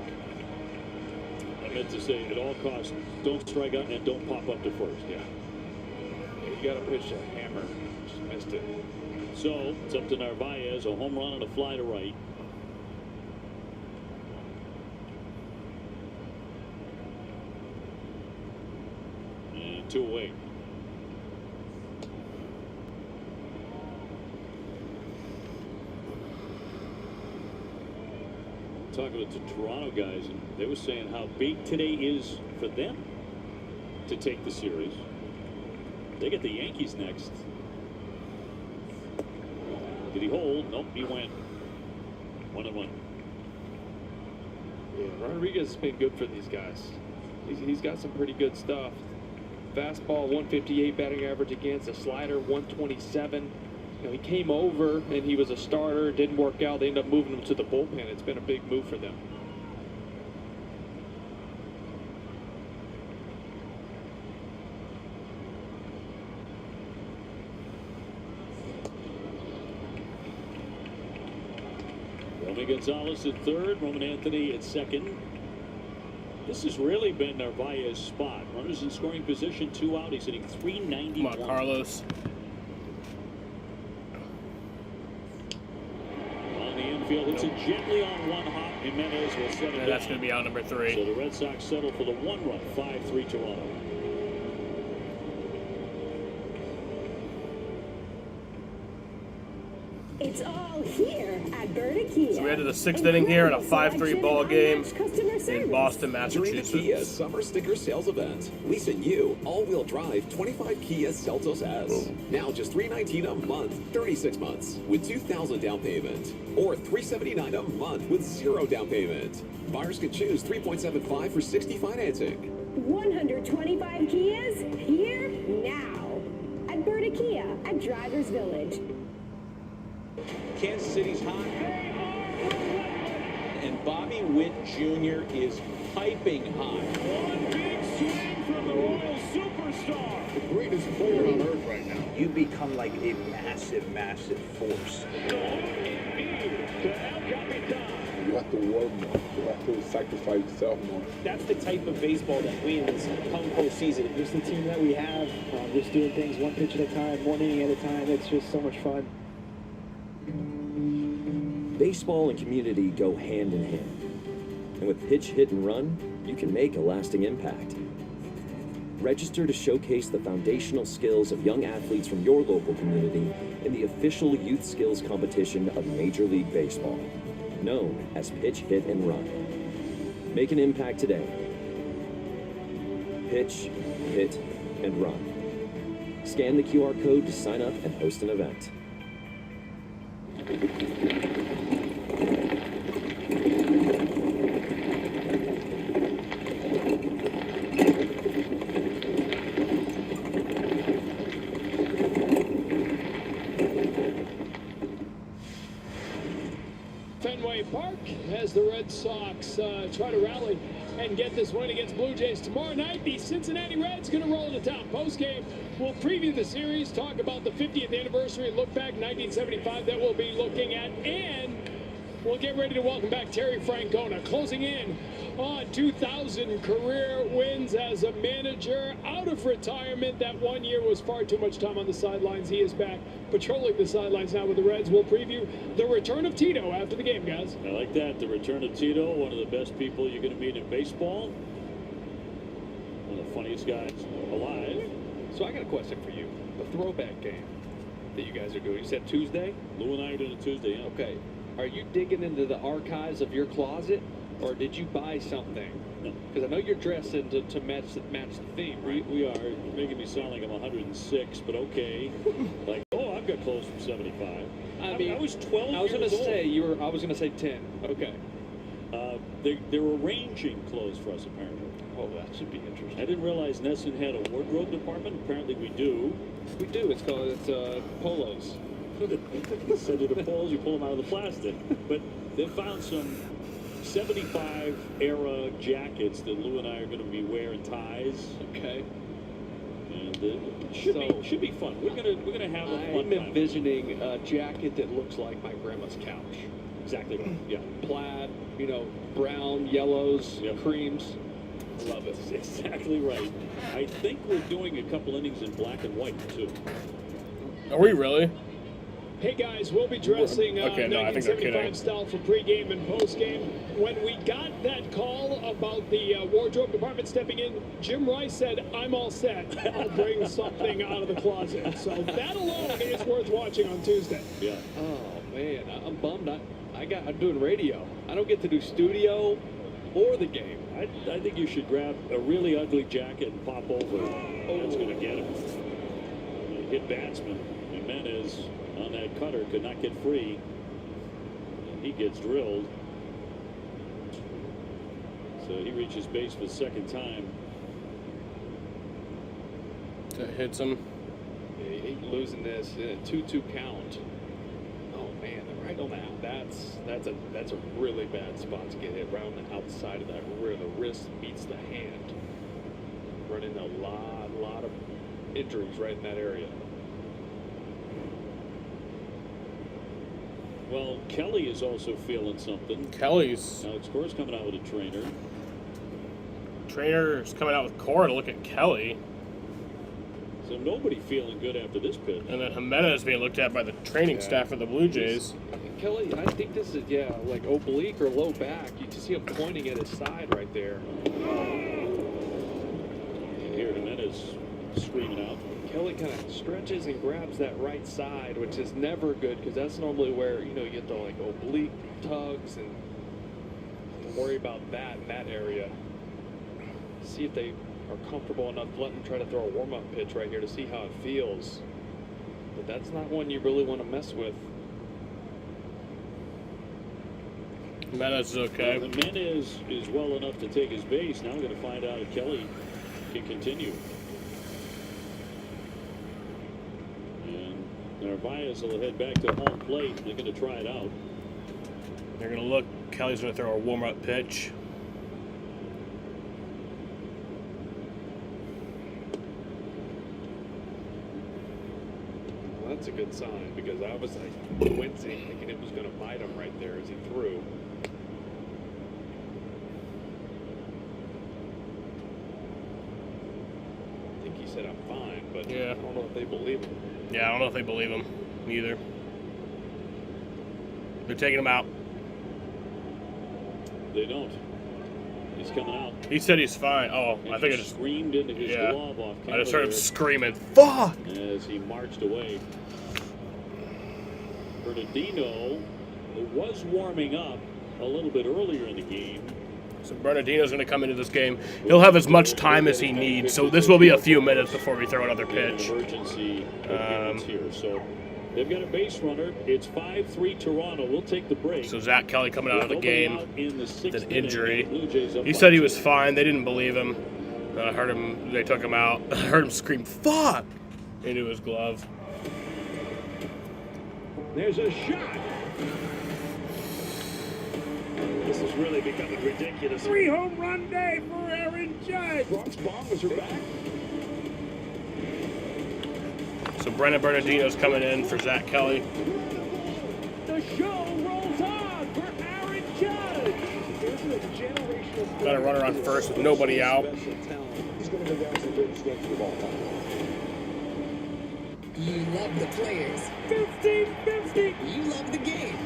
I meant to say, at all costs, don't strike out and don't pop up to first. Yeah, you got to pitch a hammer. Just missed it. So it's up to Narvaez. A home run and a fly to right. And 2 away. Talking to the Toronto guys, and they were saying how big today is for them to take the series. They get the Yankees next. Did he hold? Nope, he went 1-1. Yeah, Rodriguez has been good for these guys. He's got some pretty good stuff. Fastball 158 batting average against, a slider 127. You know, he came over and he was a starter. It didn't work out. They ended up moving him to the bullpen. It's been a big move for them. Romy Gonzalez at third, Roman Anthony at second. This has really been Narvaez's spot. Runners in scoring position, 2 out. He's hitting .391. Come on, Carlos. On the infield, hits it gently on one hop. Jimenez will set it down. That's going to be out number 3. So the Red Sox settle for the 1-run, 5-3 Toronto. It's all here at Berta Kia. So we head to the 6th inning here in a 5-3 ball game in Boston, During the Massachusetts. Kia Summer Sticker Sales Event, lease a new all-wheel drive 25 Kia Seltos S. Now just $319 a month, 36 months, with $2,000 down payment. Or $379 a month with 0 down payment. Buyers can choose 3.75 for 60 financing. 125 Kias here now at Berta Kia at Drivers Village. Kansas City's hot. And Bobby Witt Jr. is piping hot. One big swing from the Royal superstar. The greatest player on earth right now. You become like a massive, massive force. You have to work more. You have to sacrifice yourself more. That's the type of baseball that wins come postseason. Here's the team that we have, just doing things one pitch at a time, one inning at a time. It's just so much fun. Baseball and community go hand in hand. And with Pitch, Hit, and Run, you can make a lasting impact. Register to showcase the foundational skills of young athletes from your local community in the official youth skills competition of Major League Baseball, known as Pitch, Hit, and Run. Make an impact today. Pitch, Hit, and Run. Scan the QR code to sign up and host an event. Fenway Park as the Red Sox try to rally and get this win against Blue Jays. Tomorrow night, the Cincinnati Reds going to roll into town. Post-game, we'll preview the series, talk about the 50th anniversary, look back 1975 that we'll be looking at, and we'll get ready to welcome back Terry Francona, closing in on 2,000 career wins as a manager out of retirement. That 1 year was far too much time on the sidelines. He is back patrolling the sidelines now with the Reds. We'll preview the return of Tito after the game, guys. I like that. The return of Tito, one of the best people you're going to meet in baseball. One of the funniest guys alive. So I got a question for you. The throwback game that you guys are doing. You said Tuesday? Lou and I are doing it Tuesday, yeah. Okay. Are you digging into the archives of your closet, or did you buy something? No. Because I know you're dressing to match the theme, right? We are making me sound like I'm 106, but okay. Like, oh, I've got clothes from 75. I mean, I was 12 I was years gonna old. say I was gonna say 10. Okay. They're arranging clothes for us, apparently. Oh, that should be interesting. I didn't realize Nesson had a wardrobe department. Apparently we do. We do. It's called polos. So do the polos, you pull them out of the plastic. But they found some 75 era jackets that Lou and I are going to be wearing ties. Okay. And it should be fun. We're gonna have a fun I'm time. envisioning a jacket that looks like my grandma's couch. Exactly right. Yeah. Plaid, brown, yellows, Yep. creams. Love it. Exactly right. I think we're doing a couple innings in black and white too. Are we really? Hey guys, we'll be dressing Okay, no, I think they're 1975 kidding. style for pregame and postgame. When we got that call about the wardrobe department stepping in, Jim Rice said, "I'm all set. I'll bring something out of the closet." So that alone is worth watching on Tuesday. Yeah. Oh man, I'm bummed. I'm doing radio. I don't get to do studio or the game. I think you should grab a really ugly jacket and pop over. That's going to get him. Hit batsman. Jimenez on that cutter could not get free. And he gets drilled. So he reaches base for the second time. That hits him. Yeah, he ain't losing this. 2-2 count. Oh man, right on that. That's a really bad spot to get hit. Right on the outside of that where the wrist meets the hand. Running a lot of injuries right in that area. Well, Kelly is also feeling something. Kelly's. Alex Cora's coming out with a trainer. Trainer's coming out with Cora to look at Kelly. So nobody feeling good after this pitch. And then Jimenez being looked at by the training staff of the Blue Jays. Kelly, I think this is, like oblique or low back. You can see him pointing at his side right there. And here Jimenez screaming out. Kelly kind of stretches and grabs that right side, which is never good because that's normally where, you get the like oblique tugs and worry about that in that area. See if they are comfortable enough to let him try to throw a warm-up pitch right here to see how it feels. But that's not one you really want to mess with. Jimenez is okay. Jimenez is well enough to take his base. Now we're going to find out if Kelly can continue. And Narvaez will head back to home plate. They're going to try it out. They're going to look. Kelly's going to throw a warm-up pitch. Well, that's a good sign because I was like wincing, thinking it was going to bite him right there as he threw. I think he said I'm fine, but Yeah. I don't know if they believe him. Yeah, I don't know if they believe him either. They're taking him out. They don't. He's coming out. He said he's fine. Oh, And I think he I just screamed into his glove off I just heard him camera screaming, "Fuck!" there as he marched away. Bernardino was warming up a little bit earlier in the game. So Bernardino's going to come into this game. He'll have as much time as he needs. So this will be a few minutes before we throw another pitch. Emergency appearance here. So they've got a base runner. It's 5-3 Toronto. We'll take the break. So Zach Kelly coming out of the game in the with sixth an injury. Blue Jays up He by said he was fine. They didn't believe him. I heard him. They took him out. I heard him scream "fuck" into his glove. There's a shot. This is really becoming ridiculous. 3-home run day for Aaron Judge. Bronx Bombers are back. So Brennan Bernardino's coming in for Zach Kelly. The show rolls on for Aaron Judge. Got a runner on first with nobody out. He's going to go down to the greatest gangster of all time. You love the players. 50-50. You love the game.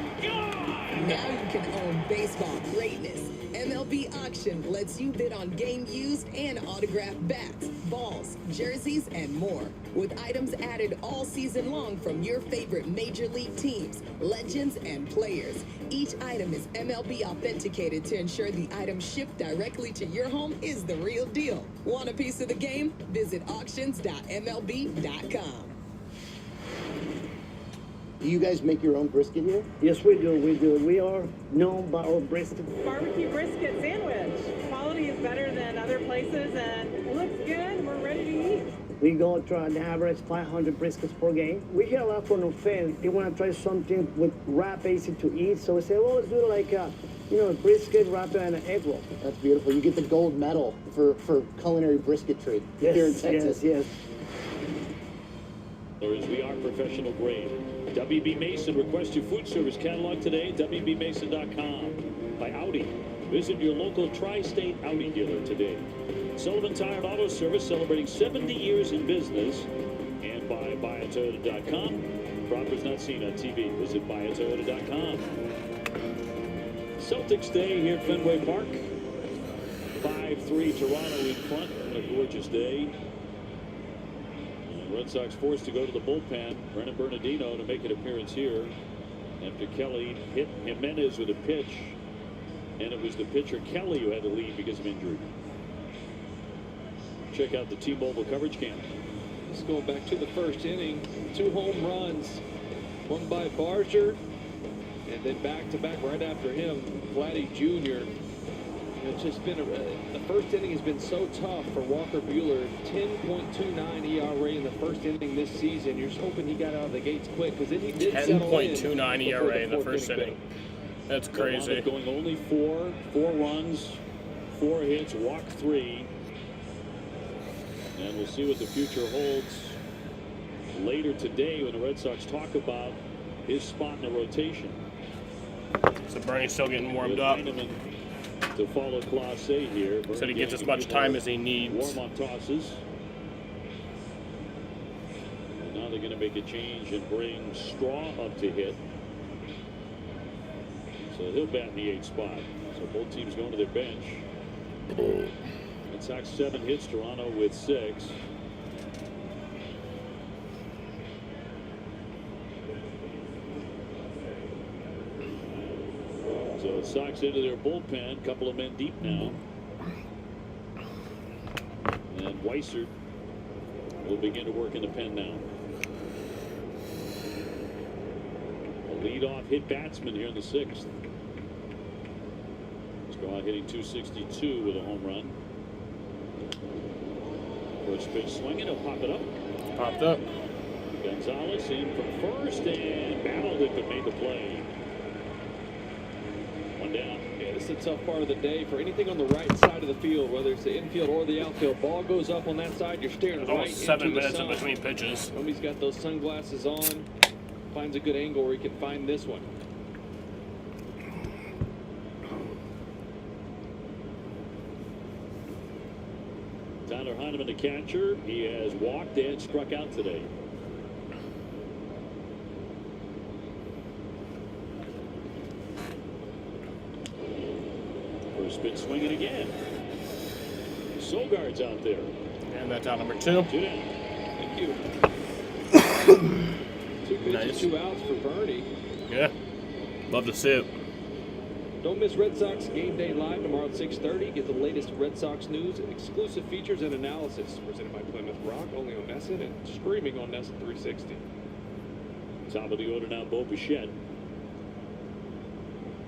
Now you can own baseball greatness. MLB Auction lets you bid on game used and autographed bats, balls, jerseys, and more. With items added all season long from your favorite major league teams, legends, and players. Each item is MLB authenticated to ensure the item shipped directly to your home is the real deal. Want a piece of the game? Visit auctions.mlb.com. Do you guys make your own brisket here? Yes, we do. We are known by our brisket. Barbecue brisket sandwich. Quality is better than other places and it looks good. We're ready to eat. We go to an average 500 briskets per game. We hear a lot from our fans. They want to try something with wrap, easy to eat. So we say, well, let's do like a brisket, wrap, and an egg roll. That's beautiful. You get the gold medal for culinary brisketry here in Texas. Yes. As we are professional grade. WB Mason, request your food service catalog today, WBMason.com. By Audi. Visit your local tri-state Audi dealer today. Sullivan Tire Auto Service celebrating 70 years in business. And by BuyAToyota.com. Properties not seen on TV. Visit BuyAToyota.com. Celtics Day here at Fenway Park. 5-3 Toronto in front on a gorgeous day. Red Sox forced to go to the bullpen. Brennan Bernardino to make an appearance here after Kelly hit Jimenez with a pitch, and it was the pitcher Kelly who had to leave because of injury. Check out the T-Mobile coverage cam. Let's go back to the first inning. 2 home runs, one by Barger, and then back-to-back right after him, Vladdy Jr. It's just been the first inning has been so tough for Walker Buehler. 10.29 ERA in the first inning this season. You're just hoping he got out of the gates quick because then he did 10.29 ERA in the first inning. That's crazy. Going only 4 runs, 4 hits, walk 3. And we'll see what the future holds later today when the Red Sox talk about his spot in the rotation. So Bernie's still getting warmed up. To follow Class A here. So he gets as much time as he needs. Warm-up tosses. And now they're going to make a change and bring Straw up to hit. So he'll bat in the 8th spot. So both teams going to their bench. Red Sox 7 hits, Toronto with 6. So the Sox into their bullpen, couple of men deep now. And Weissert will begin to work in the pen now. A leadoff hit batsman here in the 6th. Straw hitting 262 with a home run. First pitch swinging, he'll pop it up. Popped up. Gonzalez in from first and battled it but made the play. One down. Yeah, this is a tough part of the day for anything on the right side of the field, whether it's the infield or the outfield. Ball goes up on that side, you're staring There's right almost into 7 the minutes sun. in between pitches. Somebody's got those sunglasses on, finds a good angle where he can find this one. Tyler Heineman, the catcher. He has walked and struck out today. First pitch swinging again. Sogard's out there. And that's out number 2. 2 down. Thank you. 2 pitches, Nice. 2 outs for Bernie. Yeah. Love to see it. Don't miss Red Sox Game Day Live tomorrow at 6:30. Get the latest Red Sox news, exclusive features, and analysis. Presented by Plymouth Rock, only on NESN and streaming on NESN 360. Top of the order now, Bo Bichette.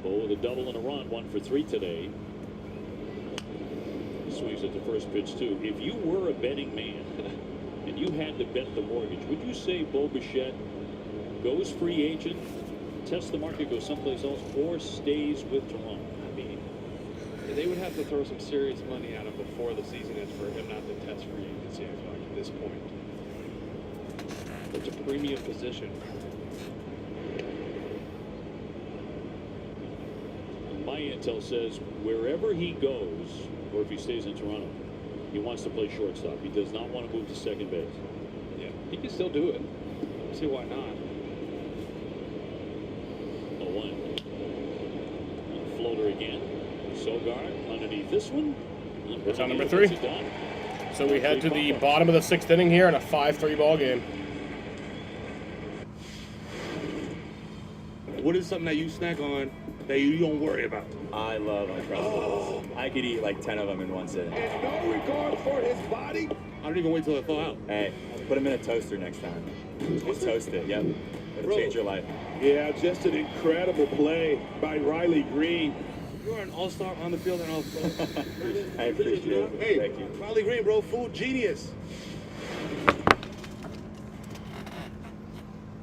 Bo with a double and a run, 1 for 3 today. He swings at the first pitch, too. If you were a betting man and you had to bet the mortgage, would you say Bo Bichette goes free agent, tests the market, goes someplace else, or stays with Toronto? I mean, they would have to throw some serious money at him before the season ends for him not to test free agency, I feel like, at this point. Such a premium position. My intel says wherever he goes, or if he stays in Toronto, he wants to play shortstop. He does not want to move to second base. Yeah, he can still do it. I don't see why not. 0-1. Floater again. Sogard underneath this one. That's on number 3. So we head to the bottom of the 6th inning here in a 5-3 ball game. What is something that you snack on that you don't worry about? I love Uncrustables. I could eat like 10 of them in one sitting. And no regard for his body? I don't even wait till they thaw out. Hey, put them in a toaster next time. Just toast it, yep. It'll change your life. Yeah, just an incredible play by Riley Green. You're an all-star on the field and off the field. I appreciate it. Hey, Thank you. Riley Green, bro, food genius.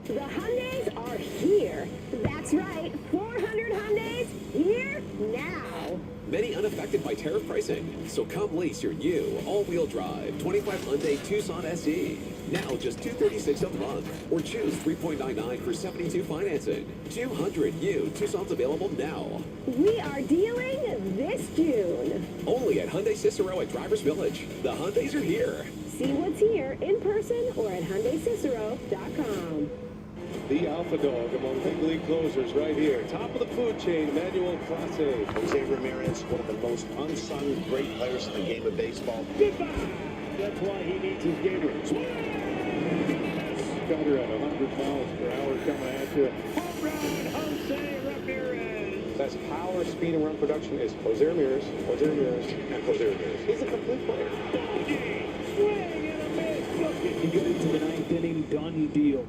The Hyundais are here. That's right, 400 Hyundais here now. Many unaffected by tariff pricing. So come lease your new all-wheel drive 25 Hyundai Tucson SE. Now just $236 a month. Or choose 3.99 for 72 financing. 200 new Tucson's available now. We are dealing this June. Only at Hyundai Cicero at Drivers Village. The Hyundais are here. See what's here in person or at HyundaiCicero.com. The alpha dog among big league closers right here. Top of the food chain, Manuel Clase. Jose Ramirez, one of the most unsung great players in the game of baseball. That's why he needs his gator. Cutter at 100 miles per hour coming at you. Home run, Jose Ramirez. Best power, speed, and run production is Jose Ramirez, Jose Ramirez, and Jose Ramirez. He's a complete player. Swing and a miss. Looking good into the 9th inning, done deal.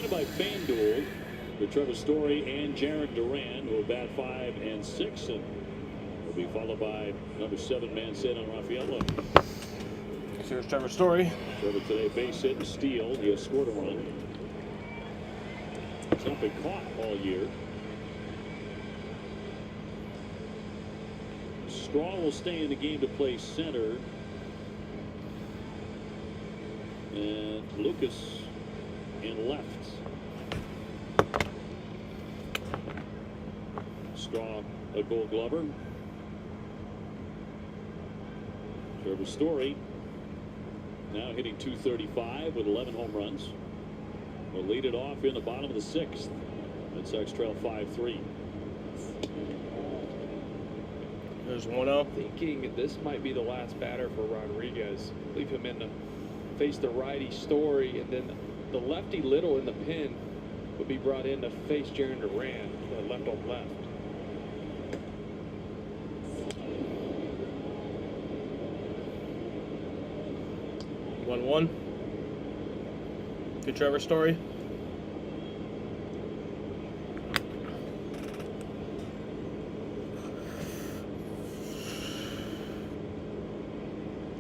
By FanDuel with Trevor Story and Jarek Duran, who will bat 5 and 6, and will be followed by number 7 Mancini and Rafael Lowe. Here's Trevor Story. Trevor today base hit and steal. He has scored a run. He's not been caught all year. Straw will stay in the game to play center. And Lucas in left. Straw, a Gold Glover. Trevor Story now hitting .235 with 11 home runs. We'll lead it off in the bottom of the 6th. Red Sox trail 5-3. There's 1-0. Thinking this might be the last batter for Rodriguez. Leave him in to face the righty Story, and then the lefty Little in the pen. would be brought in to face Jarren Duran, left on left. One. Good Trevor story.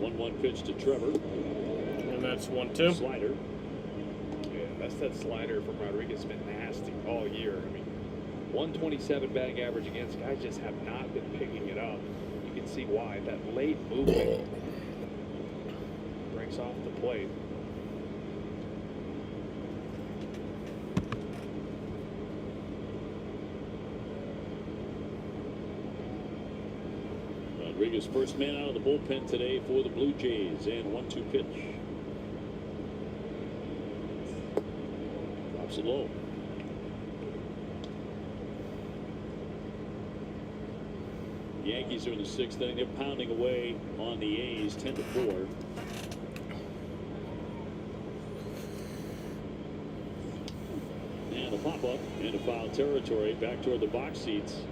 One pitch to Trevor. And that's 1-2. Slider. Yeah, that's that slider from Rodriguez. Been nasty all year. I mean, 127 batting average against guys just have not been picking it up. You can see why. That late movement breaks off the plate. Rodriguez, first man out of the bullpen today for the Blue Jays, and 1-2 pitch. Drops it low. The Yankees are in the 6th inning. They're pounding away on the A's 10-4. And a pop-up into foul territory, back toward the box seats.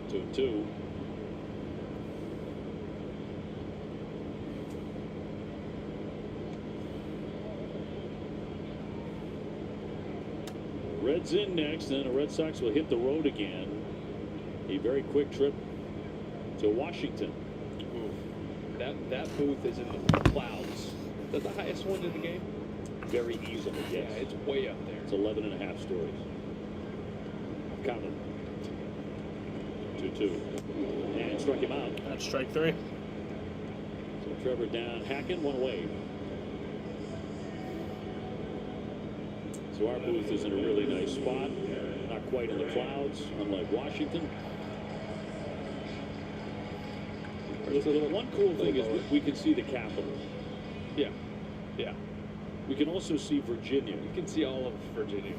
2-2. Reds in next, and the Red Sox will hit the road again. A very quick trip to Washington. That booth is in the clouds. Is that the highest one in the game? Very easily, yes. Yeah, it's way up there. It's 11.5 stories. Counted. 2-2. And struck him out. That's strike 3. So Trevor down, Hacken, one away. So our booth is in a really nice spot. Not quite in the clouds, unlike Washington. So the one cool thing is we can see the Capitol. Yeah. Yeah. We can also see Virginia. You can see all of Virginia.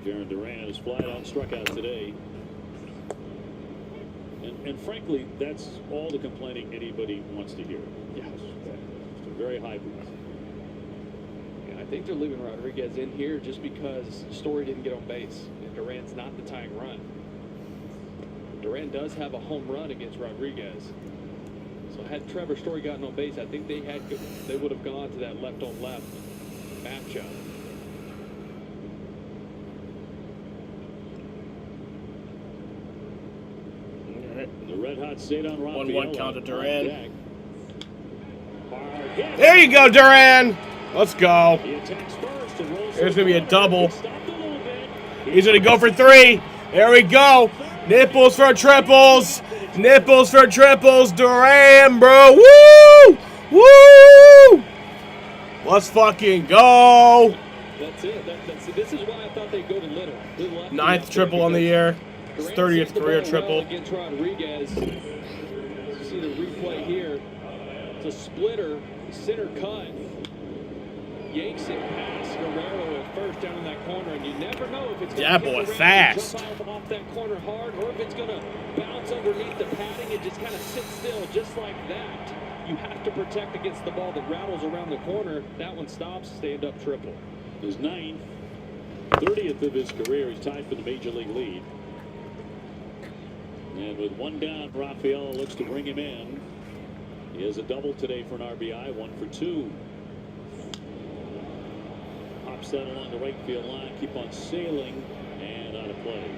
Jarren Duran is flat out struck out today. And frankly, that's all the complaining anybody wants to hear. Yes. It's a very high booth. Yeah, I think they're leaving Rodriguez in here just because Story didn't get on base. And Duran's not the tying run. Duran does have a home run against Rodriguez. So had Trevor Story gotten on base, I think they would have gone to that left on left matchup. The red hot Cedar Rafaela. 1-1 count to Duran. There There you go, Duran. Let's go. There's going to be a double. He's going to go for 3. There we go. Nipples for triples. Nipples for triples. Duran, bro. Woo! Woo! Let's fucking go. That's it. This is why I thought they'd go to Little. 9th triple on the year. His 30th career triple. Against Rodriguez. You see the replay here. It's a splitter, center cut. Yanks it past Guerrero at first down in that corner, and you never know if it's going to fast. Jump off that corner hard, or if it's going to bounce underneath the padding and just kind of sit still, just like that. You have to protect against the ball that rattles around the corner. That one stops, stand-up triple. His 9th, 30th of his career. He's tied for the major league lead. And with one down, Rafaela looks to bring him in. He has a double today for an RBI, 1 for 2. Hops that along the right field line, keep on sailing, and out of play.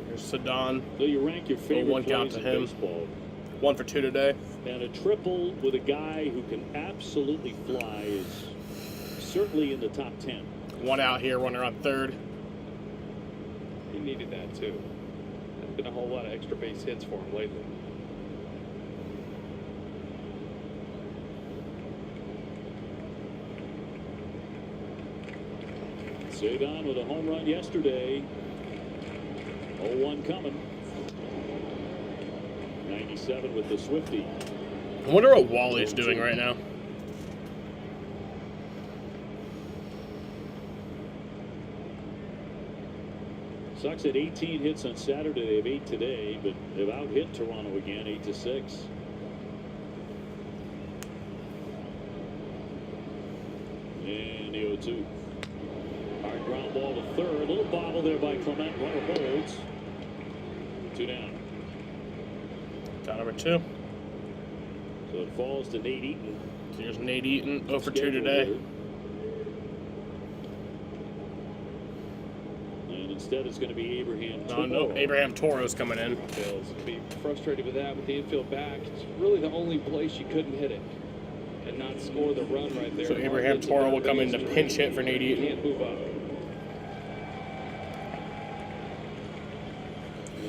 Here's Cedar. So you rank your favorite 1 count plays to in him. baseball. 1 for 2 today. And a triple with a guy who can absolutely fly is certainly in the top 10. 1 out here, runner on 3rd. He needed that too. There's been a whole lot of extra base hits for him lately. Cedar with a home run yesterday. 0-1 coming. 97 with the Swifty. I wonder what Wally's doing right now. Sox had 18 hits on Saturday. They have 8 today, but they've out-hit Toronto again, 8-6. And the 0-2. Hard ground ball to third. Little bobble there by Clement. Runner holds. 2 down. Down number 2. So it falls to Nate Eaton. Here's Nate Eaton, 0 for 2 today. And instead it's going to be Abraham No, Toro. no, Abraham Toro's coming in. Bill's going to be frustrated with that with the infield back. It's really the only place you couldn't hit it and not score the run right there. So Abraham Toro will come in to pinch hit for Nate Eaton. Can't move up.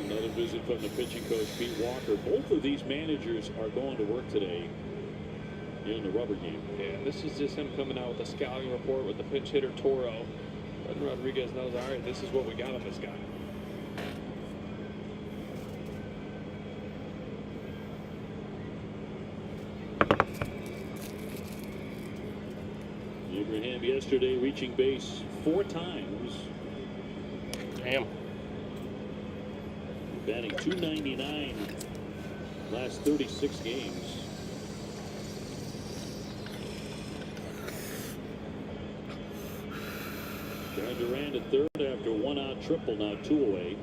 Another visit from the pitching coach, Pete Walker. Both of these managers are going to work today in the rubber game. Yeah, this is just him coming out with a scouting report with the pinch hitter Toro. And Rodriguez knows, all right, this is what we got on this guy. Abraham yesterday reaching base 4 times. Damn. Batting .299 last 36 games. John Durant at third after 1-out triple, now 2 away.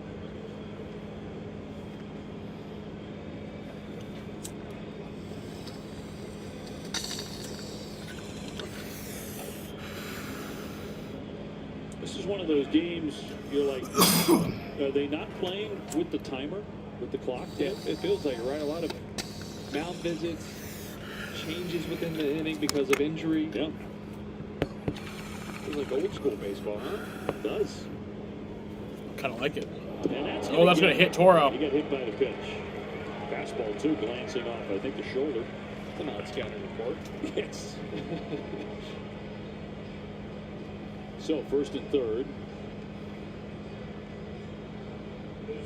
This is one of those games you're like, are they not playing with the timer, with the clock? Yeah, it feels like it, right? A lot of mound visits, changes within the inning because of injury. Yeah. Feels like old school baseball, huh? It does. Kind of like it. And that's Oh, that's going to hit Toro. He got hit by the pitch. Fastball, too, glancing off, I think, the shoulder. It's an odd scouting report. Yes. So, first and third.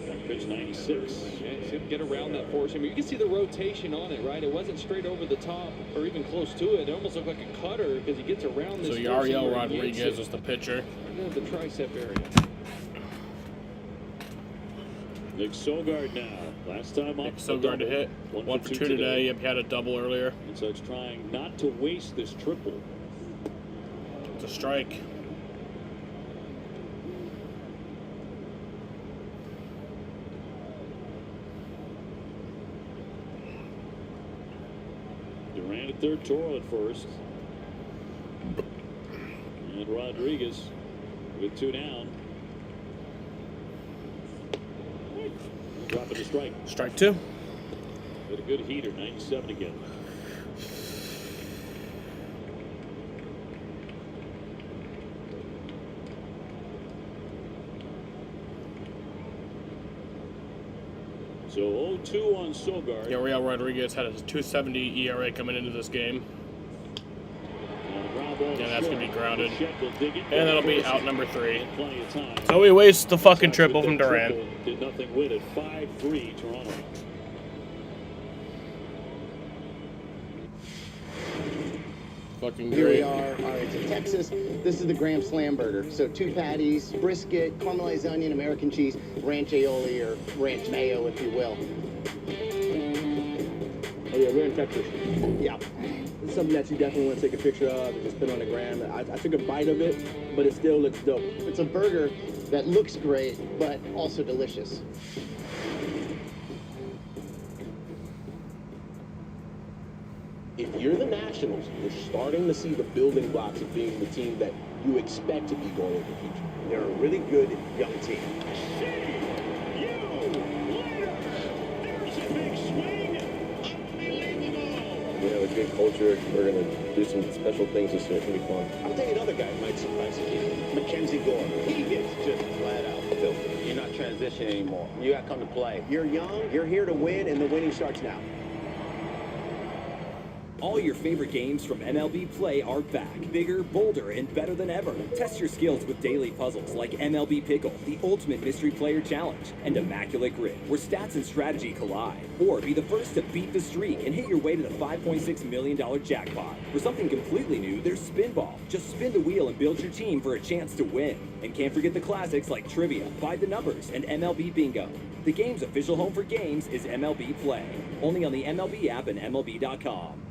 That pitch 96. Yeah, see him get around that four seamer. You can see the rotation on it, right? It wasn't straight over the top or even close to it. It almost looked like a cutter because he gets around this. So Yariel Rodriguez is the pitcher. Right into the tricep area. Nick Sogard now. Last time up. Sogard to hit. 1 for 2 today. Yep, he had a double earlier. And so it's trying not to waste this triple. It's a strike. Durant at third, Toro at first. And Rodriguez with 2 down. Dropping a strike. Strike 2. With a good heater, 97 again. So 0-2 on Sogard. Yariel Rodriguez had a 2.70 ERA coming into this game. Yeah, that's going to be grounded. And that'll be out number 3. So we waste the fucking triple from Durant. Did nothing with it. 5-3 Toronto. Fucking Here great. we are. All right, so Texas, this is the Graham Slam burger. So 2 patties, brisket, caramelized onion, American cheese, ranch aioli or ranch mayo, if you will. Oh yeah, we're in Texas. Yeah. It's something that you definitely want to take a picture of and just put on the gram. I took a bite of it, but it still looks dope. It's a burger that looks great, but also delicious. If you're the Nationals, you're starting to see the building blocks of being the team that you expect to be going in the future. They're a really good young team. We have a good culture. We're going to do some special things this year. It's going to be fun. I'll tell you another guy who might surprise you. Mackenzie Gore. He gets just flat out filthy. You're not transitioning anymore. You got to come to play. You're young, you're here to win, and the winning starts now. All your favorite games from MLB Play are back, bigger, bolder, and better than ever. Test your skills with daily puzzles like MLB Pickle, the Ultimate Mystery Player Challenge, and Immaculate Grid, where stats and strategy collide. Or be the first to beat the streak and hit your way to the $5.6 million jackpot. For something completely new, there's Spinball. Just spin the wheel and build your team for a chance to win. And can't forget the classics like Trivia, By the Numbers, and MLB Bingo. The game's official home for games is MLB Play. Only on the MLB app and MLB.com.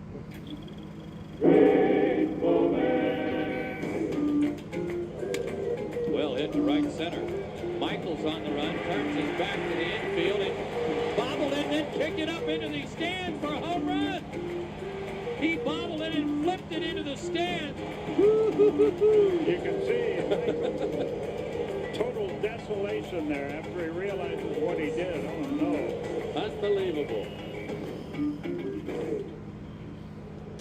Well hit to right center. Michaels on the run, turns his back to the infield and bobbled it and then kicked it up into the stands for a home run. He bobbled it and flipped it into the stands. You can see total desolation there after he realizes what he did. Oh no. Unbelievable.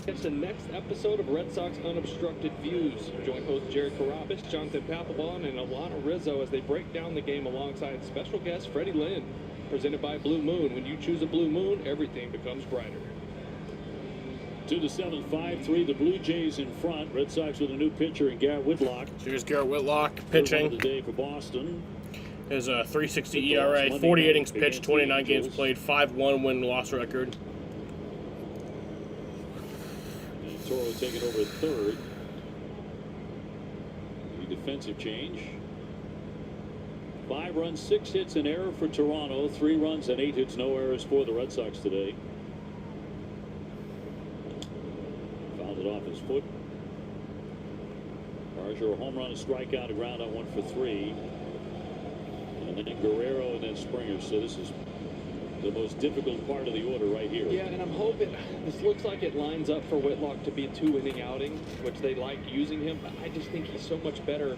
Catch the next episode of Red Sox Unobstructed Views. Join host Jerry Carabas, Jonathan Papelbon, and Alana Rizzo as they break down the game alongside special guest Freddie Lynn. Presented by Blue Moon. When you choose a Blue Moon, everything becomes brighter. 2-7, 5-3. The Blue Jays in front. Red Sox with a new pitcher in Garrett Whitlock. Here's Garrett Whitlock pitching. The day for Boston. His 3.60 ERA, 40 innings pitched, 29 games played, 5-1 win-loss record. Toro taking over third. The defensive change. 5 runs, 6 hits, an error for Toronto. 3 runs and 8 hits, no errors for the Red Sox today. Fouled it off his foot. Barger, a home run, a strikeout, a ground out, 1 for 3. And then Guerrero and then Springer. So this is the most difficult part of the order right here. Yeah, and I'm hoping this looks like it lines up for Whitlock to be a 2-inning outing, which they like using him. But I just think he's so much better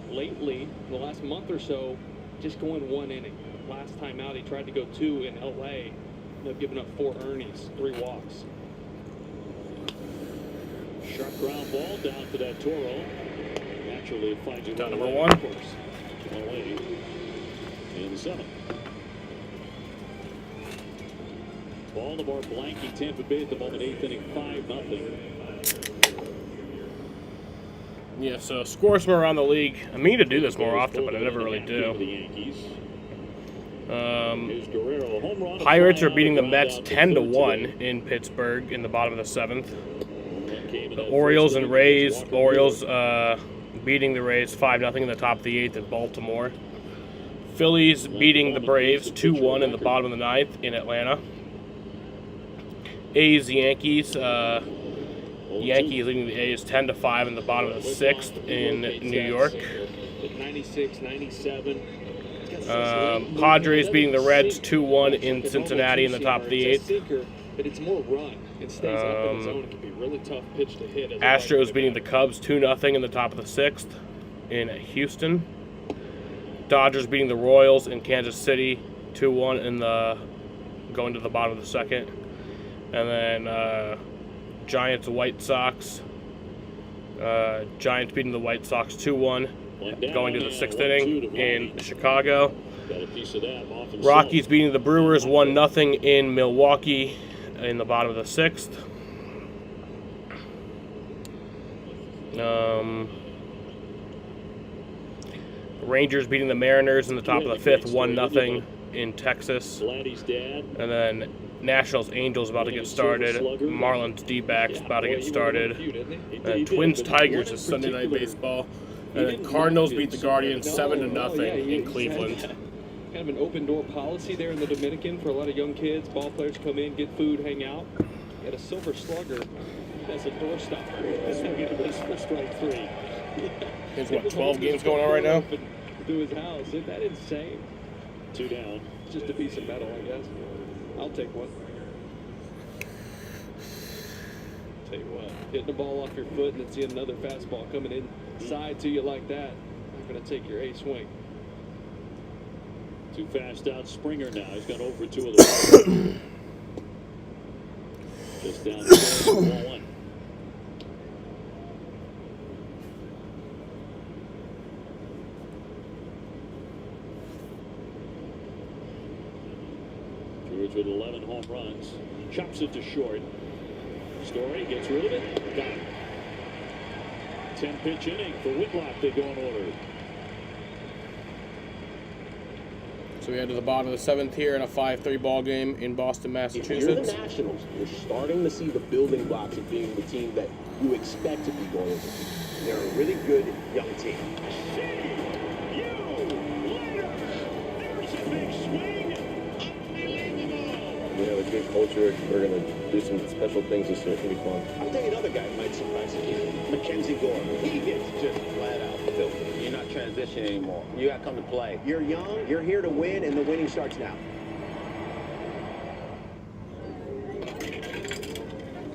lately, in the last month or so, just going 1 inning. Last time out, he tried to go 2 in LA. Ended up giving up 4 earnings, 3 walks. Sharp ground ball down to that Toro. Naturally, it finds you down right number away, 1. of course. 1 away in the 7th. Baltimore blanking Tampa Bay at the moment, 8th inning, 5-0. Yeah, so scores from around the league. I mean to do this more often, but I never really do. Pirates are beating the Mets 10-1 in Pittsburgh in the bottom of the 7th. The Orioles and Rays. Orioles beating the Rays 5-0 in the top of the 8th in Baltimore. Phillies beating the Braves 2-1 in the bottom of the 9th in Atlanta. A's, Yankees. Yankees leading the A's 10-5 in the bottom of the 6th in New York. 96, 97. Padres beating the Reds 2-1 in Cincinnati in the top of the 8th. But it's more run. It stays up in the zone. It can be a really tough pitch to hit. Astros beating the Cubs 2-0 in the top of the 6th in Houston. Dodgers beating the Royals in Kansas City 2-1 in the going to the bottom of the 2nd. And then Giants, White Sox. Giants beating the White Sox 2-1, going to the 6th inning in Chicago. Rockies beating the Brewers 1-0 in Milwaukee in the bottom of the 6th. Rangers beating the Mariners in the top of the 5th 1-0 in Texas. And then Nationals, Angels about to get started. Marlins, D-backs about to get started. Twins, Tigers is Sunday Night Baseball. And then Cardinals beat the Guardians 7-0 in Cleveland. Kind of an open door policy there in the Dominican for a lot of young kids. Ball players come in, get food, hang out. Get a silver slugger as a doorstopper. This will get this for strike 3. There's what, 12 games going on right now? To his house. Isn't that insane? 2 down. Just a piece of metal, I guess. I'll take one. Tell you what, hitting the ball off your foot and then seeing another fastball coming inside to you like that, I'm going to take your A swing. 2 fast out. Springer now. He's got over 2 of the just down to 1. With 11 home runs, chops it to short. Story gets rid of it. Got it. 10-pitch inning for Whitlock. They go in order. So we head to the bottom of the 7th here in a 5-3 ball game in Boston, If you're the Massachusetts. Nationals, you're starting to see the building blocks of being the team that you expect to be going into. They're a really good young team. We have a good culture. We're going to do some special things this year. It's going to be fun. I'll tell you another guy who might surprise you. Mackenzie Gore. He gets just flat out filthy. You're not transitioning anymore. You got to come to play. You're young, you're here to win, and the winning starts now.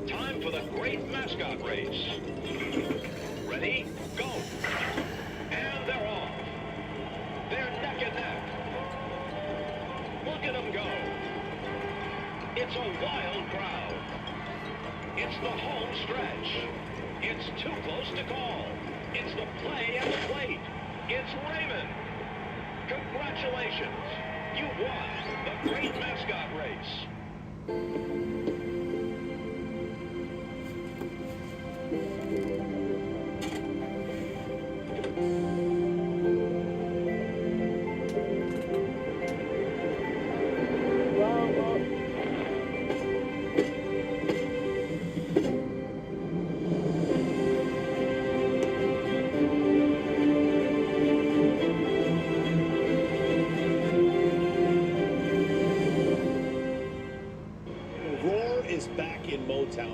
Time for the great mascot race. Ready? Go. And they're off. They're neck and neck. Look at them go. It's a wild crowd. It's the home stretch. It's too close to call. It's the play at the plate. It's Raymond. Congratulations. You won the great mascot race.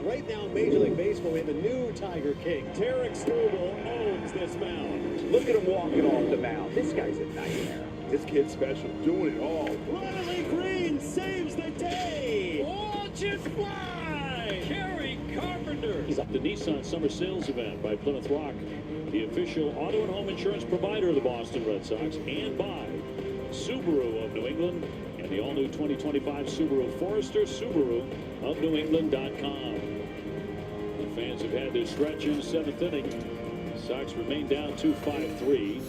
Right now in Major League Baseball, we have a new Tiger King. Tarek Skubal owns this mound. Look at him walking off the mound. This guy's a nightmare. This kid's special, doing it all. Riley Green saves the day. Watch it fly! Kerry Carpenter. He's up the Nissan Summer Sales Event by Plymouth Rock, the official auto and home insurance provider of the Boston Red Sox, and by Subaru of New England and the all-new 2025 Subaru Forester, Subaru of New England.com. The fans have had their stretch in the 7th inning. Sox remain down 2-5-3.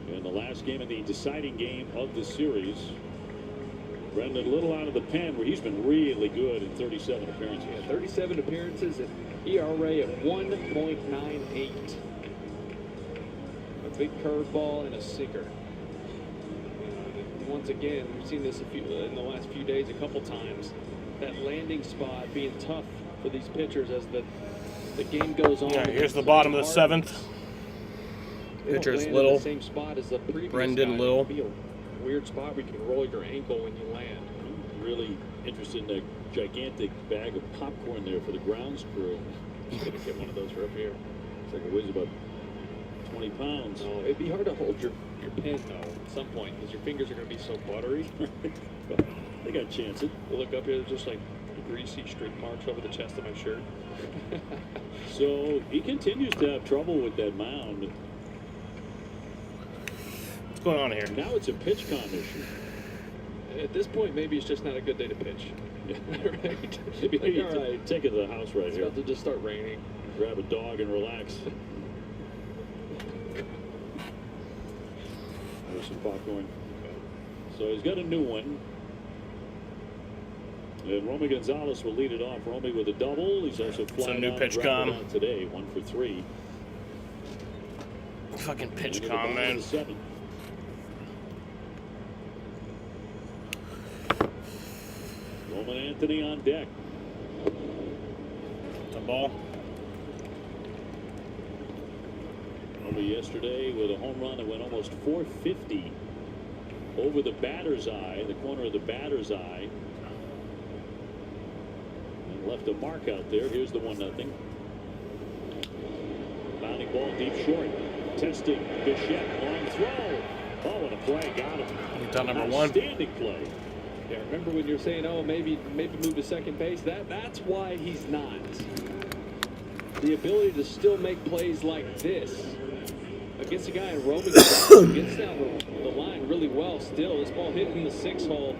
In the last game of the deciding game of the series, Brendan Little out of the pen, where he's been really good in 37 appearances. Yeah, 37 appearances at ERA of 1.98. A big curveball and a sinker. Once again, we've seen this in the last few days a couple times. That landing spot being tough for these pitchers as the game goes on. Yeah, here's the bottom of the 7th. Pitcher's Little. Same spot as the previous Brendan guy. Little. It'd be a weird spot where you can roll your ankle when you land. I'm really interested in that gigantic bag of popcorn there for the grounds crew. I'm gonna get one of those for up here. It's like it weighs about 20 pounds. Oh, it'd be hard to hold your pen though at some point because your fingers are going to be so buttery. They got a chance. You look up here, there's just like greasy streak marks over the chest of my shirt. So he continues to have trouble with that mound. What's going on here? Now it's a pitch com issue. At this point, maybe it's just not a good day to pitch. Right? Maybe Like, all right, take it to the house right it's here. about to just start raining. Grab a dog and relax. There's some popcorn. So he's got a new one. And Romy Gonzalez will lead it off. Romy with a double. He's also flying new out pitch and grounded com. out today. 1 for 3. Fucking pitch Into the com, bottom of man. the 7th. Roman Anthony on deck. The ball. Romy yesterday with a home run that went almost 450 over the batter's eye, the corner of the batter's eye. And left a mark out there. Here's the 1-0. Bounding ball deep short. Testing. Bichette. Long throw. Oh, what a play. Got him. He's on number 1. Outstanding play. Yeah, remember when you're saying, oh, maybe move to second base? That's why he's not. The ability to still make plays like this against a guy in Roman gets down the line really well still. This ball hit in the 6 hole.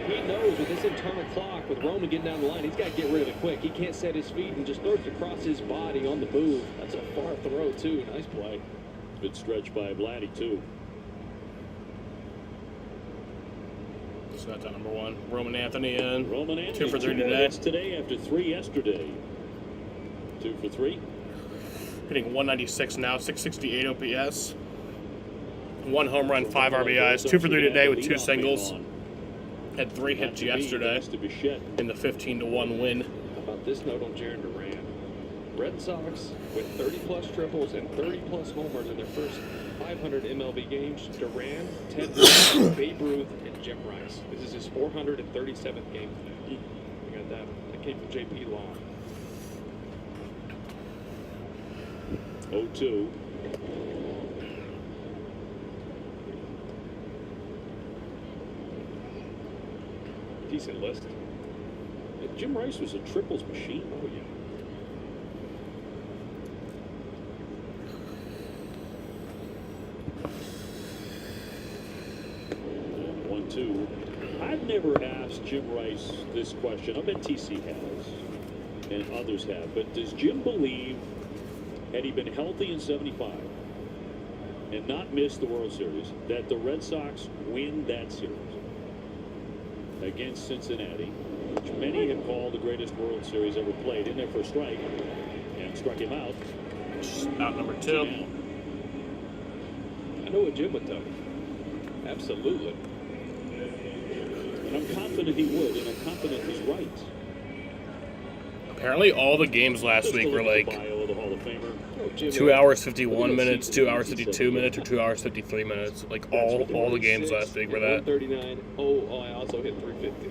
He knows with this internal clock, with Roman getting down the line, he's got to get rid of it quick. He can't set his feet and just throws it across his body on the move. That's a far throw, too. Nice play. Good stretch by Vladdy, too. So that's at number 1. Roman Anthony in. Roman 2 Anthony, for 3 2 more today. hits today after 3 yesterday. 2 for 3. Hitting 196 now, 668 OPS. 1 home run, 5 RBIs. 2 for 3 today with 2 singles. Had 3 hits yesterday in the 15-1 win. How about this note on Jarren Duran? Red Sox with 30-plus triples and 30-plus homers in their first 500 MLB games. Duran, Ted Williams, Babe Ruth, and Jim Rice. This is his 437th game today. We got that. That came from JP Long. 0-2. Decent list. Jim Rice was a triples machine. Oh, yeah. And 1-2. I've never asked Jim Rice this question. I bet TC has, and others have. But does Jim believe, had he been healthy in 75 and not missed the World Series, that the Red Sox win that series against Cincinnati, which many have called the greatest World Series ever played, in there for a strike, and struck him out. Out number 2. I know what Jim would tell me. Absolutely. And I'm confident he would, and I'm confident he's right. Apparently all the games last week were like Bio of the Hall of Famer. 2 hours 51 minutes, 2 hours 52 minutes, or 2 hours 53 minutes. Like all the games last week were that. 139. Oh, I also hit 350.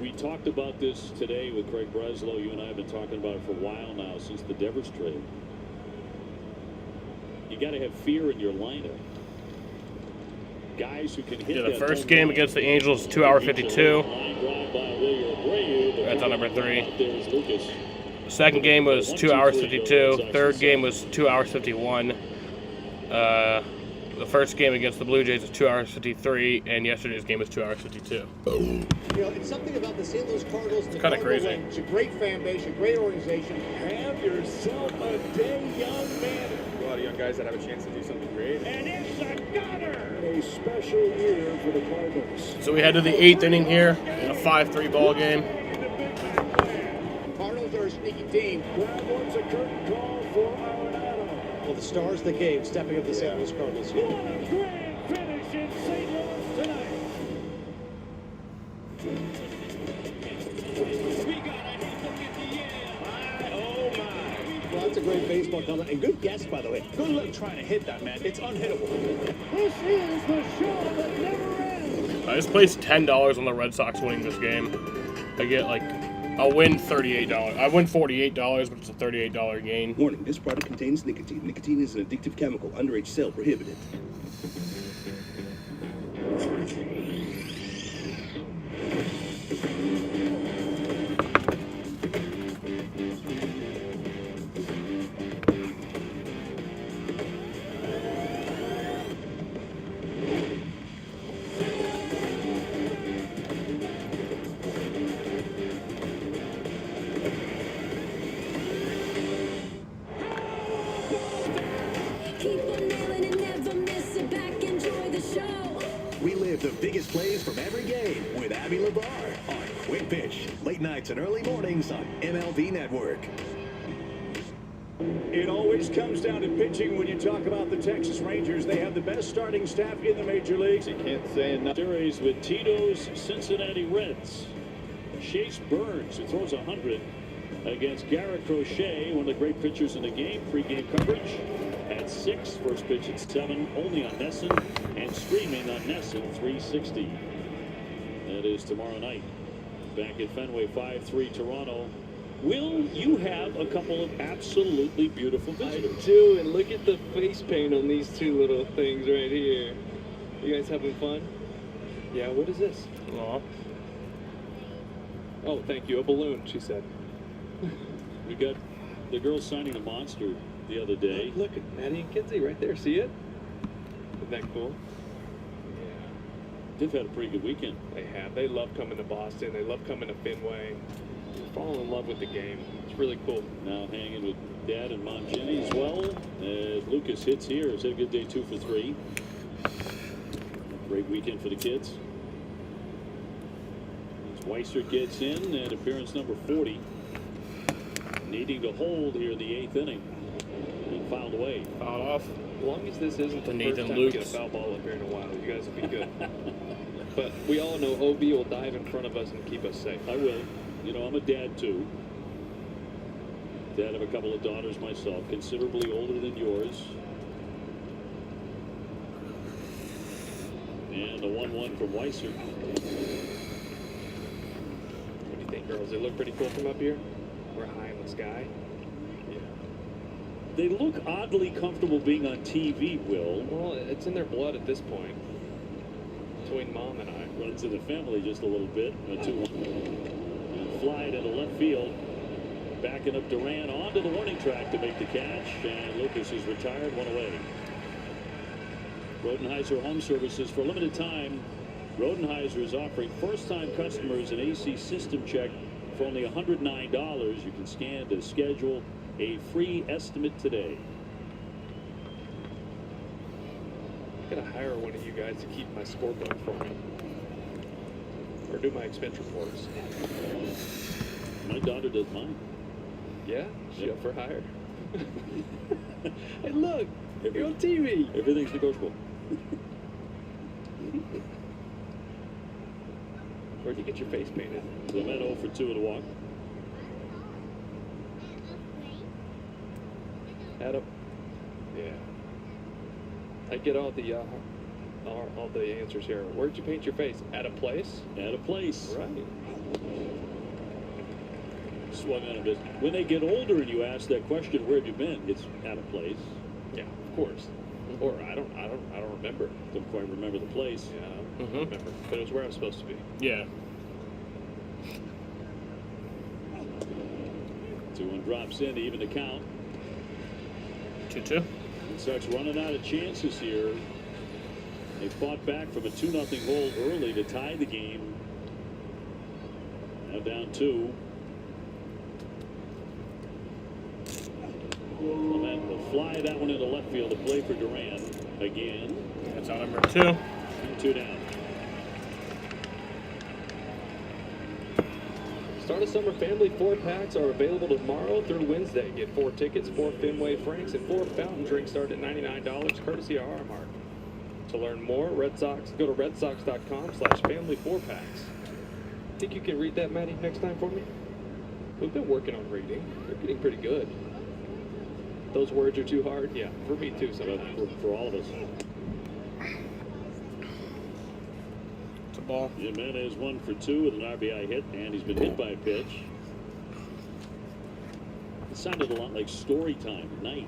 We talked about this today with Craig Breslow. You and I have been talking about it for a while now, since the Devers trade. You got to have fear in your lineup. Guys who can hit the first game against the Angels, 2 hour 52. That's on number 3. The second game was 2 hours 52. Third game was 2 hours 51. The first game against the Blue Jays was 2 hours 53, and yesterday's game was 2 hours 52. You know, it's something about the St. Louis Cardinals. It's kind of crazy. It's a great fan base, a great organization. Have yourself a day, young man. A lot of young guys that have a chance to do something great. And it's a gunner. A special year for the Cardinals. So we head to the 8th inning here in a 5-3 ball game. Cardinals are a sneaky team. That one's a curtain call for Arenado. Well, the stars of the game stepping up the St. Louis Cardinals. What a grand finish in St. Louis tonight. Well, that's a great baseball comment. And good guess, by the way. Good luck trying to hit that, man. It's unhittable. This is the show that never ends. I just placed $10 on the Red Sox winning this game. I get like, I'll win $38. I win $48, but it's a $38 gain. Warning, this product contains nicotine. Nicotine is an addictive chemical. Underage sale prohibited. Relive the biggest plays from every game with Abby LeBar on Quick Pitch. Late nights and early mornings on MLB Network. It always comes down to pitching when you talk about the Texas Rangers. They have the best starting staff in the major leagues. You can't say enough. Series with Tito's Cincinnati Reds. Chase Burns, who throws 100 against Garrett Crochet, one of the great pitchers in the game. Pre-game coverage at 6, first pitch at 7, only on NESN, and streaming on NESN 360. That is tomorrow night. Back at Fenway, 5-3 Toronto. Will you have a couple of absolutely beautiful visitors? I do, and look at the face paint on these two little things right here. You guys having fun? Yeah, what is this? Aw. Oh, thank you. A balloon, she said. We got the girls signing a monster the other day. Look at Maddie and Kinsey right there. See it? Isn't that cool? They've had a pretty good weekend. They have. They love coming to Boston. They love coming to Fenway. They fall in love with the game. It's really cool. Now hanging with Dad and Mom Jenny as well. As Lucas hits here. He's had a good day, 2 for 3. Great weekend for the kids. As Weiser gets in, and appearance number 40. Needing to hold here in the 8th inning. And fouled away. Fouled off. As long as this isn't the Nathan first time Lukes. we get a foul ball up here in a while, you guys will be good. But we all know OB will dive in front of us and keep us safe. I will. You know, I'm a dad too. Dad of a couple of daughters myself, considerably older than yours. And the 1-1 from Weiser. What do you think, girls? They look pretty cool from up here? We're high in the sky. Yeah. They look oddly comfortable being on TV, Will. Well, it's in their blood at this point. Between Mom and I. Runs in the family just a little bit. A 2-1. And fly to the left field. Backing up Duran onto the warning track to make the catch. And Lucas is retired, one away. Rodenheiser Home Services for a limited time. Rodenheiser is offering first-time customers an AC system check for only $109. You can scan to schedule a free estimate today. I'm gonna hire one of you guys to keep my scorebook for me. Or do my expense reports. My daughter does mine. Yeah? She up for hire? Hey, look! You're on TV! Everything's negotiable. Where'd you get your face painted? Clement 0 for 2 in a walk. Adam? Yeah. I get all the answers here. Where'd you paint your face? At a place? At a place. Right. Swung on a bit. When they get older and you ask that question, where have you been? It's at a place. Yeah, of course. Or I don't remember. Don't quite remember the place. Yeah, I don't remember. But it was where I was supposed to be. Yeah. 2-1 drops in to even the count. 2-2. Sox running out of chances here. They fought back from a 2-0 hole early to tie the game. Now down 2. Clement will fly that one into left field to play for Duran again. That's out number 2. 2 down. Start of Summer Family 4-packs are available tomorrow through Wednesday. Get 4 tickets, 4 Fenway Franks, and 4 fountain drinks start at $99, courtesy of R-Mark. To learn more, Red Sox, go to redsox.com/family4packs. Think you can read that, Maddie, next time for me? We've been working on reading. They're getting pretty good. Those words are too hard? Yeah, for me too sometimes. For all of us. It's a ball. Jimenez 1 for 2 with an RBI hit, and he's been hit by a pitch. It sounded a lot like story time at night.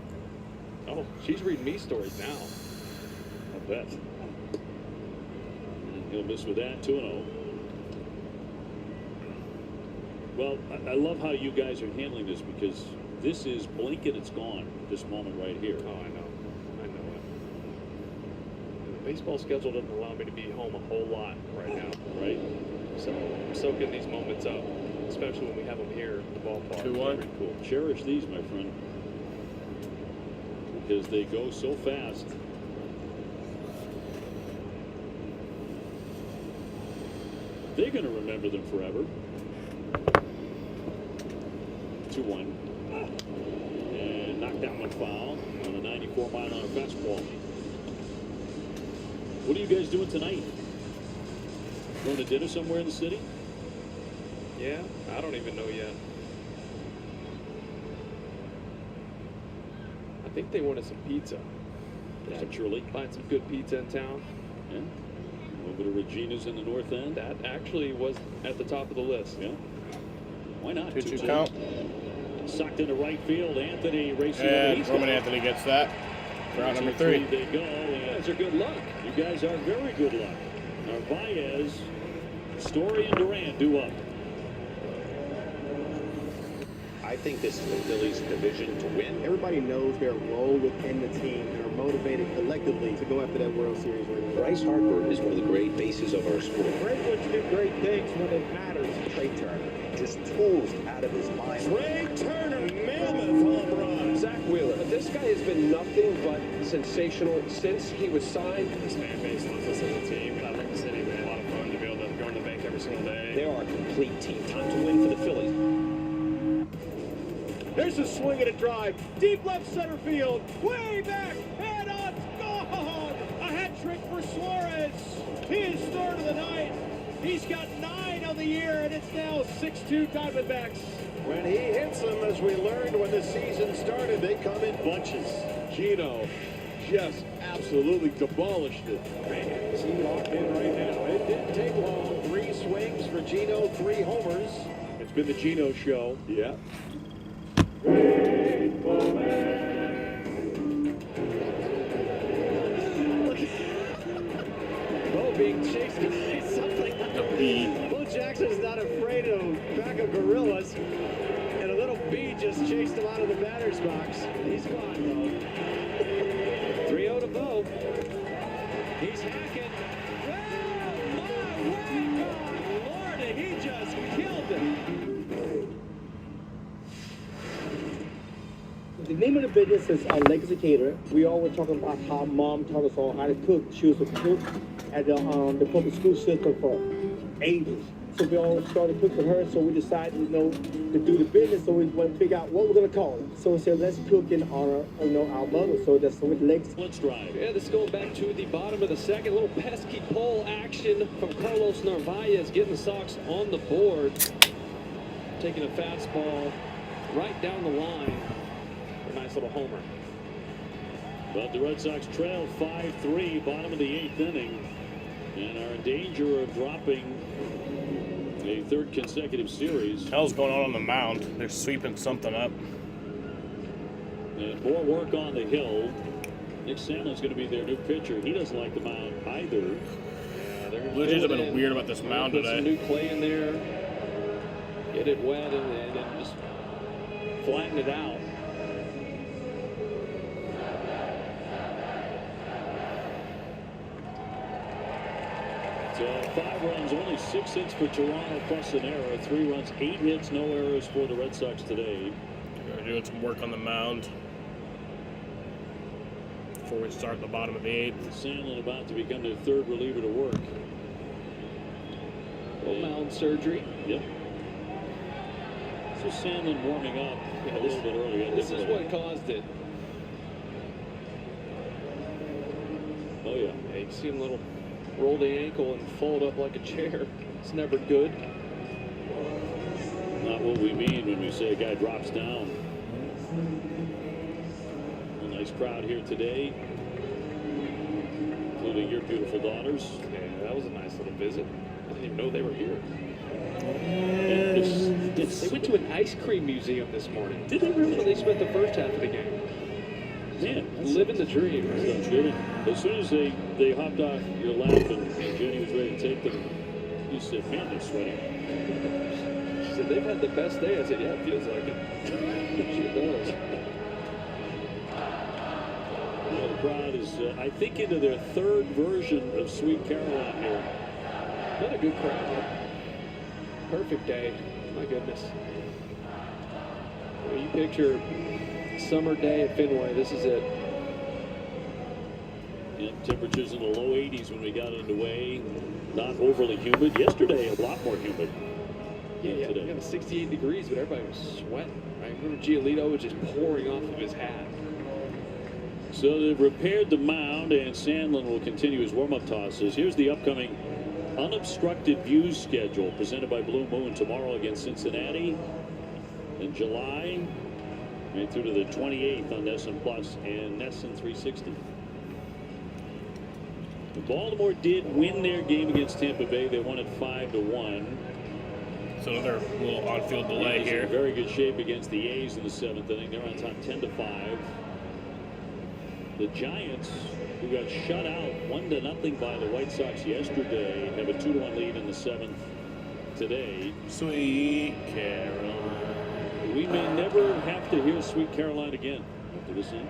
Oh, she's reading me stories now. I bet. And he'll miss with that, 2-0. Well, I love how you guys are handling this, because this is blink and it's gone, this moment right here. Oh, I know it. The baseball schedule doesn't allow me to be home a whole lot right now. Right. So I'm soaking these moments up, especially when we have them here at the ballpark. 2-1. Very cool. Cherish these, my friend, because they go so fast. They're going to remember them forever. 2-1. And knocked that one foul on a 94-mile-an-hour fastball. What are you guys doing tonight? Going to dinner somewhere in the city? Yeah, I don't even know yet. I think they wanted some pizza. Naturally. Find some good pizza in town. Yeah. Over to Regina's in the north end. That actually was at the top of the list. Yeah. Why not? 2-2 count. Sucked into right field. Anthony racing. And Roman Anthony gets that. For out number 3. They go. You guys are good luck. You guys are very good luck. Narvaez, Story, and Duran do up. I think this is the Phillies' division to win. Everybody knows their role within the team and are motivated collectively to go after that World Series ring. Bryce Harper is one of the great faces of our sport. Great ones do great things when it matters. Trey Turner, just tools out of his mind. Trey Turner, mammoth home run. Zach Wheeler, this guy has been nothing but sensational since he was signed. This fan base loves us as a team. They are a complete team. Time to win for the Phillies. There's a swing and a drive. Deep left center field. Way back. Head on. Gone. A hat trick for Suarez. His third of the night. He's got 9 on the year, and it's now 6-2 Diamondbacks. When he hits them, as we learned when the season started, they come in bunches. Gino just absolutely demolished it. Man, is he locked in right now? It didn't take long. 3 swings for Gino, 3 homers. It's been the Gino show. Yeah. Bo being chased by something like a bee. Bo Jackson's not afraid of a pack of gorillas. And a little bee just chased him out of the batter's box. He's gone, though. 3-0 to Bo. He's hacking. Oh, my word, Lord, and he just killed him. The name of the business is Legacy Cater. We all were talking about how mom taught us all how to cook. She was a cook at the public school system for ages. So we all started cooking with her, so we decided, to do the business, so we want to figure out what we're going to call it. So we said, let's cook in honor of, our mother, so that's with Legacy. Let's drive. Yeah, this going back to the bottom of the second. A little pesky pole action from Carlos Narvaez, getting the Sox on the board. Taking a fastball right down the line. A nice little homer. But the Red Sox trail 5-3, bottom of the 8th inning, and are in danger of dropping a 3rd consecutive series. Hell's going on the mound. They're sweeping something up. And more work on the hill. Nick Sandlin's going to be their new pitcher. He doesn't like the mound either. Yeah, Blue Jays have been weird about this mound put today. Some new clay in there. Get it wet and then just flatten it out. So 5 runs, only 6 hits for Toronto plus an error. 3 runs, 8 hits, no errors for the Red Sox today. We're doing some work on the mound before we start the bottom of the 8th. Sandlin about to become their 3rd reliever to work. Mound surgery. Yep. So Sandlin warming up a little bit earlier. This is what caused it. Oh, yeah. Yeah, you see him little roll the ankle and fold up like a chair. It's never good. Not what we mean when we say a guy drops down. A nice crowd here today, including your beautiful daughters. Yeah, that was a nice little visit. I didn't even know they were here. They went to an ice cream museum this morning. Did they really? They spent the first half of the game. Man, living the dream. Sounds good. As soon as they hopped off your lap and Jenny was ready to take them, you said, man, they're sweating. She said, they've had the best day. I said, yeah, it feels like it. She does. Well, the crowd is, I think, into their 3rd version of Sweet Caroline here. Another good crowd. Perfect day. My goodness. Well, you picture summer day at Fenway. This is it. Yeah, temperatures in the low 80s when we got underway. Not overly humid. Yesterday, a lot more humid. Yeah, today. We had 68 degrees, but everybody was sweating. I remember Giolito was just pouring off of his hat. So they've repaired the mound, and Sandlin will continue his warm-up tosses. Here's the upcoming unobstructed views schedule presented by Blue Moon tomorrow against Cincinnati in July, right through to the 28th on NESN Plus and NESN 360. Baltimore did win their game against Tampa Bay. They won it 5-1. So another little on-field delay here. In very good shape against the A's in the 7th inning. They're on top 10-5. The Giants, who got shut out 1-0 by the White Sox yesterday, have a 2-1 lead in the 7th today. Sweet Caroline. We may never have to hear Sweet Caroline again after this inning.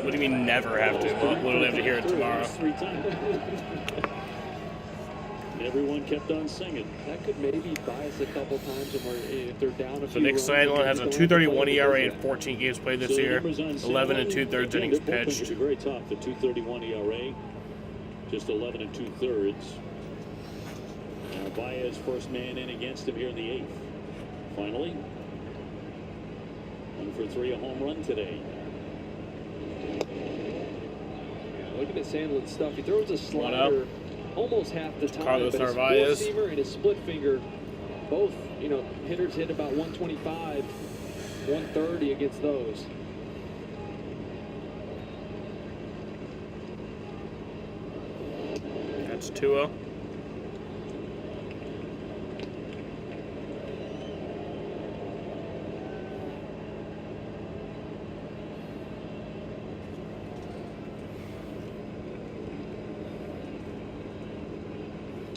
What do you mean never have to? We'll have to hear it tomorrow. 3 times. Everyone kept on singing. That could maybe buy us a couple times if they're down a So few Nick runs, Sandlin has a they don't have to play 2.31 the ERA fifth. in 14 games played this So the year. numbers on 11 Sandlin, 2/3 innings their bullpen pitched. should be very tough. The 2.31 ERA, just 11 2/3. Narvaez first man in against him here in the 8th. Finally, 1 for 3, a home run today. Looking at Sandlin's stuff, he throws a slider almost half the time. Carlos but Narvaez. His four-seamer and his split finger, both, hitters hit about 125, 130 against those. That's 2-0.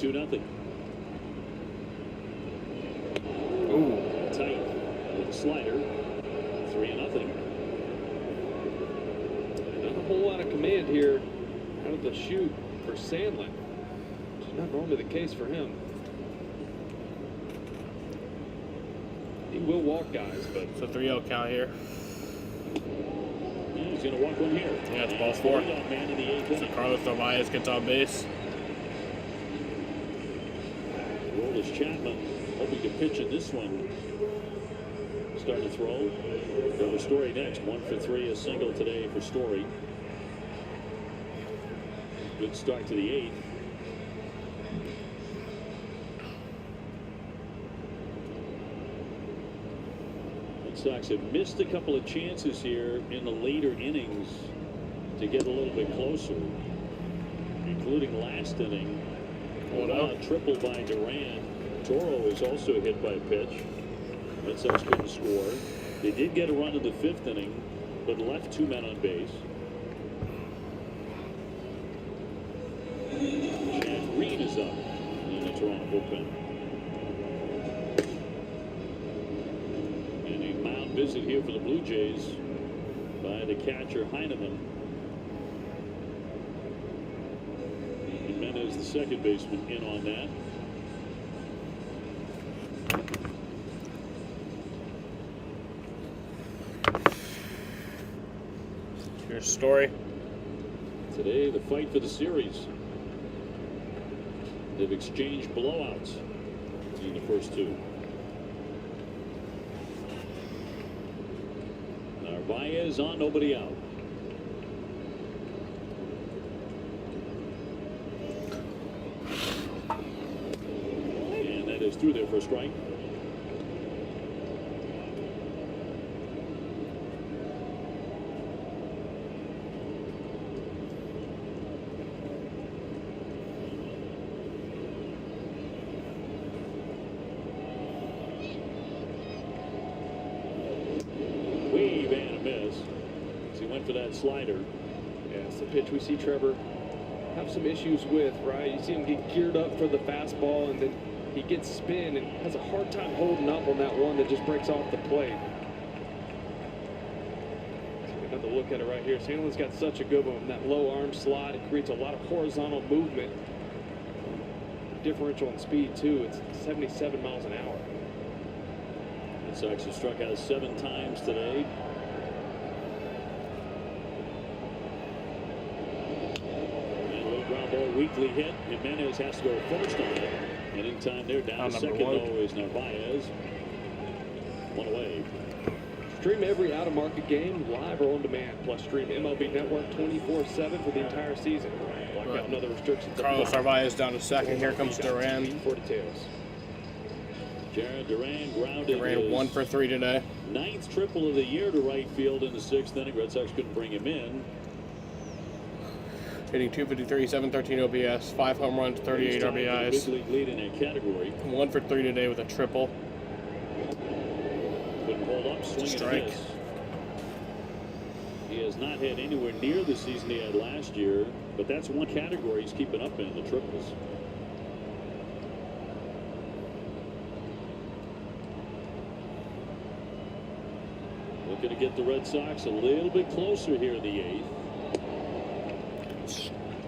Nothing. Ooh. Tight with a slider. 3-0. Not a whole lot of command here out of the chute for Sandlin. Which is not normally the case for him. He will walk guys, but it's a 3-0 count here. Yeah, he's going to walk one here. Yeah, it's ball 4. Man in the 8th. So Carlos Narvaez gets on base. Chapman hoping to pitch in this one. Starting to throw. Go to Story next. 1 for 3, a single today for Story. Good start to the 8th. Red Sox have missed a couple of chances here in the later innings to get a little bit closer, including last inning. A triple by Duran. Toro is also hit by a pitch. Red Sox couldn't score. They did get a run in the 5th inning, but left 2 men on base. Chad Reed is up in the Toronto bullpen. And a mound visit here for the Blue Jays by the catcher Heineman. Jimenez, the second baseman, in on that. Here's Story. Today, the fight for the series. They've exchanged blowouts in the first 2. Narvaez on, nobody out. And that is through there for a strike. For that slider. Yeah, it's the pitch we see Trevor have some issues with, right? You see him get geared up for the fastball, and then he gets spin and has a hard time holding up on that one that just breaks off the plate. So another look at it right here. Sandlin's got such a good one. That low arm slide, it creates a lot of horizontal movement. Differential in speed, too. It's 77 miles an hour. Red Sox have struck out 7 times today. Weekly hit. Jimenez has to go first on it. And in time, they're down to second, though, is Narvaez. 1 away. Stream every out-of-market game live or on demand. Plus stream MLB Network 24/7 for the entire season. Block out another restrictions. Carlos Narvaez down to second. Here comes Duran. For details. Jared Duran grounded. Duran 1 for 3 today. 9th triple of the year to right field in the 6th inning. Red Sox couldn't bring him in. Hitting .253, .713 OPS, 5 home runs, 38 RBIs. Big league lead in that category. 1 for 3 today with a triple. Couldn't hold up, swing and a miss. He has not had anywhere near the season he had last year, but that's one category he's keeping up in, the triples. Looking to get the Red Sox a little bit closer here in the 8th.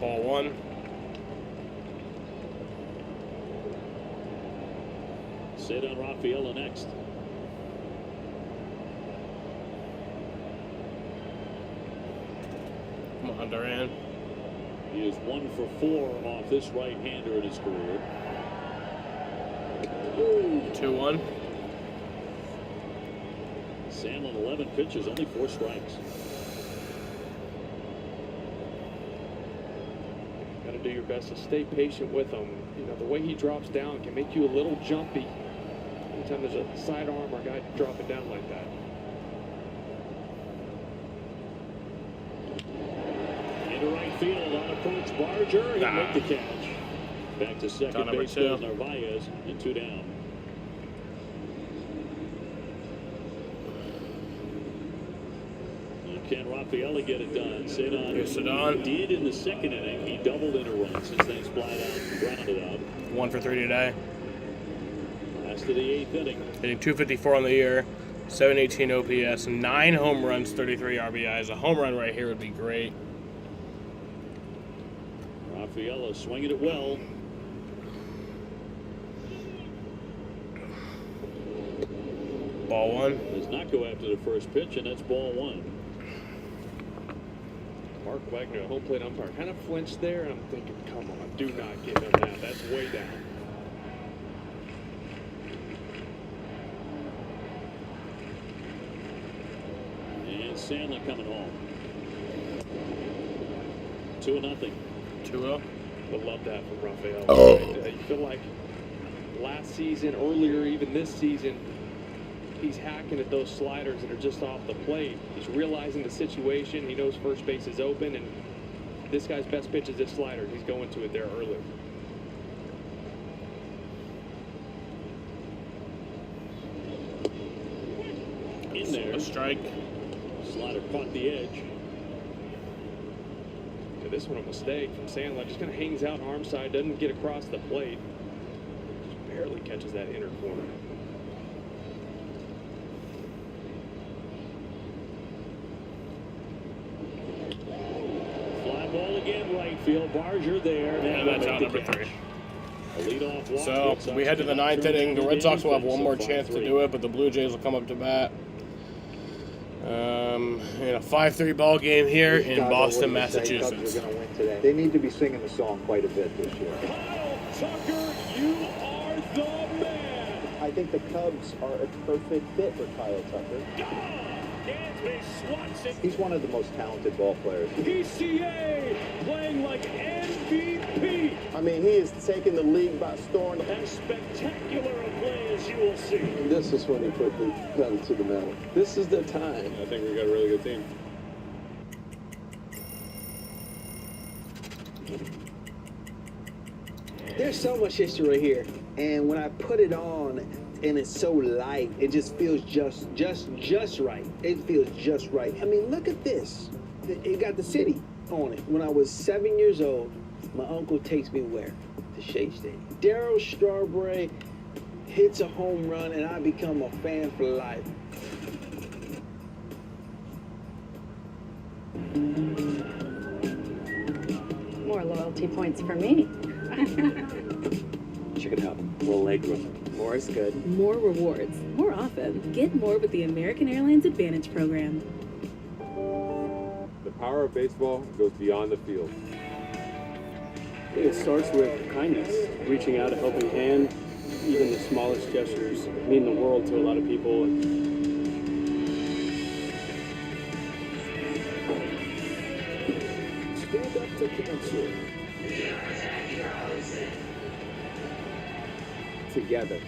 Ball 1. Cedar Rafaela next. Come on, Duran. He is 1 for 4 off this right-hander in his career. 2-1. Sandlin, 11 pitches, only 4 strikes. Got to do your best to stay patient with him. You know, the way he drops down can make you a little jumpy. Anytime there's a sidearm or a guy dropping down like that. Into right field on approach Barger. He made the catch. Back to second base goes Narvaez, and 2 down. Can Rafaela get it done? Cedon did in the second inning. He doubled in a run since then he's flat out and grounded out. 1 for 3 today. Last of the 8th inning. Hitting 254 on the year, 718 OPS, 9 home runs, 33 RBIs. A home run right here would be great. Rafaela swinging it well. Ball 1. Does not go after the first pitch, and that's ball 1. Mark Wagner, home plate umpire, kind of flinched there, and I'm thinking, come on, do not give him that. That's way down. And Sandlin coming home. 2-0. 2-0. Would love that from Rafael. Oh. You feel like last season, earlier, even this season, he's hacking at those sliders that are just off the plate. He's realizing the situation. He knows first base is open, and this guy's best pitch is this slider. He's going to it there early. In there. A strike. Slider caught the edge. Yeah, this one a mistake from Sandlin. Just kind of hangs out arm side, doesn't get across the plate. Just barely catches that inner corner. Ball again, right field. Barger there. And that's out number 3. A leadoff walk. So we head to the 9th inning. The Red Sox will have one more chance to do it, but the Blue Jays will come up to bat. In a 5-3 ball game here in Boston, Massachusetts. They need to be singing the song quite a bit this year. Kyle Tucker, you are the man. I think the Cubs are a perfect fit for Kyle Tucker. Dansby swats it. He's one of the most talented ball players. PCA playing like MVP. I mean, he is taking the league by storm. As spectacular a play as you will see. This is when he put the pedal to the metal. This is the time. I think we got a really good team. There's so much history here, and when I put it on, and it's so light, it just feels just right. It feels just right. I mean, look at this. It got the city on it. When I was 7 years old, my uncle takes me where? To Shea Stadium. Darryl Strawberry hits a home run, and I become a fan for life. More loyalty points for me. Check it out. More legroom. More is good. More rewards, more often. Get more with the American Airlines Advantage program. The power of baseball goes beyond the field. It starts with kindness, reaching out a helping hand. Even the smallest gestures mean the world to a lot of people. Stand up to cancer. Together.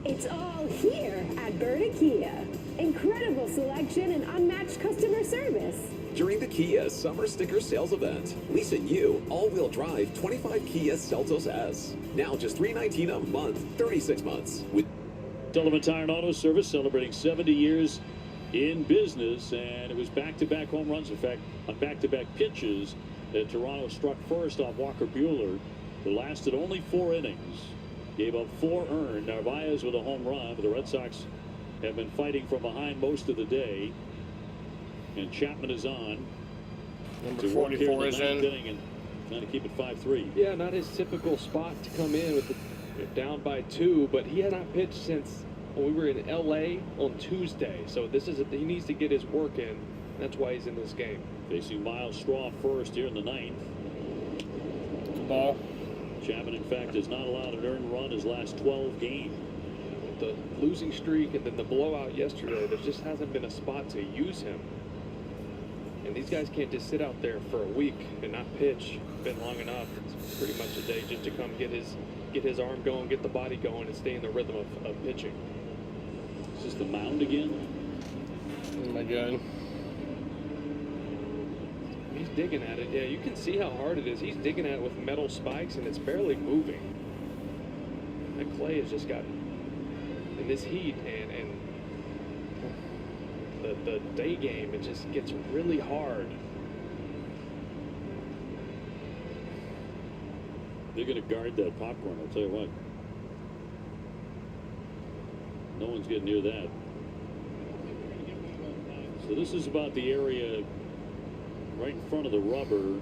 It's all here at Berta Kia. Incredible selection and unmatched customer service. During the Kia Summer Sticker Sales Event, lease a new all-wheel drive 25 Kia Seltos S. Now just $319 a month, 36 months. With Sullivan Tire and Auto Service celebrating 70 years in business, and it was back-to-back home runs. In fact, on back-to-back pitches that Toronto struck first off Walker Buehler. It lasted only 4 innings. Gave up 4 earned. Narvaez with a home run, but the Red Sox have been fighting from behind most of the day. And Chapman is on. Number 44 is in. And trying to keep it 5-3. Yeah, not his typical spot to come in with the down by 2, but he had not pitched since when we were in LA on Tuesday. So this is he needs to get his work in. That's why he's in this game. Facing Miles Straw first here in the 9th. Ball. Chapman, in fact, has not allowed an earned run his last 12 games. The losing streak and then the blowout yesterday, there just hasn't been a spot to use him. And these guys can't just sit out there for a week and not pitch. It's been long enough. It's pretty much a day just to come get his arm going, get the body going, and stay in the rhythm of pitching. Is this the mound again? Oh my God. He's digging at it. Yeah, you can see how hard it is. He's digging at it with metal spikes, and it's barely moving. That clay has just got in this heat and the day game, it just gets really hard. They're going to guard that popcorn, I'll tell you what. No one's getting near that. So this is about the area right in front of the rubber,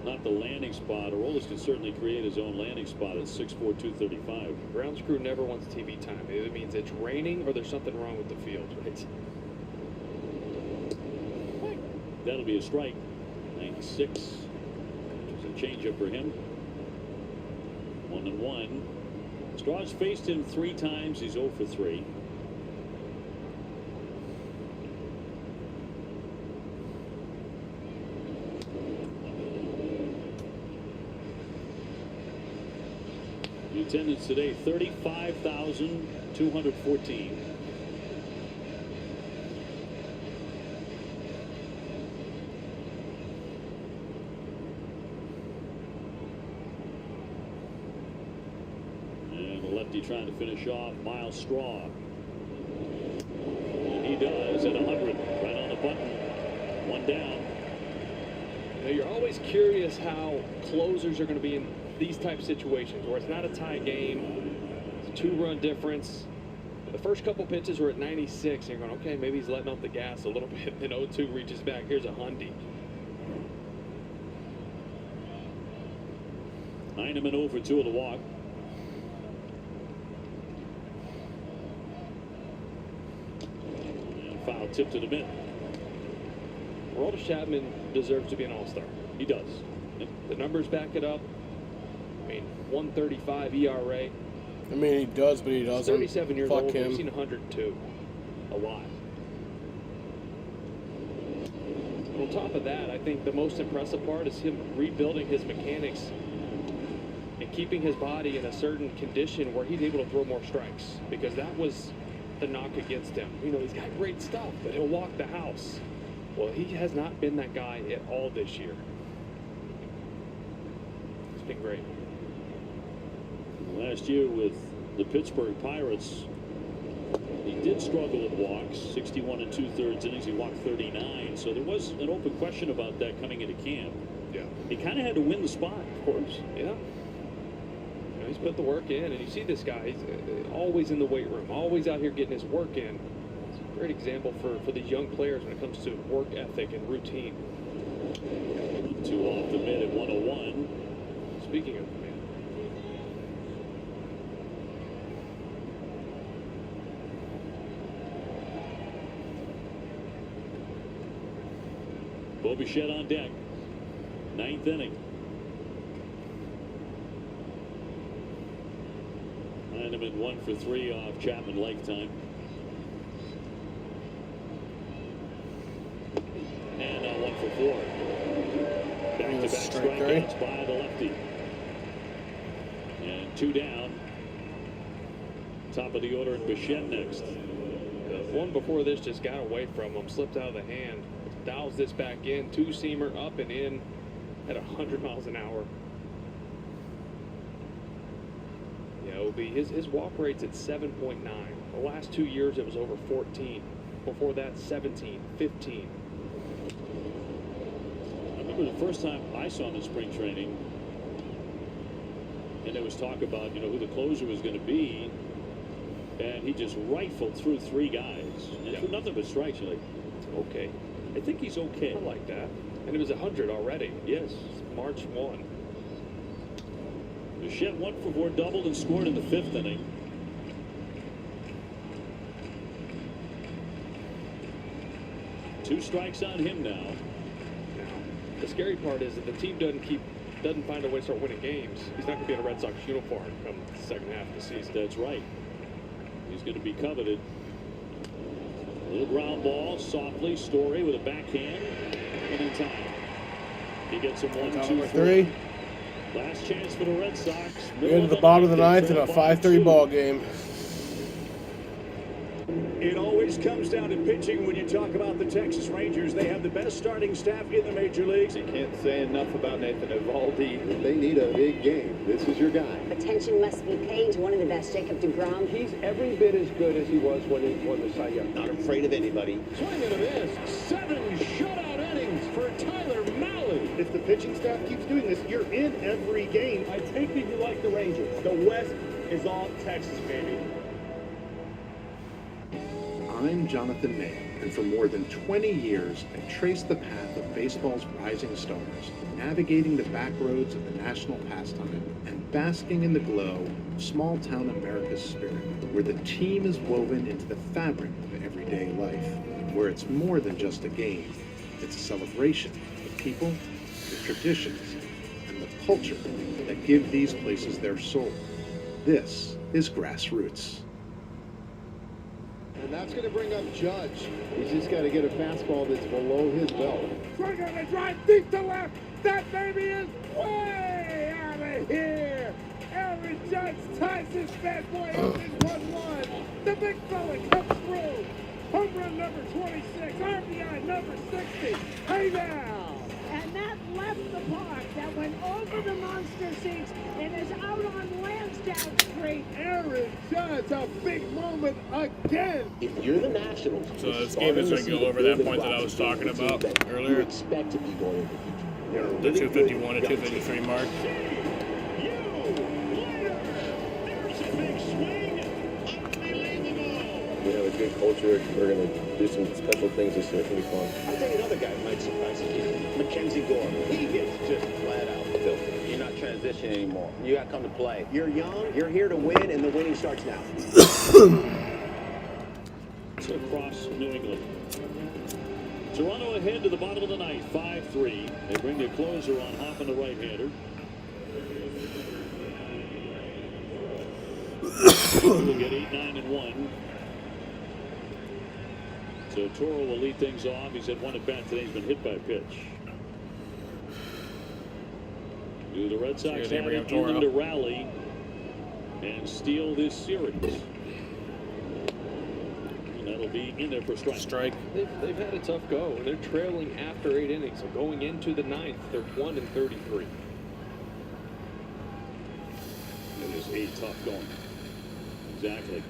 not the landing spot. Arolas can certainly create his own landing spot at 6'4", 235. Grounds crew never wants TV time. It either means it's raining or there's something wrong with the field, right? That'll be a strike. 96. Which is a changeup for him. 1-1. Straw's faced him 3 times. He's 0 for 3. The attendance today, 35,214. Trying to finish off Miles Straw. And he does at 100. Right on the button. 1 down. You know, you're always curious how closers are going to be in these type of situations where it's not a tie game. It's a 2-run difference. The first couple pitches were at 96. And you're going, okay, maybe he's letting off the gas a little bit. Then 0-2 reaches back. Here's a Hundy. Heineman 0 for 2 of the walk. Foul tip to the mid. Aroldis Chapman deserves to be an all-star. He does. The numbers back it up. I mean, 1.35 ERA. I mean, he does, but he doesn't. 37 years Fuck old. him. We've seen 102. A lot. On top of that, I think the most impressive part is him rebuilding his mechanics and keeping his body in a certain condition where he's able to throw more strikes, because that was the knock against him. You know, he's got great stuff, but he'll walk the house. Well, he has not been that guy at all this year. It's been great. Last year with the Pittsburgh Pirates, he did struggle with walks. 61 2/3 innings. He walked 39. So there was an open question about that coming into camp. Yeah. He kind of had to win the spot, of course. Yeah. He's put the work in, and you see this guy, he's always in the weight room, always out here getting his work in. It's a great example for these young players when it comes to work ethic and routine. 2 off the mid at 101. Speaking of the man. Bo Bichette on deck. 9th inning. Heineman 1 for 3 off Chapman lifetime. And now 1 for 4. Back-to-back strikeouts by the lefty. And 2 down. Top of the order, and Bichette next. The one before this just got away from him, slipped out of the hand. Dials this back in, 2-seamer up and in at 100 miles an hour. His walk rate's at 7.9. The last 2 years it was over 14. Before that, 17, 15. I remember the first time I saw him in spring training, and there was talk about, who the closer was going to be, and he just rifled through 3 guys. And for nothing but strikes, you're like, okay. I think he's okay. I like that. And it was 100 already. Yes. March 1. Bichette 1 for 4, doubled and scored in the 5th inning. 2 strikes on him now. The scary part is that the team doesn't find a way to start winning games. He's not going to be in a Red Sox uniform come the second half of the season. That's right. He's going to be coveted. A little ground ball, softly. Story with a backhand. And in time. He gets him 1-2 3. Last chance for the Red Sox. Into the bottom of the ninth in a 5-3 ball game. It always comes down to pitching when you talk about the Texas Rangers. They have the best starting staff in the major leagues. You can't say enough about Nathan Eovaldi. They need a big game. This is your guy. Attention must be paid to one of the best, Jacob deGrom. He's every bit as good as he was when he won the Cy Young. Not afraid of anybody. Swing and a miss. 7 shutout innings for Tyler Mahle. If the pitching staff keeps doing this, you're in every game. I take it you like the Rangers. The West is all Texas, baby. I'm Jonathan May, and for more than 20 years, I've traced the path of baseball's rising stars, navigating the back roads of the national pastime and basking in the glow of small-town America's spirit, where the team is woven into the fabric of everyday life, where it's more than just a game. It's a celebration of the people, the traditions, and the culture that give these places their soul. This is Grassroots. And that's going to bring up Judge. He's just got to get a fastball that's below his belt. Swing on a drive deep to left. That baby is way out of here. Aaron Judge ties his bad boy up in 1-1. The big fella comes through. Home run number 26. RBI number 60. Hey now. And that left the park. That went over the monster seats and is out on Lansdowne Street. Aaron Judge, a big moment again. If you're the Nationals, So this game is going to go over that point that I was talking about you earlier. expect to be going into the future. The 251 to 253 mark. We have a good culture. We're going to do some special things this year. It's going to be fun. I'll tell you another guy who might surprise you. Mackenzie Gore. He gets just flat out filthy. You're not transitioning anymore. You got to come to play. You're young. You're here to win, and the winning starts now. It's across New England. Toronto ahead to the bottom of the ninth, 5-3. They bring their closer on Hoffman, the right-hander. We'll get 8, 9, and 1. So Toro will lead things off. He's had 1 at bat today. He's been hit by a pitch. Do the Red Sox have it in them to rally and steal this series? And that'll be in there for strike. They've had a tough go. They're trailing after 8 innings. So going into the ninth, they're 1-33. It is a tough going. Exactly.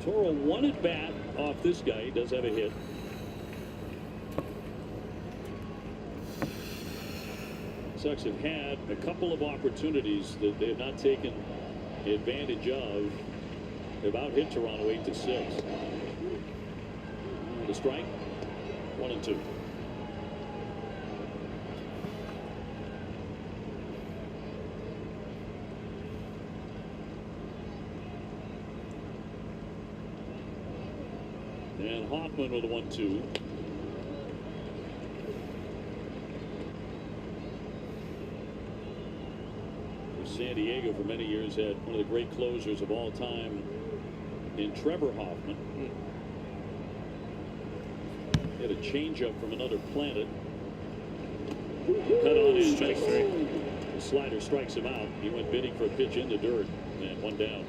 Toro 1 at bat off this guy. He does have a hit. Sox have had a couple of opportunities that they have not taken advantage of. They've out hit Toronto 8-6. The strike, 1-2. And Hoffman with a 1-2. San Diego for many years had one of the great closers of all time in Trevor Hoffman. He had a changeup from another planet. Cut on in. Strike 3. The slider strikes him out. He went bidding for a pitch in the dirt and 1 down.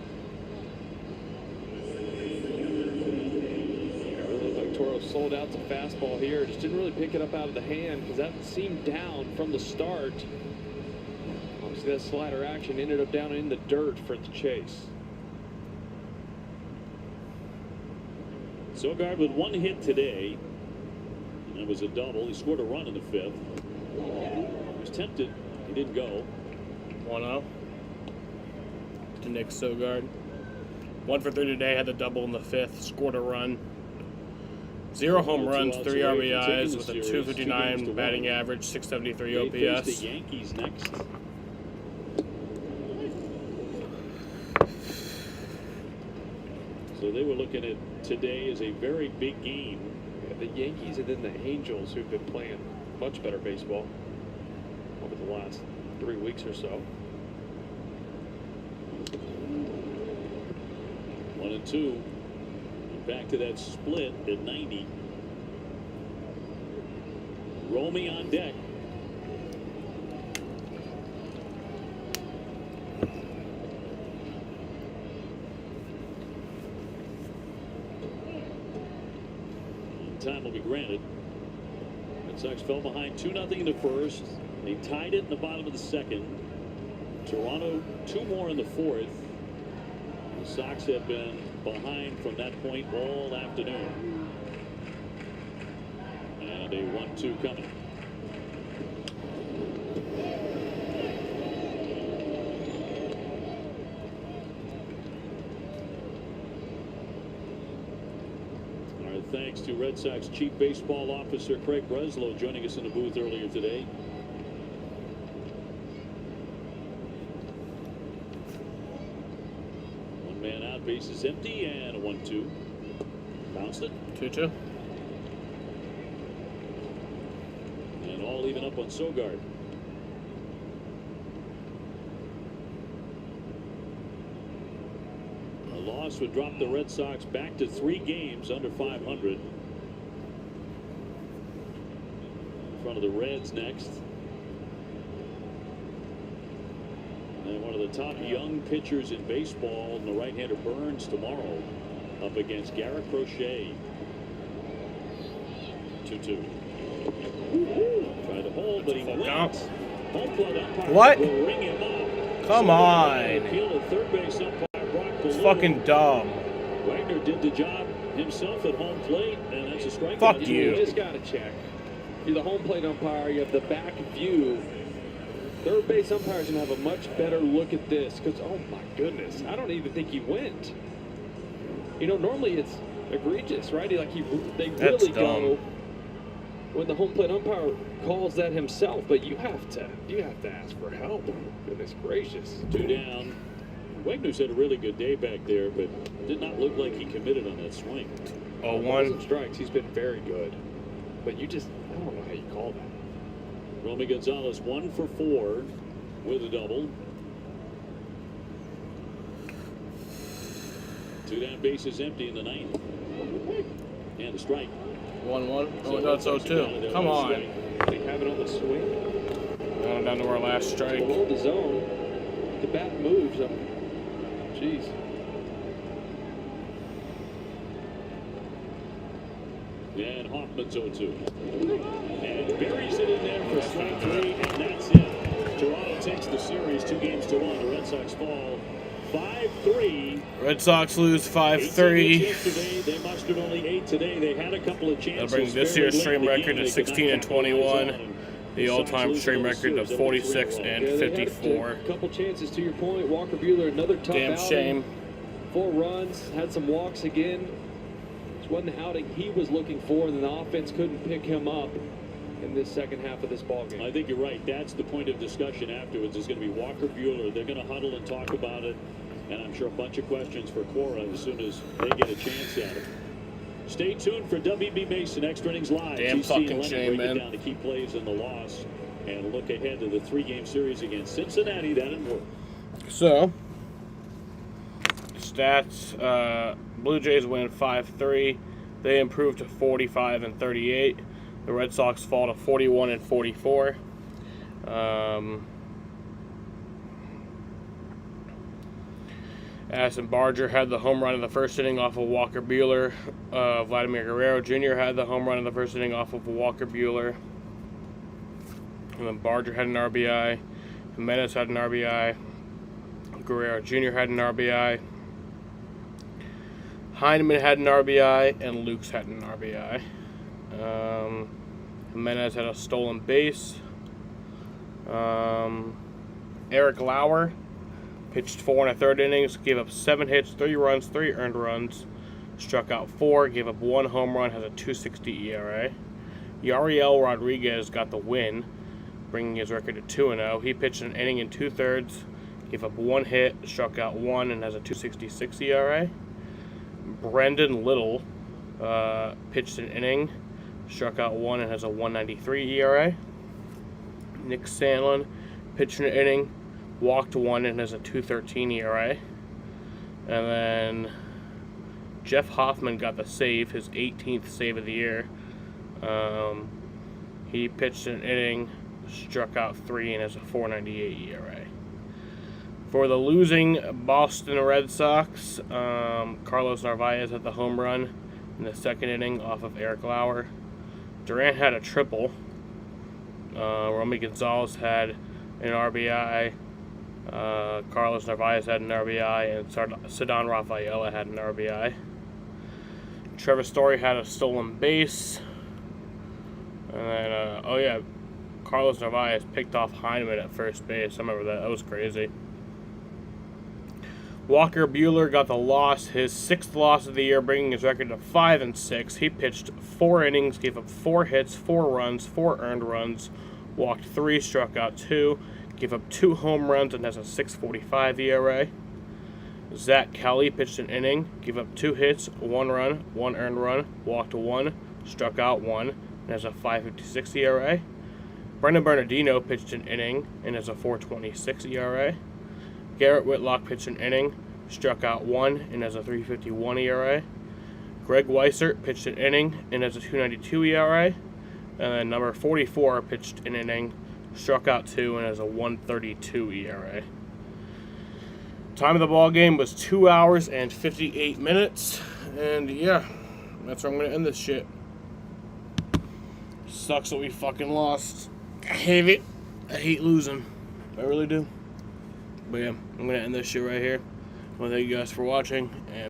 Toro sold out to fastball here. Just didn't really pick it up out of the hand because that seemed down from the start. Obviously, that slider action ended up down in the dirt for the chase. Sogard with 1 hit today. That was a double. He scored a run in the 5th. He was tempted. He didn't go. 1-0 to Nick Sogard. 1 for 3 today. Had the double in the 5th. Scored a run. 0 home runs, 3 RBIs with a 259 batting average, 673 OPS. The Yankees next. So So they were looking at today as a very big game. Yeah, the Yankees and then the Angels, who've been playing much better baseball over the last 3 weeks or so. 1-2. Back to that split at 90. Romy on deck. Time will be granted. Red Sox fell behind 2-0 in the first. They tied it in the bottom of the second. Toronto 2 more in the fourth. The Sox have been behind from that point all afternoon. And a 1-2 coming. Our thanks to Red Sox Chief Baseball Officer Craig Breslow joining us in the booth earlier today. One man out, base is empty, and a 1-2. Bounced it. 2-2. And all even up on Sogard. A loss would drop the Red Sox back to 3 games under 500. In front of the Reds next. And one of the top young pitchers in baseball, the right-hander Burns, tomorrow up against Garrett Crochet. 2-2. Tried to hold, but he went. Home plate umpire What? will ring him up. Come on. Appeal to third base umpire Brock It's Ballou. fucking dumb. Wagner did the job himself at home plate, and that's a strikeout. Fuck you. You just got to check. You're the home plate umpire. You have the back view. Third base umpire's going to have a much better look at this because, oh, my goodness, I don't even think he went. You know, normally it's egregious, right? They That's really dumb. go when the home plate umpire calls that himself, but you have to ask for help. Goodness gracious. 2 down. Wagner's had a really good day back there, but did not look like he committed on that swing. 0-1. Strikes. He's been very good, but I don't know how you call that. Romy Gonzalez 1 for 4 with a double. 2 down, bases empty in the ninth. And a strike. 1-1. Oh, that's 0-2. Come on. They have it on the swing. Down to our last strike. Hold the zone. The bat moves. Jeez. And Hoffman's 0-2. And buries it in there for strike 3, and that's it. Toronto takes the series 2-1. The Red Sox fall 5-3. Red Sox lose 5-3. 5-3. Yesterday, they mustered only 8 today. They had a couple of chances. That'll bring this year's stream record to 16-21. The all-time stream record of 46 and 54. A couple chances to your point. Walker Buehler, another tough Damn outing. shame. 4 runs, had some walks again. This wasn't the outing he was looking for, and then the offense couldn't pick him up in this second half of this ballgame. I think you're right. That's the point of discussion afterwards. Is going to be Walker Buehler. They're going to huddle and talk about it, and I'm sure a bunch of questions for Cora as soon as they get a chance at it. Stay tuned for WB Mason Extra Innings Live. Damn TC fucking and Lennon shame, break it man. down the key plays in the loss and look ahead to the 3-game series against Cincinnati. That and more. So, stats, Blue Jays win 5-3. They improve to 45 and 38. The Red Sox fall to 41 and 44. Addison Barger had the home run in the first inning off of Walker Buehler. Vladimir Guerrero Jr. had the home run in the first inning off of Walker Buehler. And then Barger had an RBI. Jimenez had an RBI. Guerrero Jr. had an RBI. Heineman had an RBI. And Lukes had an RBI. Jimenez had a stolen base. Eric Lauer pitched 4 1/3 innings, gave up 7 hits, 3 runs, 3 earned runs, struck out 4, gave up 1 home run, has a 2.60 ERA. Yariel Rodriguez got the win, bringing his record to 2-0. He pitched an inning and 2/3, gave up 1 hit, struck out 1, and has a 2.66 ERA. Brendan Little pitched an inning, struck out 1 and has a 1.93 ERA. Nick Sandlin pitched an inning, walked 1 and has a 2.13 ERA. And then Jeff Hoffman got the save, his 18th save of the year. He pitched an inning, struck out 3 and has a 4.98 ERA. For the losing Boston Red Sox, Carlos Narvaez had the home run in the second inning off of Eric Lauer. Durant had a triple. Romy Gonzalez had an RBI. Carlos Narvaez had an RBI, and Ceddanne Rafaela had an RBI. Trevor Story had a stolen base. And then, Carlos Narvaez picked off Heineman at first base. I remember that. That was crazy. Walker Buehler got the loss, his 6th loss of the year, bringing his record to 5-6. He pitched 4 innings, gave up 4 hits, 4 runs, 4 earned runs, walked 3, struck out 2, gave up 2 home runs, and has a 6.45 ERA. Zach Kelly pitched an inning, gave up 2 hits, 1 run, 1 earned run, walked 1, struck out 1, and has a 5.56 ERA. Brendan Bernardino pitched an inning and has a 4.26 ERA. Garrett Whitlock pitched an inning, struck out 1, and has a 3.51 ERA. Greg Weissert pitched an inning and has a 2.92 ERA. And then number 44 pitched an inning, struck out 2, and has a 1.32 ERA. Time of the ball game was 2 hours and 58 minutes. And yeah, that's where I'm going to end this shit. Sucks that we fucking lost. I hate it. I hate losing. I really do. But yeah, I'm going to end this shit right here. I want to thank you guys for watching. And